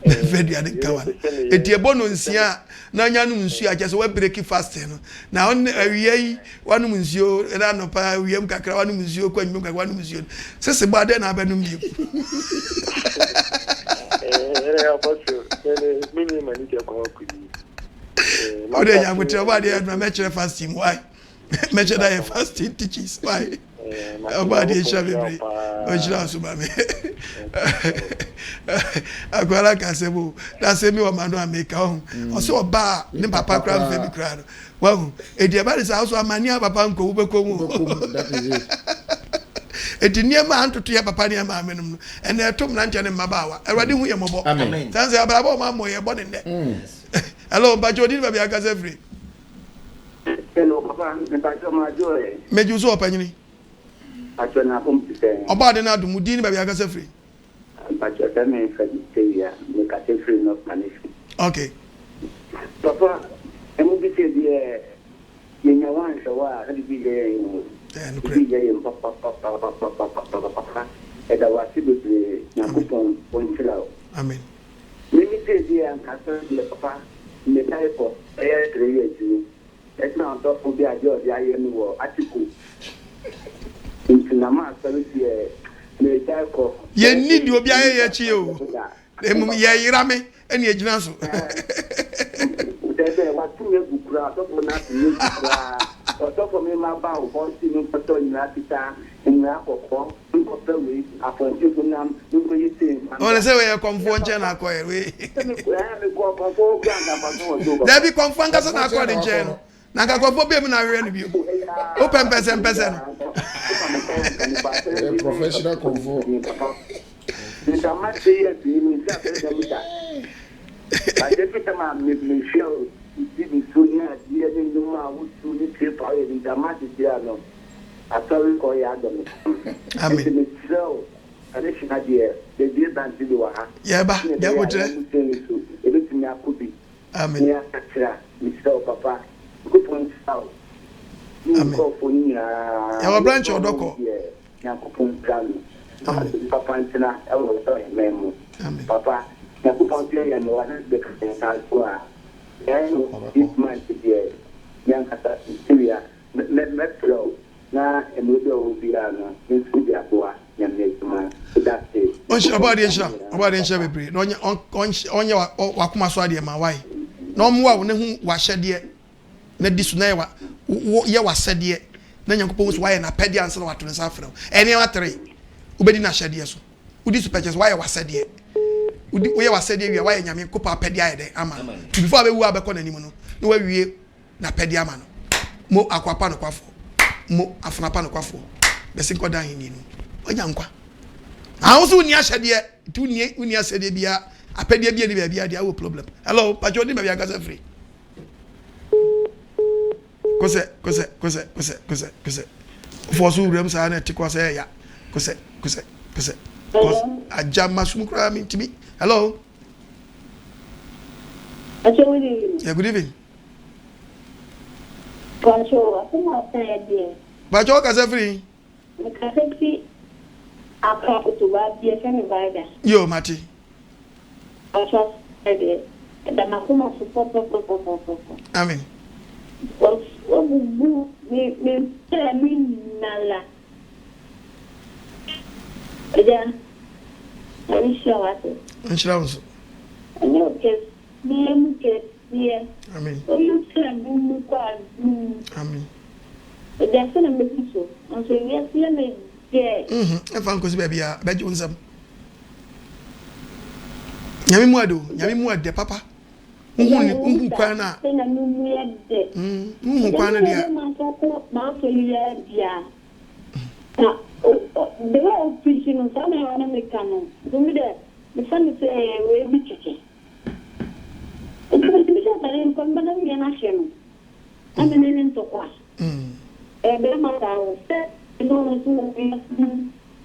very ade kawa etie bo no nsia na nya no nsu a just we break fast no na on awie yi wanu nsuo na no pa wiem kakra wanu nsuo kwa nyum kakra wanu nsuo sese ba de na ba no mbi oh, they are going to about the measure fasting. Why? Measure that fasting teaches. Why? About the Shabby. Oh, Subame. I go like I say, that's a new man I make home. Also, a bar, the papa crown, baby crowd. Well, a dear is also a mania, papa, uncle, that is it. It near man to tear papa near my minimum, and there are 2 lantern in Mabawa. I already went mobile. Amen. Thanks, Abrabo, Mamma, you're born in there. Hello, but you didn't have a free. Hello, Papa, my joy. Made you so opinion. I turn up home to say about the Nadu Mudin, baby, I got free. But your family for the make a free enough management. Okay. Papa, and we'll be the young one, so I had to be there. Papa, and I was able to Nakupon point out. Amen. Let me say, dear, and Papa, in the type of air 3 years. That's not top of the idea of the IM war article. Into Nama, so the type of ye need you be a chill. Ye rame and ye jinazo. There's what 2 years of crowd, or so for me, my bow, for seeing Pato in Lapita, in Rapo, in after Jukunam, you say, oh, let's say, comfort and acquire. There be confront us and acquire in jail. Nanga go for baby na review. Open person. Professional comfort. The match here being I just me feel even sooner, dear, no, I would soon trip out in the match there. No, I saw it for you. I mean, so, and it's not dear. They did that to do. Yeah, but that would everything I could be. I mean, Mr. Papa, good point out. You go for me, our branch or Doko. Yeah, Papa, and I will tell him, Papa. Nakupon and one the Christian this month here, young Syria, Metro, now and we will be on Syria, young man. That's it. About the Shabby, on your Wakuma Swadi, my wife. No more who was shed yet. Let this never, you was said yet. Then you propose why and a petty answer what to the Safro. Any other three, Ubedina shed yes. Would this purchase why I was said yet? We were said we are why Yami Copa Pedia, Ama. Before we were back on any mono, no way we na Pediamano. Mo aquapano quaffo, mo afanapano quaffo. The single dying in Oyanqua. I also near shed yet, 2 near said Bia, a pedia be our problem. Hello, but you didn't have a free. Cose. For so rooms are not to cause ya. Cose. A jam mushroom cramming to me. Hello. Yeah, good evening. Control, I think I'll say it. But you are free. Because I see a couple to buy the friend. Yo, Matty. I trust the Makuma support. Amen. Well, obubu me tell me nala. Yeah. I'm sure what. I'm sure. Okay. Me get here. Amen. So you tell me Amen. There's an amazing. And so yes, you may get. If I'm going to be a bed on some. Yami Mwado, Yami Mwade, Papa. Kwana. Tena mimi yede. Kwana dia. Na the way preaching on some wana mekano. Dumi de the fun say we be chichi. It's bisa tadi kon bana mi na shenu. Ame nene ntokwa. Be mata o se no no so bi.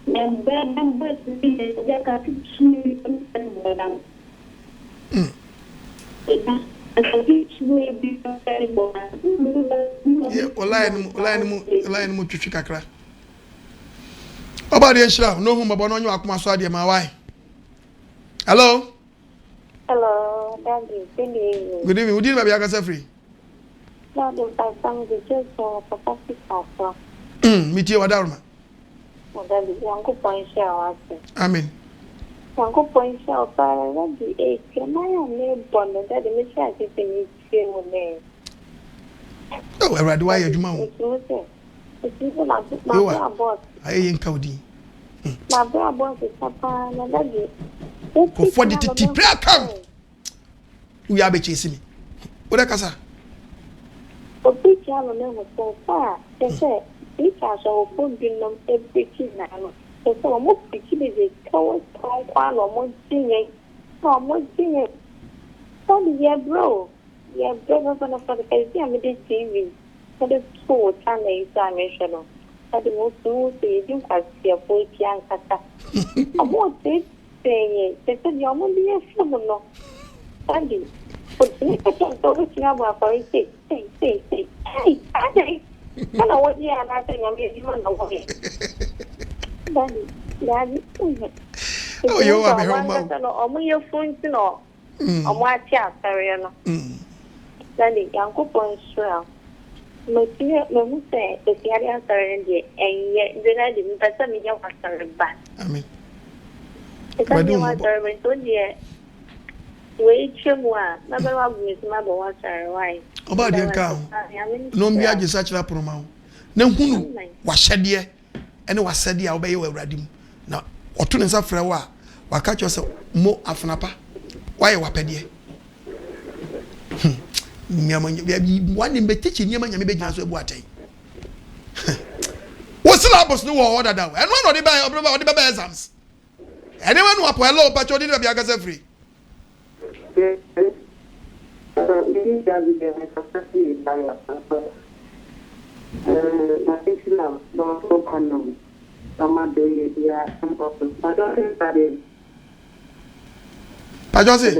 And then but be the ka tichi on Line mu twitwi kakra. Oba de nhira no hu mbabo no nyu akoma so ade ma why. Hello. Hello, Daddy. Good evening. Would you be aka free? Daddy, I found the just for Pacific House. Meet you wadaruma. Daddy, yangu point share. Amen. Yangu point share para Daddy, can I am born Daddy me share this thing you me. Oh, already why you juma. It's even my boss. I ain't cowdy. My boss is papa na Daddy. For the prayer come. We are be chasing me. What kasa? O picture no me so far. They say picture so phone bin no e picture na no. So mo picture be ko kwa no mo tinye. So mo tinye. So yeah bro. Yeah bro for the face am the TV. So the school channel is animation. So the most say you can see a boy pian kata. Amo say say you mo be a phone no. Daddy. But you can't do it now for it. Say. Hey, I don't know what you are asking. I'm getting on the way. Daddy. Oh, you are very home. I'm your phone to know. I'm watching sorry, no. Daddy, Uncle Point Swell. Monsieur, no, say, the Syrian surrender, and yet then I didn't better me your pastor back. Amen. It's only one servant, so dear. Wait, Chimwa, never love Miss Mother was her wife. About the account. No, me, I just such a promo. No, who was said ye, and was said ye, obey your ready. Now, or two and suffer a while, while catch yourself more afanapa. Why you were ye? One in the teaching, you may be just what I. What's the labels no order down? And one of the buy about the exams. Anyone who up well, but you didn't be a free. Pajose,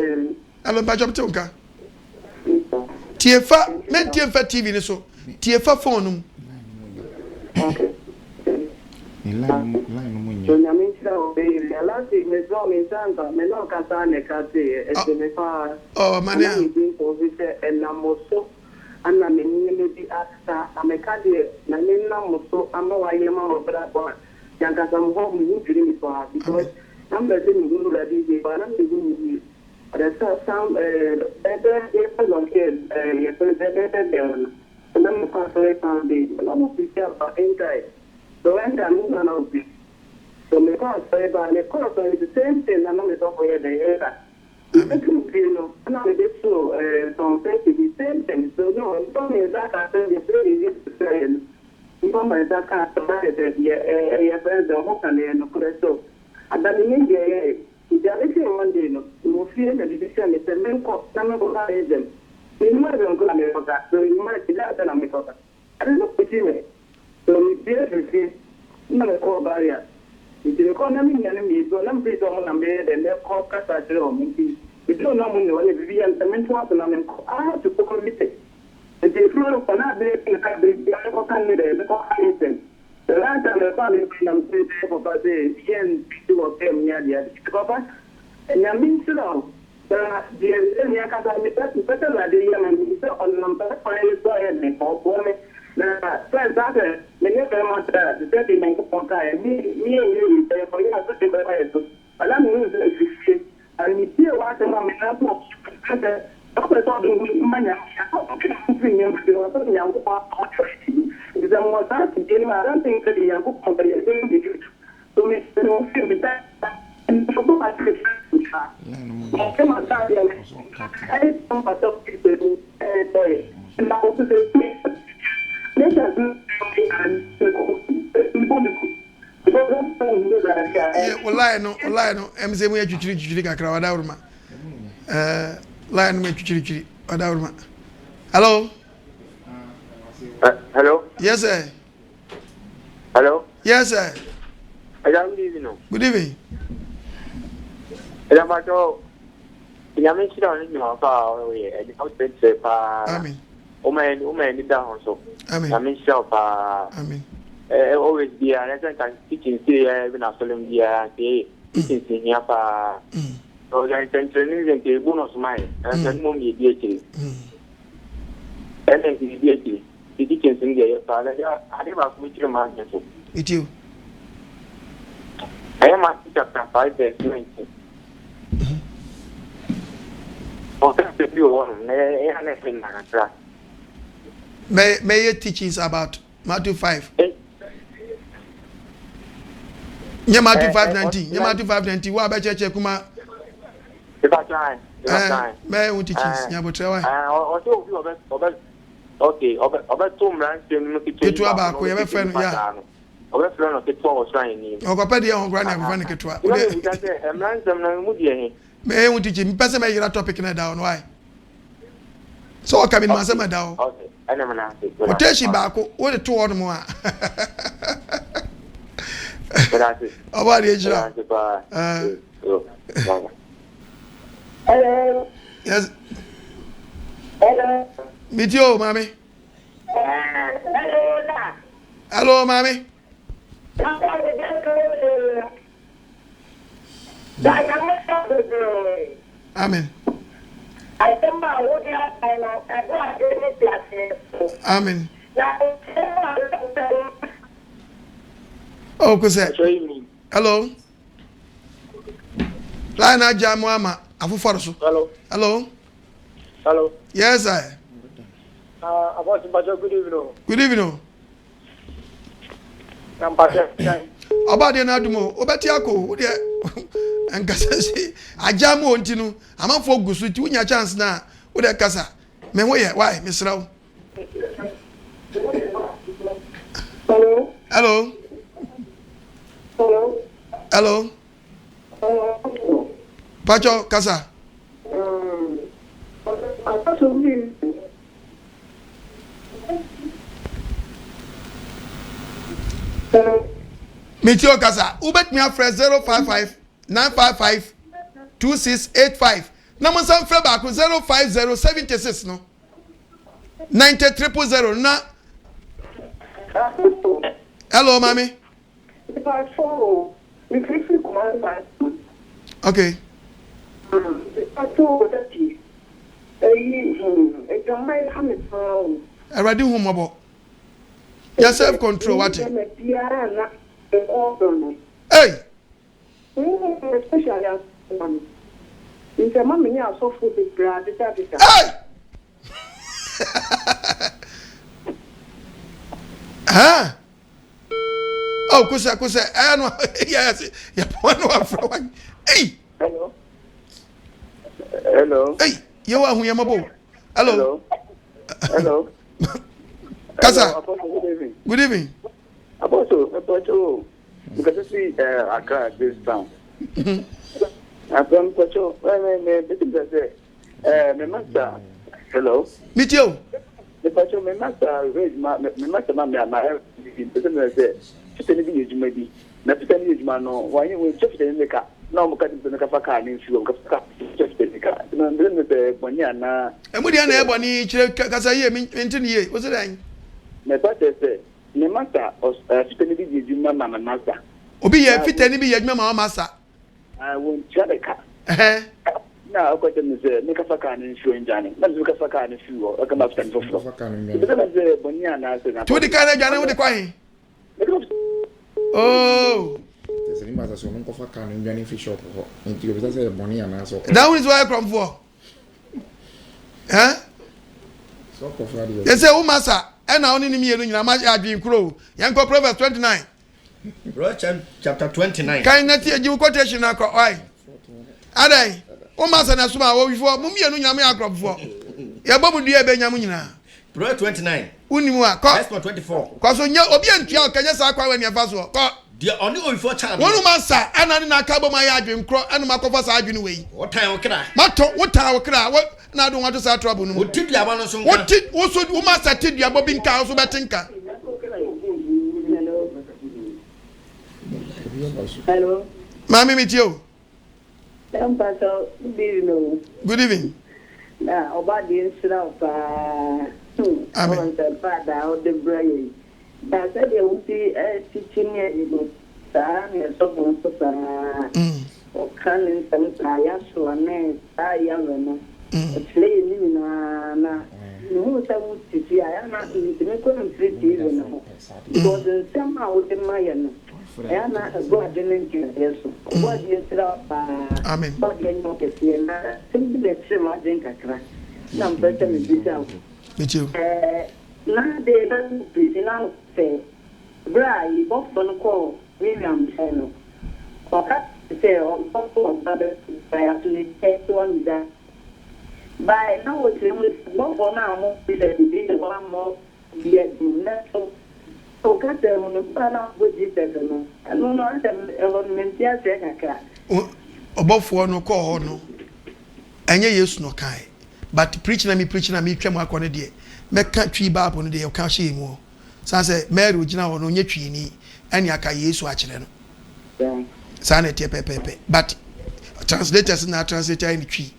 hello, Pajop Tunka. Tiefa, men Tiefa TV ni so. Tiefa phone. Okay. So nyamisha obey. Last week me saw me sanga me no kasa ne kase me fa. Oh mania. Ni position and namoso ana me ni bi asta amekade na me namoso ama wa yema obra bo. Yanka sam ho mi jiri mi so because I'm the same guru that is but I'm the guru. There's some better people on here better down. And I'm constantly found it. I'm not sure about entire. So when I'm not out this. So me can't say about the course is the same thing. I'm not talking about the area. You know, I'm not so some say the same thing. So no, some is that I say the very easy to say. Some is that kind of matter. Yeah, friends don't hook and no so. And then in India, if one day no, you feel the decision is a main cost. Some of them. You might not go and that. So you might be that and I'm talking. I don't know what you mean. So we feel the same. Not a core barrier. If you economy enemy, so I'm pretty on a bed and they're called Casatron. We don't know when we be and the mental and I have to focus with it. If you flow for not being a country, I can't be there because I listen. The last time I found it, I'm saying, for say, and two of them near the other. And I mean, so The Yakata, the better than the Yemen, on number 5 is for women. First, that the never matter, the 30 men upon time, me and you, for you, I put it but I'm using and you see what I'm going to Doctor talking money. I don't think that the young company is going to do so. Mr. No feel with that. And so much. I came outside I didn't know myself to and now to the let us do Lion, MZ, we are to kakra wadaurma. Lion, me chichi, wadaurma. Hello? Hello? Yes, sir. Hello? Yes, sir. Good evening. Good evening. Elamato, Yamin on your power, and outfit, I mean, woman, down so. I mean, I mean, shop, I mean, always be a lesson teaching here, even after the teaching here. So I can train the bonus mine, and then move me DHA. And then the DHA, the teaching in the father, I never meet your man. It you. I am at chapter 5, verse 20. Oh, that's the new one. May your teachings about Matthew 5. Yeah, Matthew 5:19. Yeah, Matthew 5:19. What about church kuma? If I try. May I teachings? Yeah, but try. Okay, about 2 months, Get to about we have a friend. Yeah. Over friend of the 2 was trying. Oh, Papa, dear, I'm going to have a get to it. May I teach him? Pass me your topic in down. Why? So I come in Masama down. Okay, I never know. What does she back? What a 2 or more? About the age. Hello. Yes. Hello. Meet you, mommy. Hello, mommy. Amen. Amen. Oh, hello. Lana Jamama, Afuforso. Hello. Hello. Hello. Yes, sir. About good evening. Good evening. About the Nadumo, Obatiako, and Cassasi. I jam on Tinu. I'm on focus with you, your chance now. With a casa. Memoya, why, Miss Row? Hello. Hello. Hello. Hello. Pacho Casa. Meteo Casa. Ubet me a fresh 055 955 2685. Number some friend back 05076 no 90000 na. Hello, mommy. Okay. I ready home about your self control. What? Hey. Hey. Huh? Oh, kusa. I know. Yes. Yeah, one from. Hey. Hello. Hello. Hey, you are who you are. Hello. Hello. Kasa. Good evening. Good evening. Apostle. Because I see Accra this town. I'm Pacho. My master. Hello. Meet you. The Pacho, my master raised my master, my maybe. Not to use man. Why you will just in the car? No, I'm cutting the Kafaka and you just in the car. And then the Bonyana. And we didn't have any Casaya maintain. What's it? My brother said, "My master was spending the Mama master." Obi ye fit any be ye Mama master. I won't tell the car. Eh. na akwata me say me ka faka ne nsuo njane na me ka faka ne fiwo o ka ma faka ne fofo faka ne njane me say boni ana se na to di kana njane wo de kwan oh There's any matter so no ko faka ne njane fi shop ho nti o say boni ana so that one is why I come for so ko fa di they say o masa e na oni ni mienu nyina ma adwin kro yan ko Proverbs 29 chapter 29 kan na ti agi quotation na ko oi adai o masa na suma wo before mu mienu nyina ma akro before ya bobu dua be nyam nyina Proverbs 29 unimu a ko verse 24 ko so nya obi antua o kanya sa kwa wani afa so ko dia oni o before child wonu masa ana ni na ka bo ma ya adwin kro ana ma ko fa sa adwin we wotan wo kra mato wotan wo kra na do wato sa trouble no woti duaba no so woti wo so wo masa ti duaba bi nka so betinka Hello. Mami mitio. Pastor, good evening. Na obadi nsira pa. Amen. Father, o de brain. Da said you wuti teaching you sa me so bon so sa. O kan nsem sa ya so na sa ya no. Play ni na mu sa wuti ti ya na ni me ko ntri ti no. Because nsem a wo de maya no. Ana God didn't give us. God is Amen. God didn't want to see na simply the same as in kakra. Na mpete me bisa. Mitio. Na de na bisina se. Bra yi bof don ko William Seno. Oka se o bof on babe by actually take one that. By now what we bof na mo bi the one more be na so o ka te mo no na go Jesus no no no ante environment ya se kakra obofo no ko ho no enye Yesu no kai but preach na me twem akọ de meka twi bible no de o ka hye mu sa se Mary ogina ho no nye twi ni ene aka Yesu a kire no sa na tie pepepe but translators na translator ni twi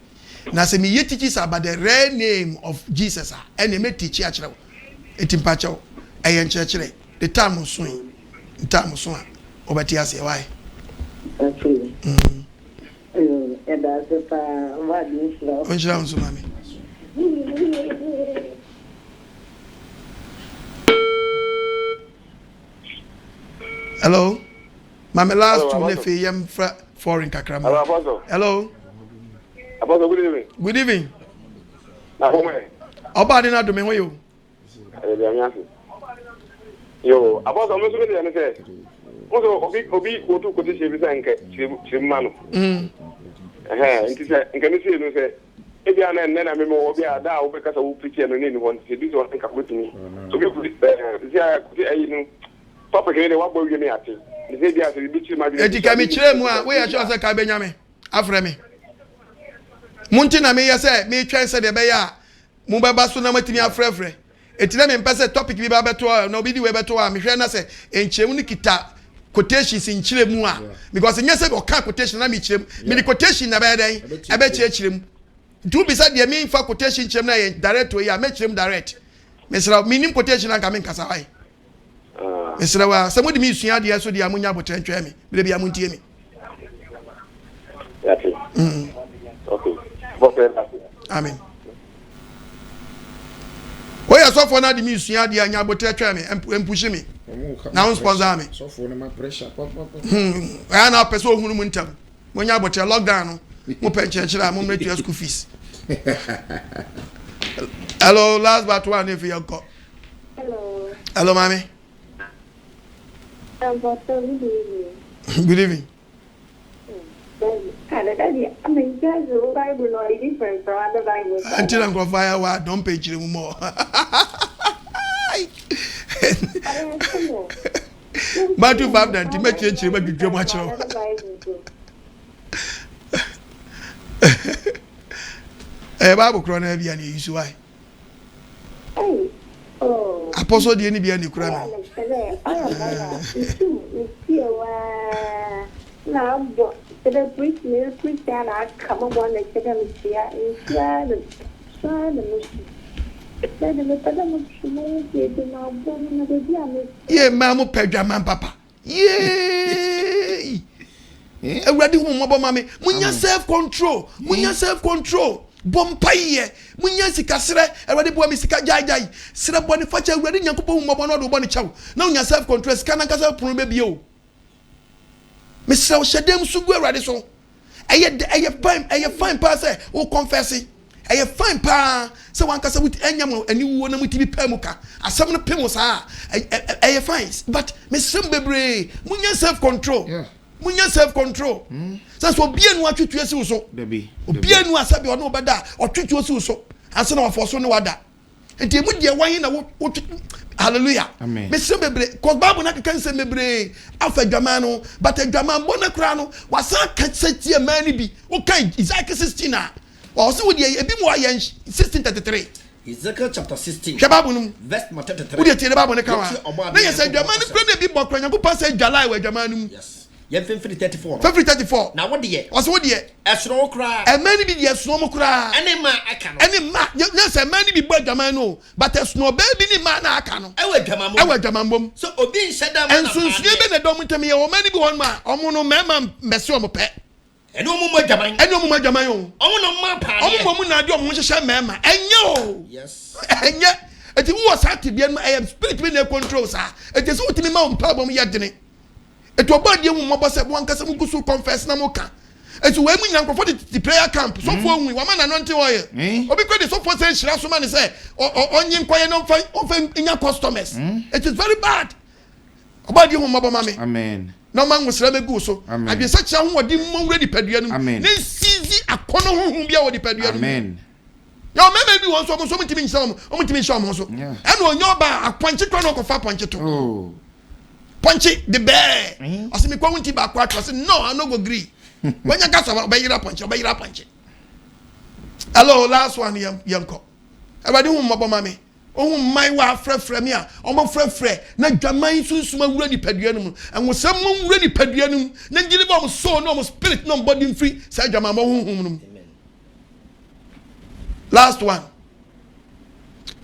na se me ye teach about the real name of Jesus ene me teach a kire etimpa chaw eyen kire the time so obati ase why actually and that's if what is love onjira unso mami hello mama last two nefe yam foreign kakra hello Apostle, good evening. Good evening. Oba de na do me ho yo. Yo, Apostle, I'm going to say. Also, obi go to quotation bi say nke chimma no. Nti say nke ni say no say e bia na na me mo obi ada wo be kasa wo preach no ni won say this one nka gotumi. So be ku say ayi no. Papa ke ne wa bo wi me ate. Ni say bia say bi chi ma bi. Eti ka mi kire mu a we ya sure say ka be nyame. Afre me. Munti na me ya say me twen say de be ya mu be ba so na matimi afrefre. Eti na me mpese topic bi ba beto na obi di we beto a me hwe na say enchemu ni kita quotations in chiremu a because nya say o ka quotation na me chirem me di quotation na be den e be chirem do be say de me fa quotation chirem na ye direct we ya me chirem direct me sra me nim quotation na ka me nkasa wai me sra wa say mo di me sua de so de amunya botan twa me be bia muntie me okay amen. Why are so for now the music and the anya bote twa me and push me. Now sponsor me. So for my pressure. I na person hunu mu ntam. Mo nya bote lockdown no. Mo pe chechira mo metu school fees. Hello, last but one if you go. Hello. Hello, mommy. Good evening. I mean, the Bible is different from other Bibles. Until I'm going to fire, what? Don't pay you more. But you have that to make you change the drama. A Bible chrono be an issue. Why? Apostle, the enemy and the crown. Now, the priest, and I come on one and here and yeah, Mamma Pedra, man, papa. Yay! Awurade hu mmɔbɔ ma me munya self control munya self control bompaye munya sikasere Awurade bo mi sika jai sere bɔ ne facha Awurade Nyankopɔn hu mmɔbɔ no do bɔ ne kyɛw na unya self control sika na kasa pono be bio me sere wo hyedem so gu Awurade so eye fine pa say wo confess eye fine pa say wan kasa wit enyam ani wo na mutibi pa mu ka asem no pem sa eye fine but me sem bebre munya self control munya self control so obi anu atwetwe si wo so obi anu asabi ono obeda otwetwe si wo so anse na wafo so ne wada enti mu de wan na wo hallelujah me sem bebre cause Bible na kan sem bebre afa dwama no but dwama mbona kra no wasa ka setie mani bi o kan Isaiah 16 na o so wo de ebi mu ayen 16:33 Ezekiel chapter 16 verse 33 wo de tie Bible ne ka wa na yesa dwama no kra na bi bɔ kra Nyankopɔn sɛ dwala wa dwama no mu yes ye 34 na what de o so wo de esro kra mani bi de esno mo kra ene ma aka no ene ma yes mani bi bɔ dwama no but esno ba bi ni ma na aka no ewa dwama mom so obi nhyeda ma na ensunsuye be na dom ntame ye o mani bi won ma omo no mema mbese o mo pe ene omo mo dwaman yo omo no ma pa omo mo na de omo hyehye mema enye o yes enye eti wo sati bia no I am spirit be na control sa eti so utimi ma mpa bom ye dene eti obadi hu mobɔ se wan kasa mu gusu confess na mo ka eti we mu Nyankofo the prayer camp so fo hu wa ma na no nte oye obi kwede so fo se nhira so ma ne se onye nkoye no mfa nya customers it is very bad obadi hu mobɔ ma me amen no man wusra me gu so abi se kya hu odi mmowura di padua no ne sizi akono hu bia wo di padua no amen yo meme bi won so mo timi nhyam o timi nhyam so eno onyo ba aponche kwa no ko fa ponche to Punchy the bear. I see me quality back quite. I said, no, I no go agree. When you got some bayra punch. Hello, last one, young cop. Everybody who mobile mammy. Oh, my wife, friend, me, oh, my friend, not Jamai soon ready pedianum, and was someone ready pedianum, then give them soul, no spirit, no body free, said Jamama. Last one.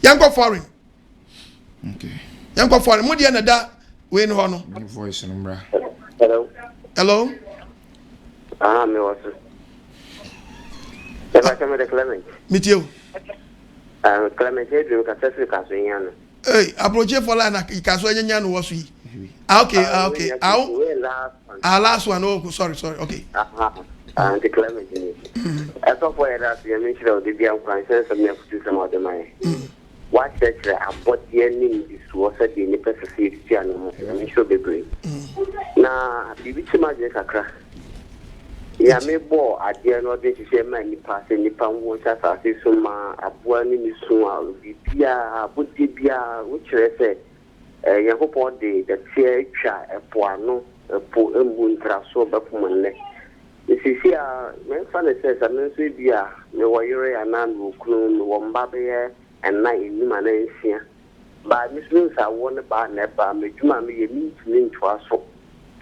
Young cop foreign. Okay. Young cop foreign, Modiana da. We no no voice number. Hello. Me was. Eba kama de Clement. Meet you. Clement e dream ka sese ka so yan. Hey, approach for line ka so yan no was yi. Okay. Last one. Oh, sorry. Okay. The Clement ni. Eso for that you mention the biam conscience of me to some of the my. What church about the ending is was a day person see no me show be brave na bibi chima je kakra ya me bo ade no de hye ma ni pass ni pan wo cha sa se so ma aboa ni mi so a bibia abodi bia wo kire se Nyankopɔn de the tear twa epo ano epo embu ntra so ba kumane sisi a me fa ne se sa me so bia me wo yere ana no kunu wo mba be and na inuma na nsia ba misrun sa won ba na ba meduma me ye mintini ntwa so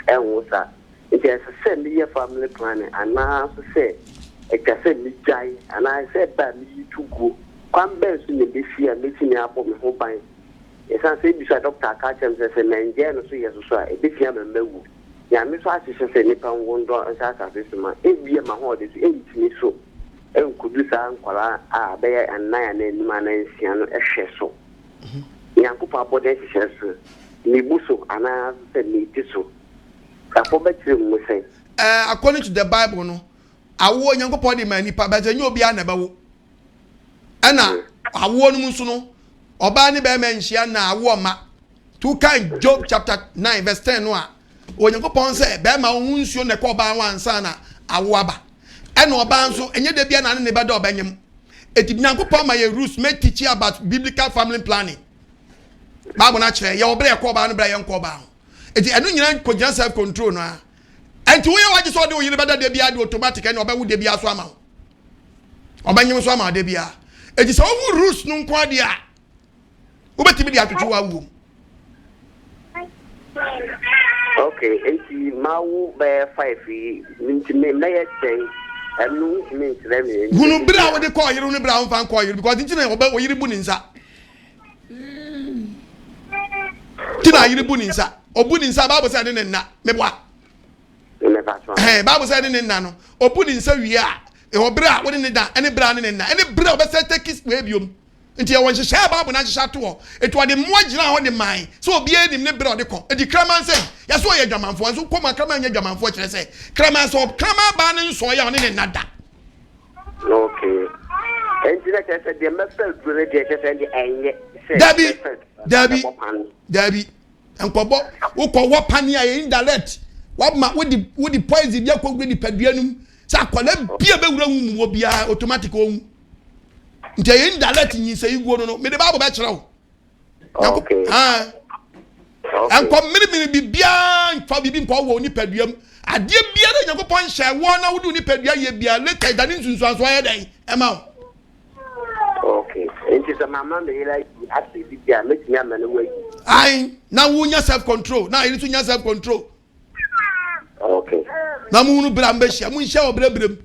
enwo sa it is say me ye family planning and na so say e ka say me jai and I said ba me tugu kwan ben so ne be fia me tini abo me ho ban e san say bi sa doctor ka chem say Nigeria no so ye so a e be fia me mewu ya me so a say ni pan wondo an sa sa so ma e bi ma ho de so e tini so enkudu sa nkwala a be anaya na enuma na nsia no ehwe so Nyankopɔn abode hye so ni buso ana se ni tiso afọ betire mu say according to the Bible no awo Nyankopɔn de mani pa bet enye obi ana bawo ana awo no muso no oba ne be ma nhia na awo ma to kan Job chapter 9 verse 10 no a Nyankopɔn say be ma hu nsuo ne ko ba wansa na awo aba eno oba nso enye de bia na ne be da obanyem eti Nyankopɔn ma ye rules make teach about biblical family planning Bible na kire ye obre ko ba no bra ye nko ba eti eno nyina ko gina self control no a enti wo ye waje so de wo yire beda de bia de automatic eno oba wo de bia so ama obanyem so ama de bia eti so wo rules no nko ade a wo betimi de atoto wa wo okay enti mawu be 5 minti me na ye ten enu minti na me hunu bra wo de ko yire hunu bra wo fan ko yire because nti na oba wo yire bu ni nsa tina yire bu ni nsa obu ni nsa Bible say ade na meboa na Bible said in nano. Or put in so we are. Or bra, what in the da, any brown in any bra, but say take his babium. Until I want to share Bible and share to it was the more general on the mind. So be in the bra the con. The craman say, yes, why a German for so come a craman German for say. Craman so craman banning so young in another. Okay. And like I said, the method related and Debbie, and Kobo, who call what pania indirect. What with the poison, you could be pedianum. Sakwale bia be wura mu wo bia automatic wo. Nje indirect yin say you go no. Me the Bible be kire wo. Okay. And come mini bibia fa bibi nko wo ni paduam. Ade bia na Yakopon hye wo na wo do ni padua ye bia later da ni nsunsuanso aye den. Ema. Okay. It is a mama me like actually bibia make me amane we. Ai, na wo nya self control. Na you to nya self control. Okay. Na mu nu bra mbehia mu nhia obrebrem.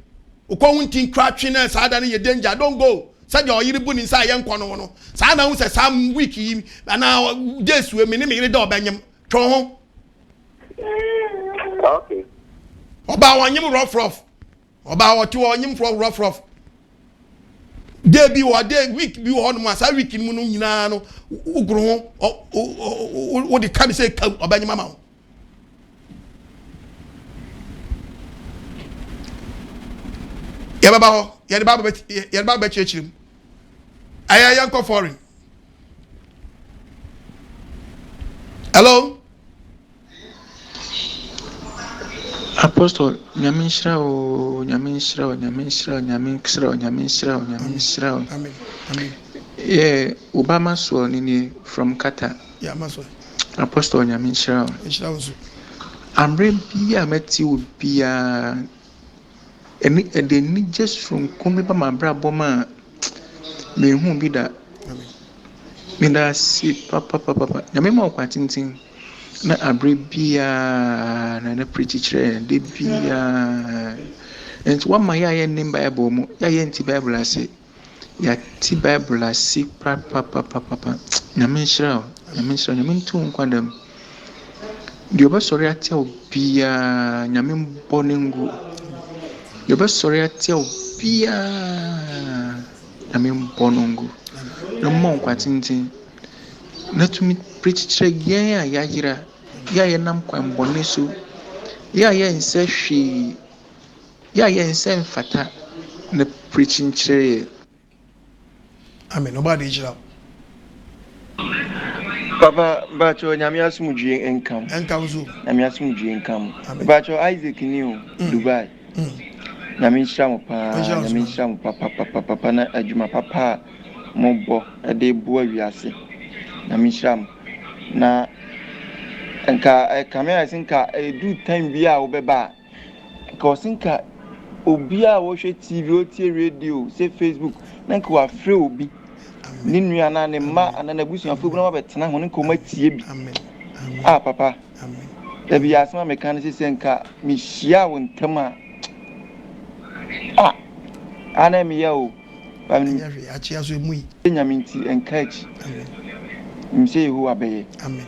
Ukọ wuntin kwatwe na sa da ne ye danger. Don't go. Said your yiribu ni sa ye nkọ no. Sa na hu se sam week yi na days we me ne me yire da obanyem. Tro ho. Okay. Oba wanyem rough. Oba wotu wanyem rough. Day bi wo day week bi wo no sa week mu no nyina no ugro ho wo de kan say obanyem ama. Yababa, Yababa Churchim. I am foreign. Hello? Apostle, Nyamishra. Amen. Yeah, Obama Swanini from Qatar. Yeah, Maso. Apostle Nyamishra. I'm ready, I met you be and then just from coming by my brother, me whom be that. Me that see papa. Na me mo kwatintin na abre bia na preach chire de bia. And one my ya name Bible mo ya nti Bible ase. Ya ti Bible ase papa. Na me nshira ntu nkwadam. Di oba sori ate obia nyame mbonengu. Yoba sorry atia obia na me mbonongo no mo nkwatintin na tumi preach chire yen a yayira ya ye nam kwan bone so ya ye nse hwe ya ye nse mfata na preaching chire. Amen. Nobody jira. Papa bacho nyame asumudwe enkam zo nyame asumudwe enkam bacho Isaac niu Dubai. Nyame nhyira papa na adwuma papa mobo ade bo awiase nyame nhyira na enka kamera sinka do time bia obeba ka sinka obia wo hwe TV o tie radio say Facebook na nka wa frɛ obi ni nua na ne ma anana busuafo na wabetena ho nka o matie bi. Papa da bia asema meka ne se nka mi hia wo ntama anemi yao bamni achi aso mui nyaminti encourage mse hu abeye. Amen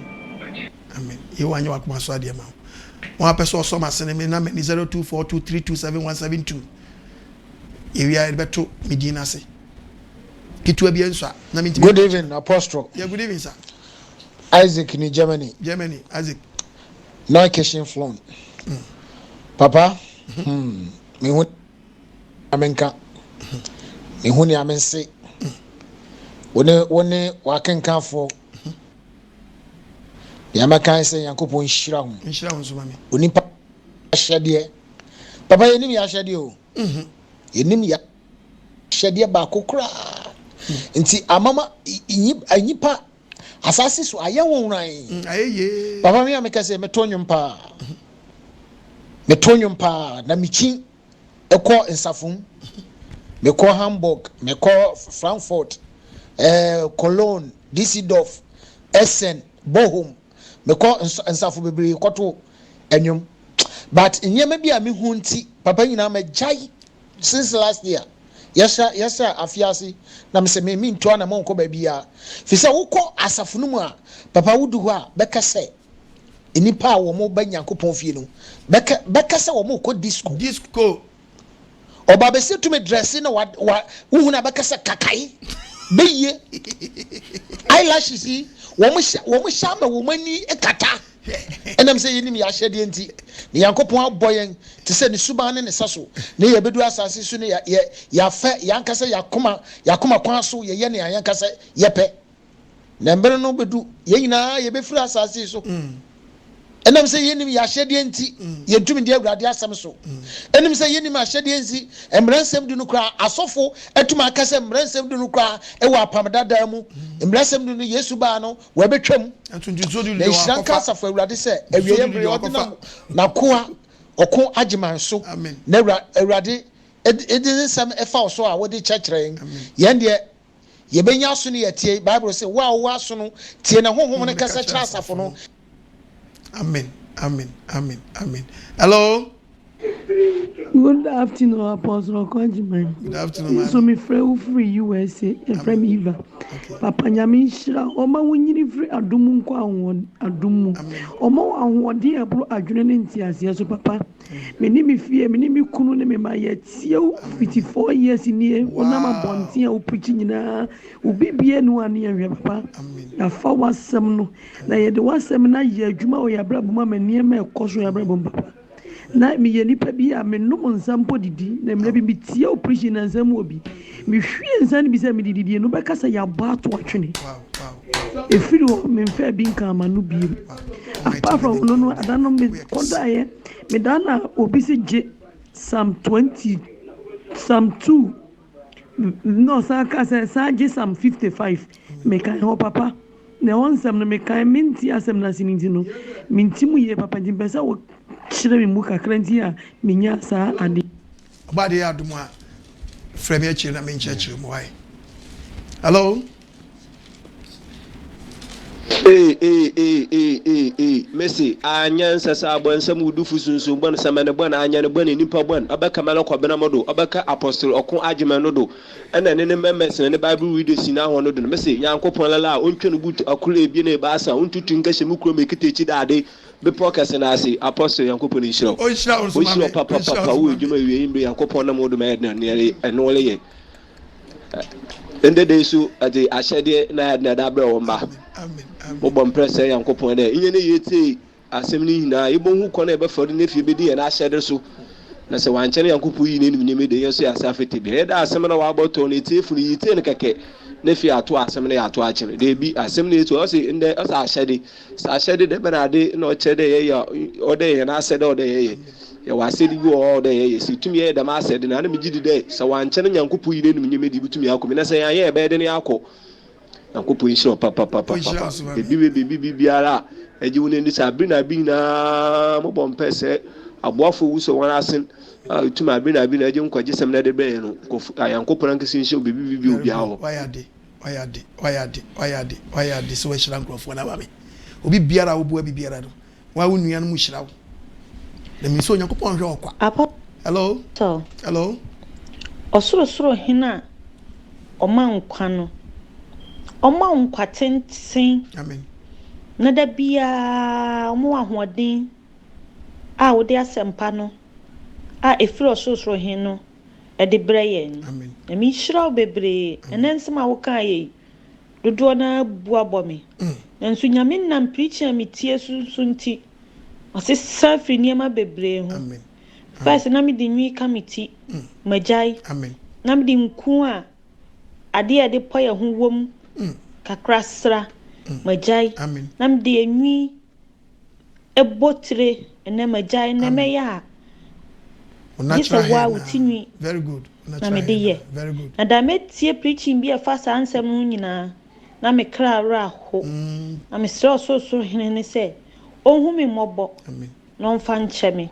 you anya wakuma so ade ma one person so masene me na 0242327172 area beto medina se kitua bi enso na minti. Good evening Apostle. Yeah, good evening sir. Isaac in Germany Isaac no kitchen flown. Papa me hu amenka me hu ni amense wone wakenka fo ya makan se Yakopon hira hu so mami onipa ahyede papa yenim ya ahyede o yenim ya ahyede ba kokura nti amama anyipa asase so ayewonran ayeye papa me ameka se metonyum pa na michi eko nsafum meko Hamburg meko Frankfurt Cologne Düsseldorf Essen Bochum meko nsafu bebere koto enwum but nyema bia me hunti papa nyina ma jai since last year yesa afiase na me se me nto na mo nko ba bia fi se wokọ asafunu mu a papa wudu ho a beka se enipa wo mo ba Nyankopɔn fie no beka se wo mo ko disco oba be se to me dress na wa hu na beka se kakai beye eyelashes yi wo mo sha ma wo mani ekata enam se yinim ya hyede enti ne Nyankopɔn aboyen te se ne suban ne saso ne ye bedu asase so ne ya fa yankasa yakoma kwan so ye ne yankasa yepe na mbere no bedu ye nyina ye be firi asase so enam se yenim ya hyede enti ye ntumi de Awurade asem so enam se yenim ya hyede enti emransem du no kra asofo etuma akase emransem du no kra e wa pamdada mu emransem du no Yesu ba no we betwam na hyiranka asafo Awurade se awiye mbre odina na koa oko agyeman so na Awurade edin nsem efa so a wodi kyekyeren yen de ye benya so ne yetie Bible say wa so no tie na honhom ne kasa kyerɛ asafo no. Amen. Hello. Good afternoon, Apostle Okojiman. Good afternoon, so me free USA, from Eva. Papa Nyamishra, Oma winyini free adumu kwa adumu. Oma wadi abro adwene ntiase so papa. Meni mi fie, meni mi kunu ne me mayetie 54 years nie. Ona ma bonti a uprichi nyina. Ubibie no ane ahwe papa. Na fa wasem no. Na ye de wasem na ye adwuma o ya brabo ma manie ma ekoso ya brabo papa. Na mi ye nipa bi a me no nsampo didi na me bi tie operation na nsam obi me hwie nsan bi se me didi no be kasa ya ba to atwene efiri o me mfa bi nka ma no bi apart from no adano me koda ye me dana obi se je Psalm 20 Psalm 2 no sa ka se sa je Psalm 55 me kan ho papa na onsam no me kan minti asem na sininti no minti mu ye papa jimpesa wo chire mi muka kranti a minya sa ade obade ya adumu a frame ya chire na me nchachire mu wai. Hello. Messi anyansa sa abonsam wudufu sunsun bon samane bon anyane bon nipa bon abaka mala kwabena modo abaka apostle okon agyeman no do ena ne memmes ne bible reader sina ho no do Messi Nyankopon lala ontwe no but akula ebie na ba asa ontutu nkahye mu kuro mekitechi dade be podcast na ase apostle Nyankopon nhyira o nhyira papa wo edwuma wie imbe Nyankopon na modo ma na ne eno le ye ende de so ade ahyede na da bra wo mba Bobom pressure Nyankopon na inye ne yete asem ni hina ibonhu ko na ebe fori na fie bedi na ahyede so na se wanche Nyankopon yi ne nim de yeso ya safete bi da asem na wa boto na etefu ni yite ne keke na fie ato asem na ya ato akire de bi asem na eto o se ende o sa ahyede de be na de na o chede ye ya o de ye na asede o de ye ya wasedi bi o de ye si tumi ye da ma asede na na mi gidi de se wanche Nyankopon yi ne nim nyeme di bitumi akomi na se ya ye be de ne akọ Nyankopon nhyira papa ebi biara eji woni ndi sabri na bi na mo bom pese aboafo wuso wan asen tuma abri na eji nkwagyesem na de be no Nyankopon nkesi nhyira obi obi aho wayade so wahira nkrofo na mame obi biara wo bo biara no wa wo nua no mu hyira wo na mi so Nyankopon hwe okwa hello osoro hina oma nkwa no Oma nkwatentin amen na da bia omo ahoden a wo de asempa no a efiro sosoro hin no e de breyen amen na mi hyira bebre enensem a wo kan ye dodo na bu abomi enso nyame nam preacher mi tie sunti asesa firi niema bebre ho amen first na mi de nwi committee majai amen na mi de nku a ade ade poye ho wom kakrasra majai nam de enwi ebotre ene majai na meya natural wa utinwi very good na me de ye very good na da metie preaching bi afa sa ansem no nyina na me kra ra ho na me sro so hene ne se ohun mi mobo no mfa nche me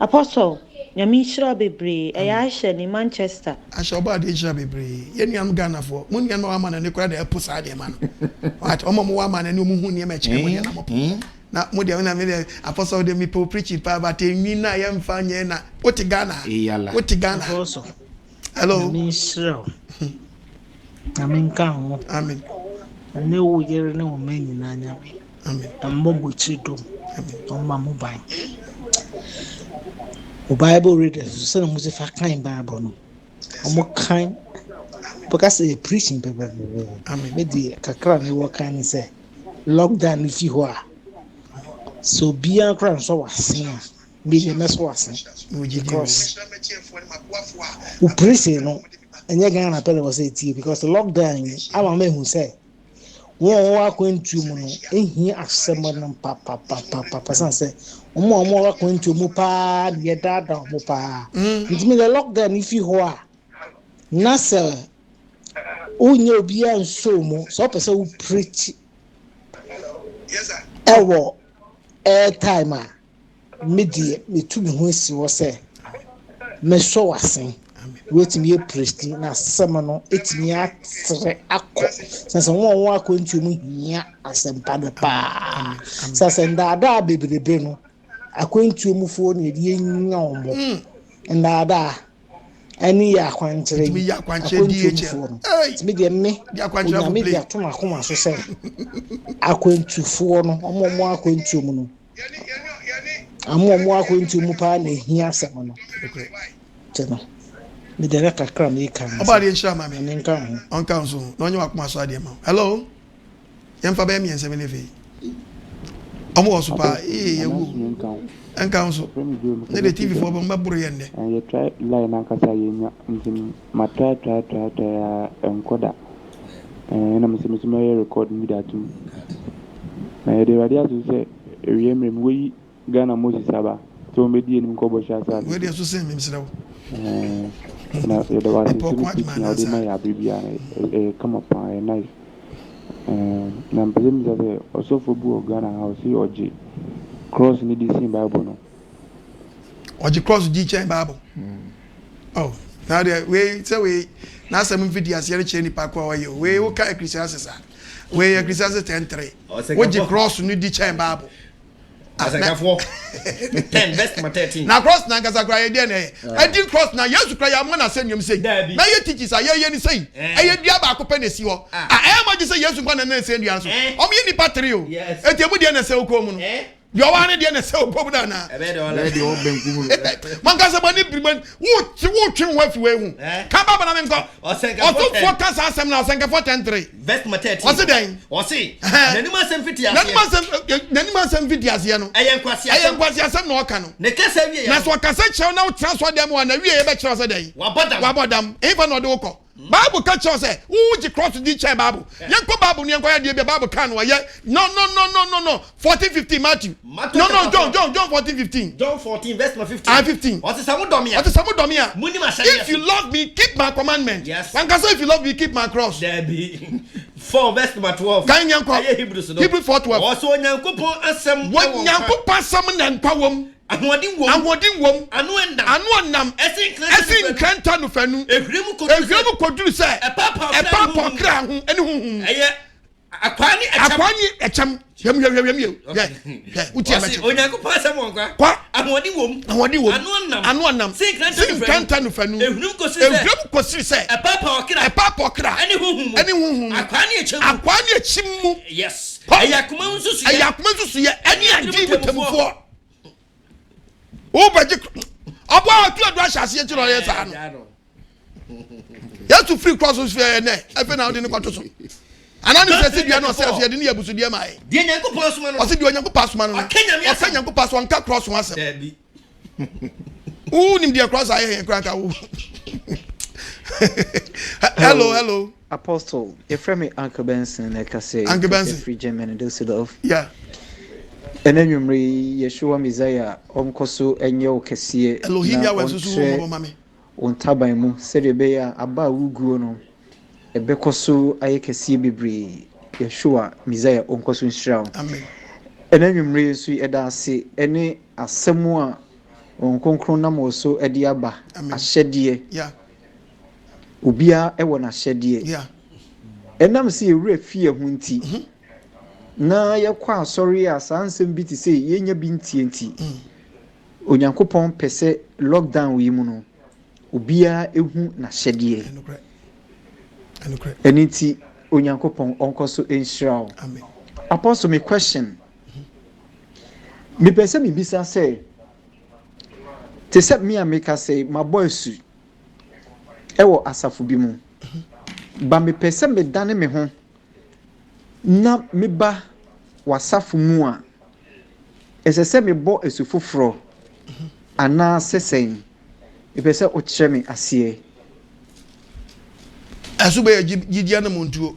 apostle nyame hyira bebre eya ahye ni Manchester ahye oba de hyira bebre ye nuam Ghana fo mo nuam wa ma na ne kura de epo sa de ma no what omo mo wa ma na ne omo hu ne ma che mo na mo na mo de na me apostle de mi po preach pa ba te nwi na ye mfa nye na oti Ghana hello minister amen kan amen ne wo yere ne wo men nyina nyame amen ambo chido Oma mobile. Bible readers, so much of a kind Bible. Omo kind because they preaching people. Maybe kakra me work and say lockdown if you are. So be a crown so was be a mess was because we preaching no and you're gonna pay was because the lockdown our man who say wọ́n wá kwentu mu no ehi asɛm no papa san sɛ ɔmo wá kwentu mu paa de dada ɔmo paa ntimi the lockdown ifi hɔ a na sɛ onye obi a nso mu so pɛ sɛ wo preach ɛwɔ airtime a media metu me ho si wɔ sɛ mɛsɔ wasen wetimi e presti na asɛm no etimi atere akɔ sɛ wɔn wɔ akɔntu mu hia asɛmpa no paa sɛ ndaada bebrebe no akɔntu mu fo na edi nya wɔn ndaada ani yɛ akwankyerɛ yi akɔntu timi deɛ me onyame de ato akoma so sɛ akɔntufoɔ no ɔmo akɔntu mu no ɔmo akɔntu mu paa na ehia asɛm no tɛno me dere kakra me kan oba de nshira ma me nka on kan so na onye wakoma so ade ma hello yemfa ba mi ense me ne fe omo wo so pa yewu enka so ne de tv for ba buru ye ne ye try line na kasa ye nya ntin ma try enkoda na me ye record mi da tu na ye de radio so se ewie mrem we Ghana Moses aba to me die nim ko bo sha sa we de so se me msira wo na ya da wasi na odi ma ya bibia come up nice na mpem za osofo bu Ghana house oji cross ni di sin Bible no oji cross di chain Bible oh now there we say we na some videos here che ni pa kwa we we wo ka Christian sesa we ya Christian 10:3 oji cross ni di chain Bible asakafo 10 verse 13 na cross na ngasa kra ye de na e di cross na Yesu kra ya mo na senium sei na ye teaches ye ni sei e ye dua ba ko pe na si ho e ma ji sei Yesu kwa na na senium so o mi ni patri o e te mu de na se okom no yo wa ne de na se okom da na e be de o benku mu man ka se bani briman wo twi wa fi we hu ka ba na me nko o so focus asem na osenkafo 10:3 verse 13 o se den o se nani ma sem fiti ase nani ma sem fiti ase no ayenkwasi asem na o ka no ne kasa wie ya na so kasa chew na o transfer dem wa na wie ye be chew se den wabodam e fa no de wo Bible catch us say who the cross di chair Bible yanko Bible ni yanko ya di Bible kan wa ye no 14:15 Matthew no John 14:15 John 14 verse 15 15 what is samu domia if you love me keep my commandment yes one can say if you love me keep my cross there be 4 verse 12 kan yanko Hebrew 4:12 also nyankopon asem nyankopon asem na nkwa wom Anwodin wom anu enam esin kranta no fanu ehwemu koduru se papa kra ho ene huhum eye akwani echam yam uti abache onyankopon asem wonkwa anwodin wom anu enam sin kranta no fanu ehwemu kosiri se papa kra ene huhum akwani echim mu yes ayakuma nsusu ye ene andi mutamfo Obaji abo atu adu ahase e chiro ye sa no ya to free cross fear ne efe na odi ni kwato so anani se se dua no se so ye de ne yabusu de mai de nyankopon asoma no o se de nyankopon asoma no o se nyankopon asoma nka cross one asem debi nim de cross aye kra ka wo hello Apostle Efremi Uncle Benson like I say free German and Düsseldorf yeah and then Yeshua Messiah onkoso enye okesie Elohim ya wesusu mo mama on taban mu se de be ya aba wuguo no ebekoso ayekesie bebre Yeshua Messiah onkoso nshira amen and then so eda ase ene asemu a onkonkron na mo so ede aba ahyede yeah obia ewo na ahyede yeah enam se ewure fie hu nti na yakwa sorry asansem bi ti say yenya bi ntienti onyankopon pese lockdown wi mu no obia ehu na hyede eniti onyankopon onkoso enshiraw amen apostle me question me pese me bisa say te se me ameka say my boy su ewo asafo bi mu ba me pese me dane me ho na me ba wasafo mu a ese se me bo esu foforo ana sesen me pese o kire me asie asu be gidia na montuo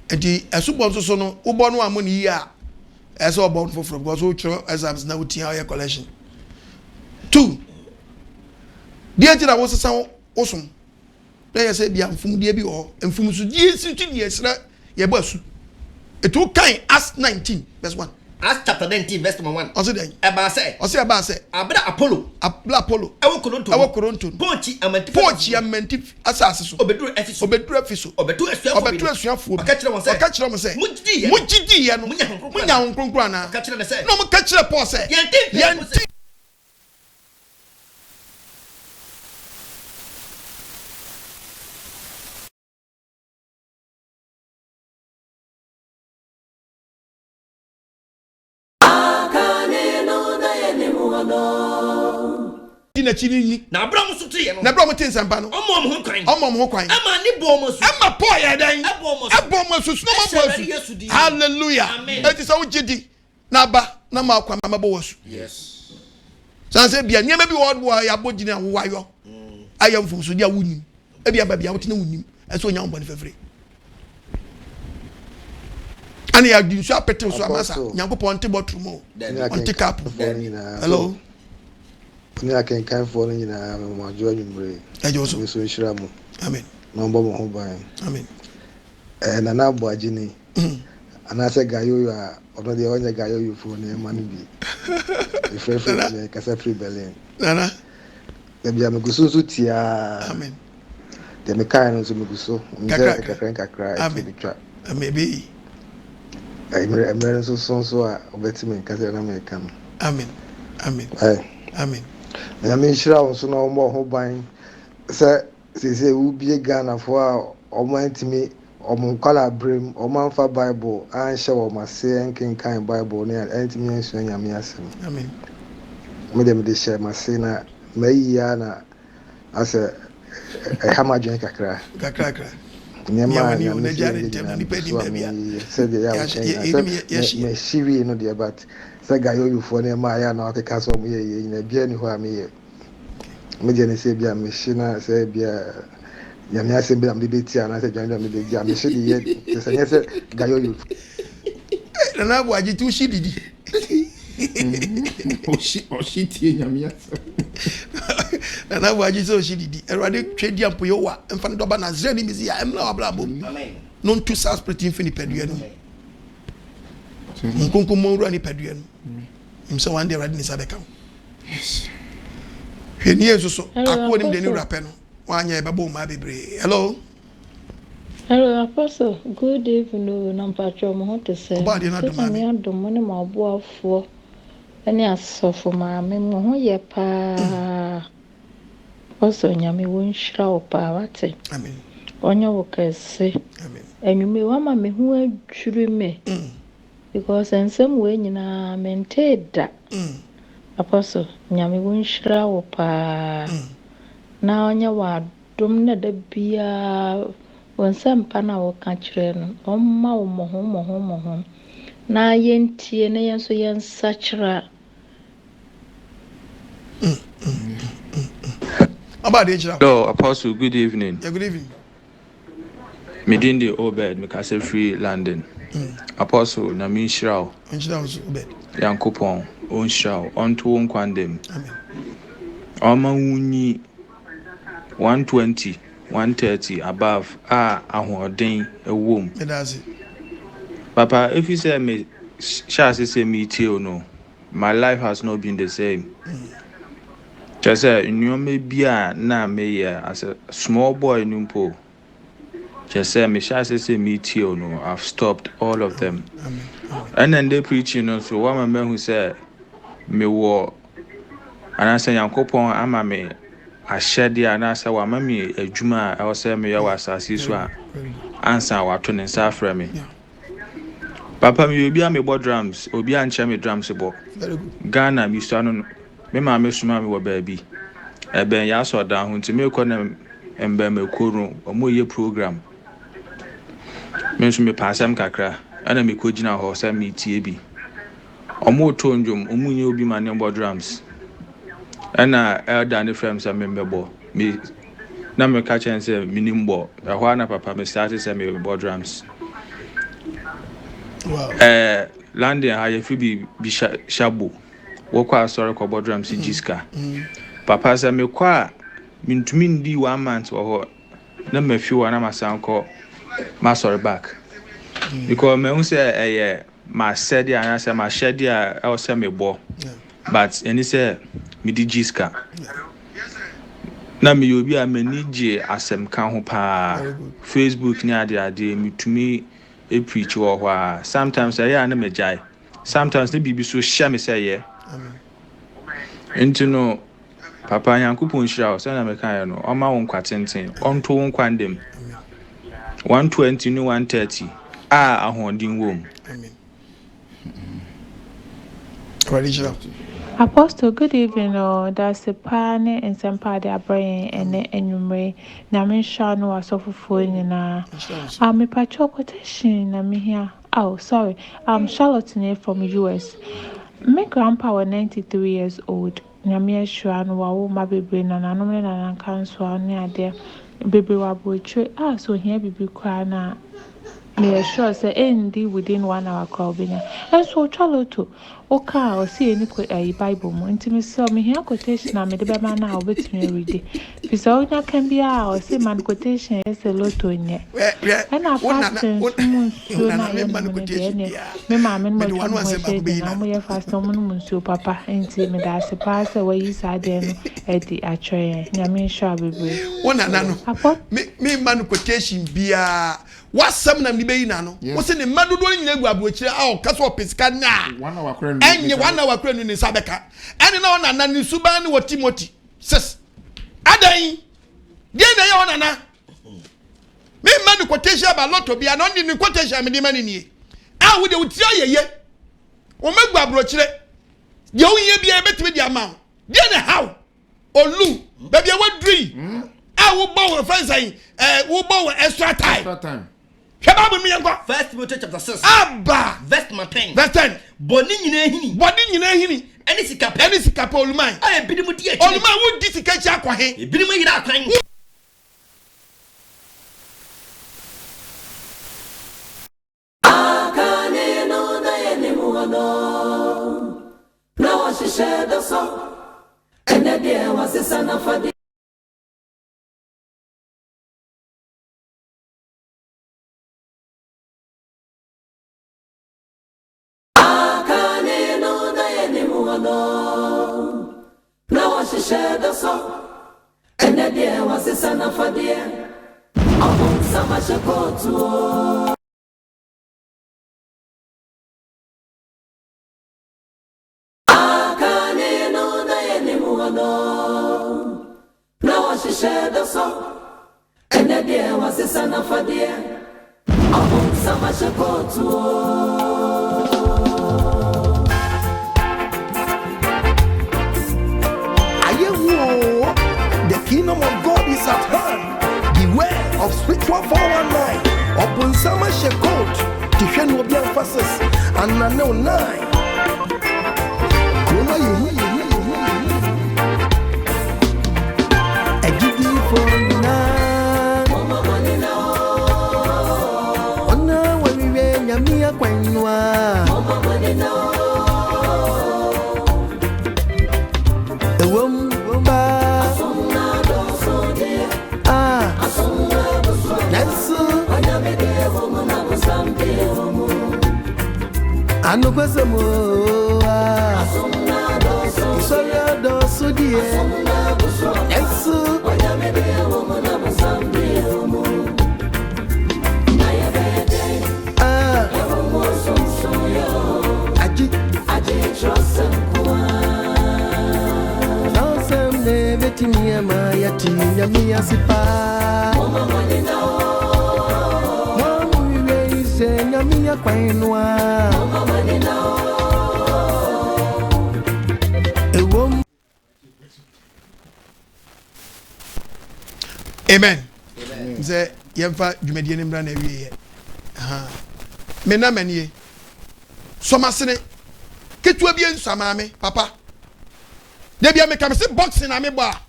enti asu bo so no wo bo no amoni yi a ese obo foforo because wo kire exams na wutia your collection 2 dia tira wo sesa osum na ye say bia mfum dia bi ho mfum so die situ die sra ye ba su etu kan as 19 verse 1 as chapter 19 verse 1 ose den eba say abra apollo ewo koronto pochi amanti asase so obeduru efiso obedu asuafo aka kire won say mugidi ye no munya honkronkro ana aka kire say no mo ka kire Paul say yenti na chini na abram so tie no na abram tin sampa no omom ho kwan ama ni bomo su ama Paul ya dan ebomo su no ma su hallelujah it is our gidi na ba na ma kwa ma bo wasu yes sanse bia niam bi wo ya bo gina wo wayo ayam fum so dia wunim e bia ba bia wo tina wunim eso nya mbon fefre ani ya din so apetel so amasa nyankopon te botrumo on te cap hello ni aken kan fo ni na ma jo nyumre ejo so so nshira mu amen no mbo mo ho ban amen na na bo agini ana se gayo ya ono de wanya gayo yu fo ni ma ni bi ifefe ni kasa free berlin nana de bia me gusu so tia amen de me kai no so me gusu nze kakra amen amen be emre so a obetime kasa na me kan amen amen amen na me nshira wo so na wo ho ban se ubie Ghana fo a omantimi omunkala brim omanfa bible anhye wo mase enkenkan bible ne antimi enso nyame asem amen me de share mase na mayiya na ase hamajen kakra nyama ni ona jare ntem ni pedi bia se de ya me shiri no de but se gayo yu fo ne ma ya na okeka so mo ye na bia ni ho a me ye me je ne se bia me shina se bia nyame asem bia me beti ana se janda me de bia me shiri ye se nye se gayo yu na bo aji tu shiri di oshi tie nyame asem na bo aji so shiri di erade twedi ampo yo wa mfa ne doba na zre ni mizi ya emla abla bom amen non tu sa spirit infini pedue no nkonko mo ru ani pedue no imse one day erade ni sabeka yes hwani enso so akwo nim de ni rapɛ no wanya ebabo ma bebre hello apostle good evening nampacho mo ho te se ba de na doma me adomo ne maboafo ene asofo ma me mo ho ye pa oso nyame won hira opa wate amen onye wo kese amen enyume wa ma me ho adwuru me because ensem we nyina mente da apostle nyame won hira opa na onye wa dom na da bia wonsɛmpa na wɔka kyerɛ no ɔmma wo mmɔho na yɛntie na yɛn so yɛnsa kyerɛ Hello, Apostle, good evening. Yeah, good evening. Medindi Obed, Mikasa Free London. Apostle, Namin Shrao. Obed. Yankopon, on Shrao, on to one quandem. Amen. Oma Wuni 120. 130 above ahoden a womb. Papa, if you say me shall say me too no, my life has not been the same. Just say you may be na me as a small boy numpo. Just say me shall say me too no, I've stopped all of them. And then they preaching so one man who said me war and I say Yankopon ama me Ahyede anasa wa mami adwuma a ɛwɔ sɛ me yɛ wɔ asase so a ansa wato ne nsa afrɛ me Papa me obi a me bo drums, obi a nche me drums bo. Very good. Ghana mi sta no. Me ma me suma me wo baabi. Ben ya so da ho nti me ko na embe me koru omo ye program. Me so me pasam kakra. Ana me ko gina ho sa me tie bi. Omo to ndwom, omo nye obi ma ne bo drums. Ana elder ne frame sa me mbebo. Me na me ka chen say minimbo. Ehwa na papa me start say me bo drums. Wow. Landing ha ye fi bi shabo. Wo kwa sorry ko bo drums jiska. Papa say me kwa mintumi ndi 1 month wo na mafi wa na masan ko ma sorry back. Because me say ma said ya na say ma shed ya I say me bo. But any say me di jiska. Na me obi a mani je asem kan ho pa. Facebook ni ade mitumi e preach wo ho. Sometimes I na me jai. Sometimes the bibi so share me say yeah. Into no Papa Yankupon shall send a mechano, or my own quatenten, on to one quandem 120 no 130. A haunting womb. Apostle, good evening. That's a pan and some party a brain and anyway. Namin Shan was of a phone. I'm a patrol quotation. I'm here. Oh, sorry. I'm Charlotte from US. My grandpa was 93 years old. Nyame sure no wa ma bebre na nanom ne na kanso ane ade bebre wa botre so here bibi kwa na me sure say end within 1 hour crowd benya and so chaloto o ka o see any bible mo ntimi so me here quotation na me de be ma na obetimi read bisa onya kan bia o say man quotation is a lot onye and I fast mun so na me man quotation me ma me mo twa mo say na mo ye fast mun so papa enti me da se pass we yi sa de no e di atwe nyame sure bebre wona na no me man quotation bia wasam na nibe yi na no wo se ne madodo nyina gu abuokire a o kaso pesika na enye 1 hour kura ni sabeka ene na ona na ni suban ni wo Timothy sis adan die na ye ona na me man quotation ba lot bia no ni quotation me di mani ni a wo de utia yeye o magu abuokire de wo ye bia betimi di ama die na how olu ba bia wadri a wo bo fansan wo bo extra time Bible me yanko. 1 Timothy chapter 6. Abba. Verse 10. Verse 10. Boni nyina hini. Eni sikape oluman. Ah ebidimu di echi. Oluman wo di sika echi akwa he. Ebidimu yira akwan. Akane no na yenimu ano. Na washishe doso. Ene die wasisa na fadi. Na washishe doso ene die wasisa na fadie ahun sama shekotu akane no na yenimu ano na washishe doso ene die wasisa na fadie ahun sama shekotu The kingdom of God is at hand. Beware of spiritual 419. Open summer shekot. Tifyen will be emphasis. And I know 9. I give you for 9. Mama money now. On the way we went, Yamia Quanua. Mama money now. The woman. Anukwesemo Soya dosu die Yesu Aji trosem ne betimi ama yati nyami asipa Mama money now Mama we say nyami quainua. Amen. Say yemfa dwumedie ne mbra na awie aha me na manie somasene ketua bi ensama me papa de bia me kam se boxing na me ba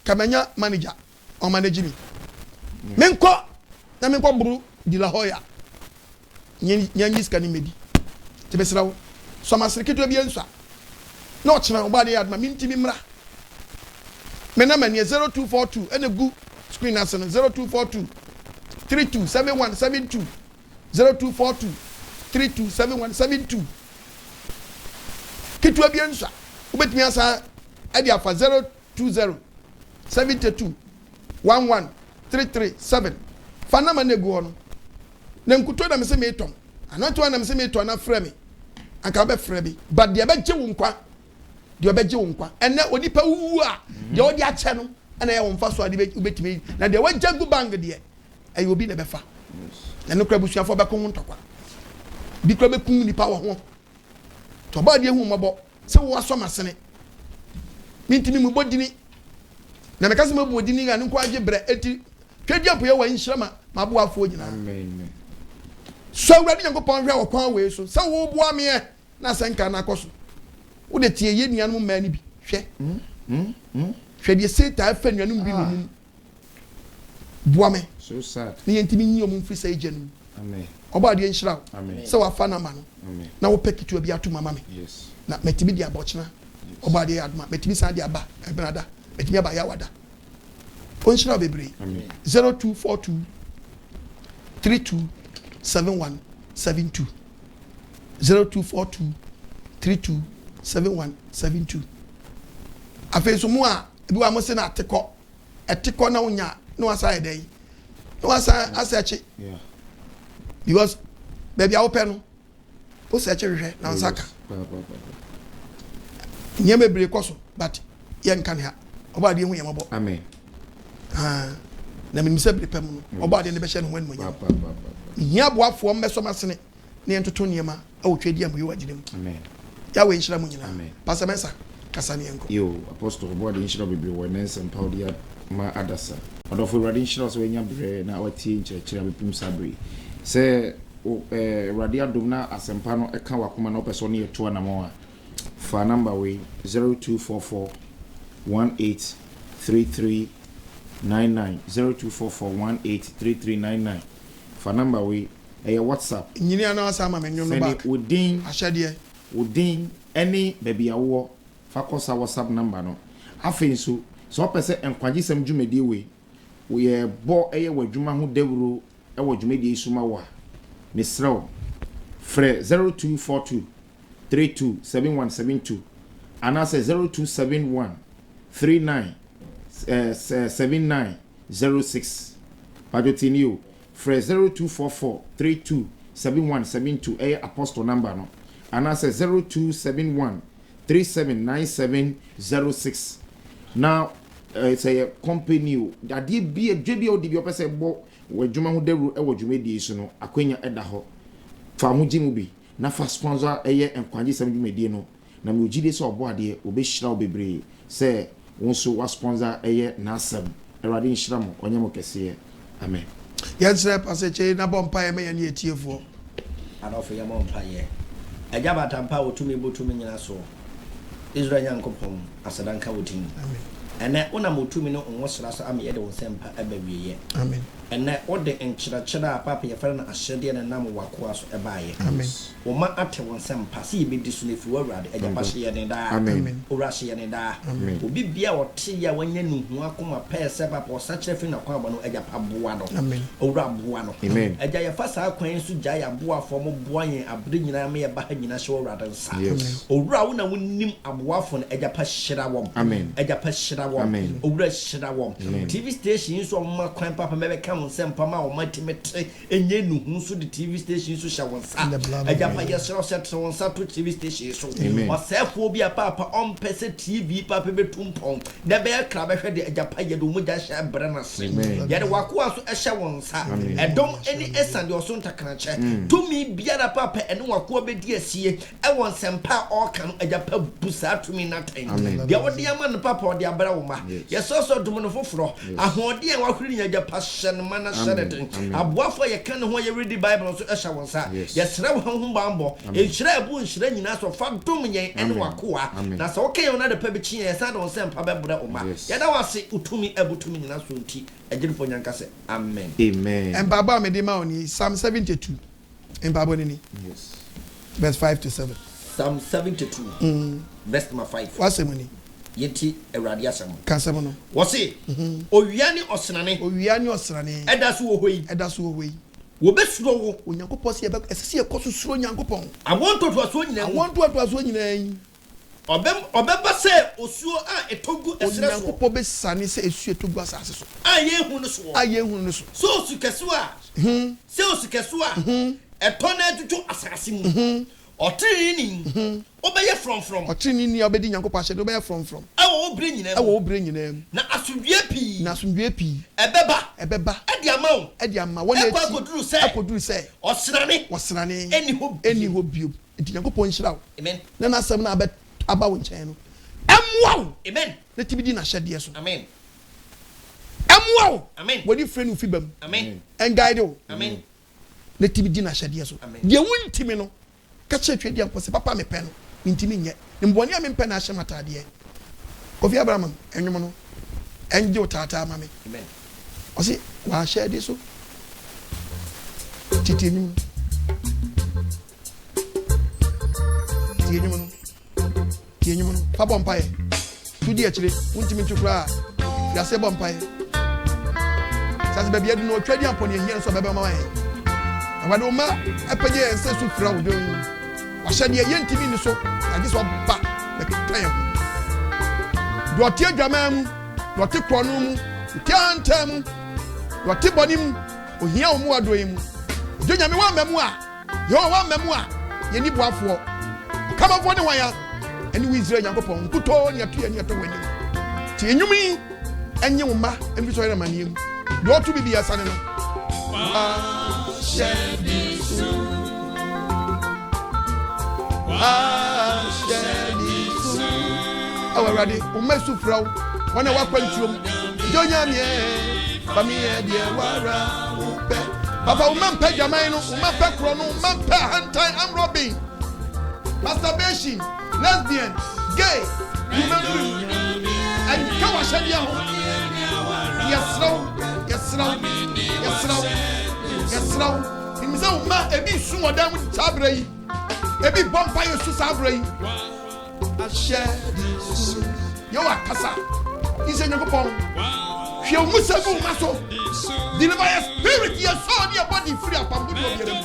kamanya manager o manage me menko na menko buru di la hoya nyanyi skani medi te besrawo somasene ketua bi ensa na o chena oba de adma mintimi mra me na manie 0242 ene gu screen as 0242 327172 0242 327172 kitu abiensa ubetimi asa adi afa 020 72 11 337 fana manego no na nkuto na mese meton anoto na mese meton na frɛ me aka be frɛ bi but de abegye wo nkwa de obegye wo nkwa ene onipa wu a de odi ache no na ya won fa so ade ubetimi na de wagya gu bang de ayi obi na befa na no kra busuafo be ko ntokwa bi kra be kun nipa wo ho to ba de hu mabo se wo aso masene mintimi mu bodini na me kase mabu odini ga nko agye bre eti twedi apoye wa nhyirama mabo afo nyina amen so awurade Nyankopɔn hwe wo kwan we so se wo boa me na senka na akoso wo de tie ye nuanu ma ni bi hwe hwe de seta afa nuanu bi no boa me so sad ni yentimi nyi omu mfisa ejenu amen oba de nhyira amen se wa fa na ma no amen na wo pekitu abi atuma ma me yes na metimi dia bochina oba de adma metimi sa dia ba ebenada metimi aba ya wada onhyira bebre amen 0242 327172 0242 327172 afeso mu a bi wa mo se na etiko na unya no asa edai no asa asechi yeah because baby awo pe no o sechi hwehwe na nsaka nyeme bre koso but ye nkan ha oba de hu ye mabo amen na me mse bre pem no oba de ne be hye no wan mo nya nya boafo mmeso masene ne entoto niema awo twedi am ye wagire mu amen ya we nhyira mu nyina pastor mensa kasa ne enko yo apostle boy de nhyira bebre wonense empowder ma adasa odofo radi nhyira so nya bre na watie nkyerɛkyerɛ bepim sabre se radi adom na asempa no eka wakoma na opeso ne yeto na mo a fa number we 0244 183399 0244183399 fa number we WhatsApp nyini ana asa ma menyo no back wodin ahyade wodin any baby awo fa kosa WhatsApp number no afen so pese enkwagisem dwumedi we ye bo wadwuma ho dawuro dwumedi isuma wa misraw fre 0242 327172 anase 0271 397906 Pajotinio fre 0244 327172 apostle number no anase 0271 379706 now it's a company that be a JBO di opese bo wadwuma ho dawuro dwumedi isu no akwenya eda ho fa ho gimu bi na fa sponsor enkwagisem dwumedi no na me ogide so obo ade obehira obebre se wonso wa sponsor na asem erade nhira mo onyemo kese amen yensre paseche na bompa me ya ne etiefo adofo ya bompa ye ajaba tampa otumi botumi nyina so Israel Nyankopɔn asadanka wotin amen ene ona motumi no onwosra so am ye de wonsempa abawiye amen ene ode enkyerɛkyerɛ a papa ye fere na ahyede na nam wakoa so ebaye amen wo ma ate wonsempa se ye bedi so ne fi wawrade agya hye ye ne da amen owra hye ye ne da obi bia wote ya wanya nuhu akoma pɛse papa osakyerɛ fi na kwa ba no agya pa boa no amen owra boa no amen agya ye fa saa kwan so gya ya boa fo mo boa yen abre nyina me ye ba ha nyina hye wawrade nsa owra wo na wonim aboafo no agya pa hyira wom amen agya pa hyira hyira wom owura hyira wom TV station so ma kwan papa mebe kam sempa ma o matimete enye nuhu so the TV station so hya wonsa ajapa yesro set wonsa to TV station so o sefo bi papa on pese TV papa betumpon na be kra be hwede ajapa yedo mu ja hya brana se yede wakoa so hya wonsa edom eni esande oso ntakranche tumi biara papa ene wakoa be di asie e wonsempa o kan ajapa busa tumi naten dia wode ama no papa ode abra wo ma yesoso dum no foforo ahode en wahuri nya ajapa hye no mana hye aboafo ye kan ho ye read Bible so hya wonsa yesre wo ho bambo enhyira ebu nhyira nyina so fa dum yen ene wakoa na so okay ona de pa be chi ye sa de wonsempa be bra wo ma yeda wase utumi ebutumi nyina so nti agirifo nyanka se amen and baba me de ma oni Psalm 72 in baba ni yes verse 5 to 7 Psalm 72 verse number 5 wase moni yeti ewrade asem kasem no wose owiani osrane eda so wo hoi wo besuro wo onyankopon se esese ye koso suro onyankopon awonto to aso nyina obeba se osuo a etogu esre so onyankopon be sane se esu etogu asase so aye hu no so so sukeso a etona ajuju asase mu otrini obeye from otrini ni obedi nyankopon ahye obeye from awo obre nyina na asundue pi ebeba edi ama wona eti akoduru se osrane eni ho bio edi nyankopon hyira amen na nasem na aba wo nchen no emwa amen na tibidi na hyede so amen emwa amen wodi frɛ no fibam amen en guide o amen na tibidi na hyede so de wuntimi no ka che twedi ampose papa me pɛ no ntimi nye mboni a me pɛ na ahye matade Kofi Abraham enwom no enje otata ma me amen osi wa hyede so titini Tienyu no pa bompae tudi akire untimi tukura ya se bompae sase bebia du no twadi amponi ehia so bebe ma wa awade uma epaje ense su fra wo don wa hyede ye ntimi ni so agi so ba be kan do tie dwamam do te krono mu tiantam do te bonim ohia wo mu adoyi mu jo nyame wa mamu a yo wa mamu a ye ni boafo kama fo ne wanya eni wi Israel yankopon kuto ni atu ni ato wani ti enyumi enye wo ma enfi so yere maniem do to bibi asane no shedisu awurade o mesu fraw wana wakwantuom jonya me famie de wara upe papa o man pe jaman no o man pe kro no o man pe hantai am robbing masturbation lesbian gay women and kawa shadia ho yesraw imisa uma ebi su odam sabra yi ebi bompa yesu sabra yi ashedi yo akasa ise nyakopon hwe umusagu maso deliver your spirit your soul your body free apambu do yere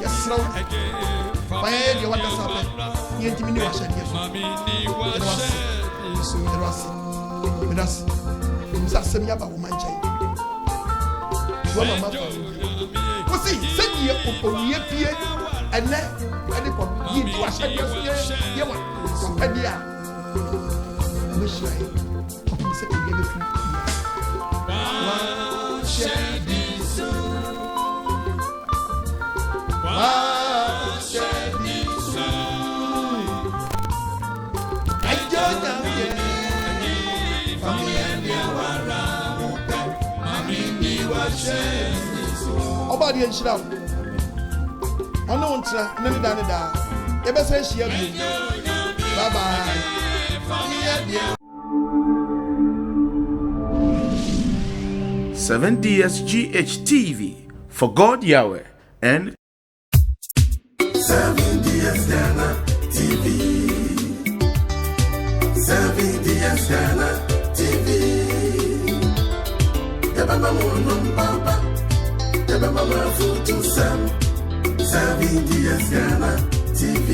yesraw bae de wada sabe yentimi ni washedi yesu midas imisa semya ba wo manchai wo mama fa wo si sedi oye pie ene ade ko yi di washedi yesu ye wa ade a me shai ko mi se ebe fi wa shedi so wa shedi so ajo nyamye oba di enshira ono wontra nani da yebesa hia bi bye bye 7DSGH TV for God Yahweh and 7DS Ghana TV 7DS Ghana TV Yababa Mono Papa Yababa Futu Sam 7DS Ghana TV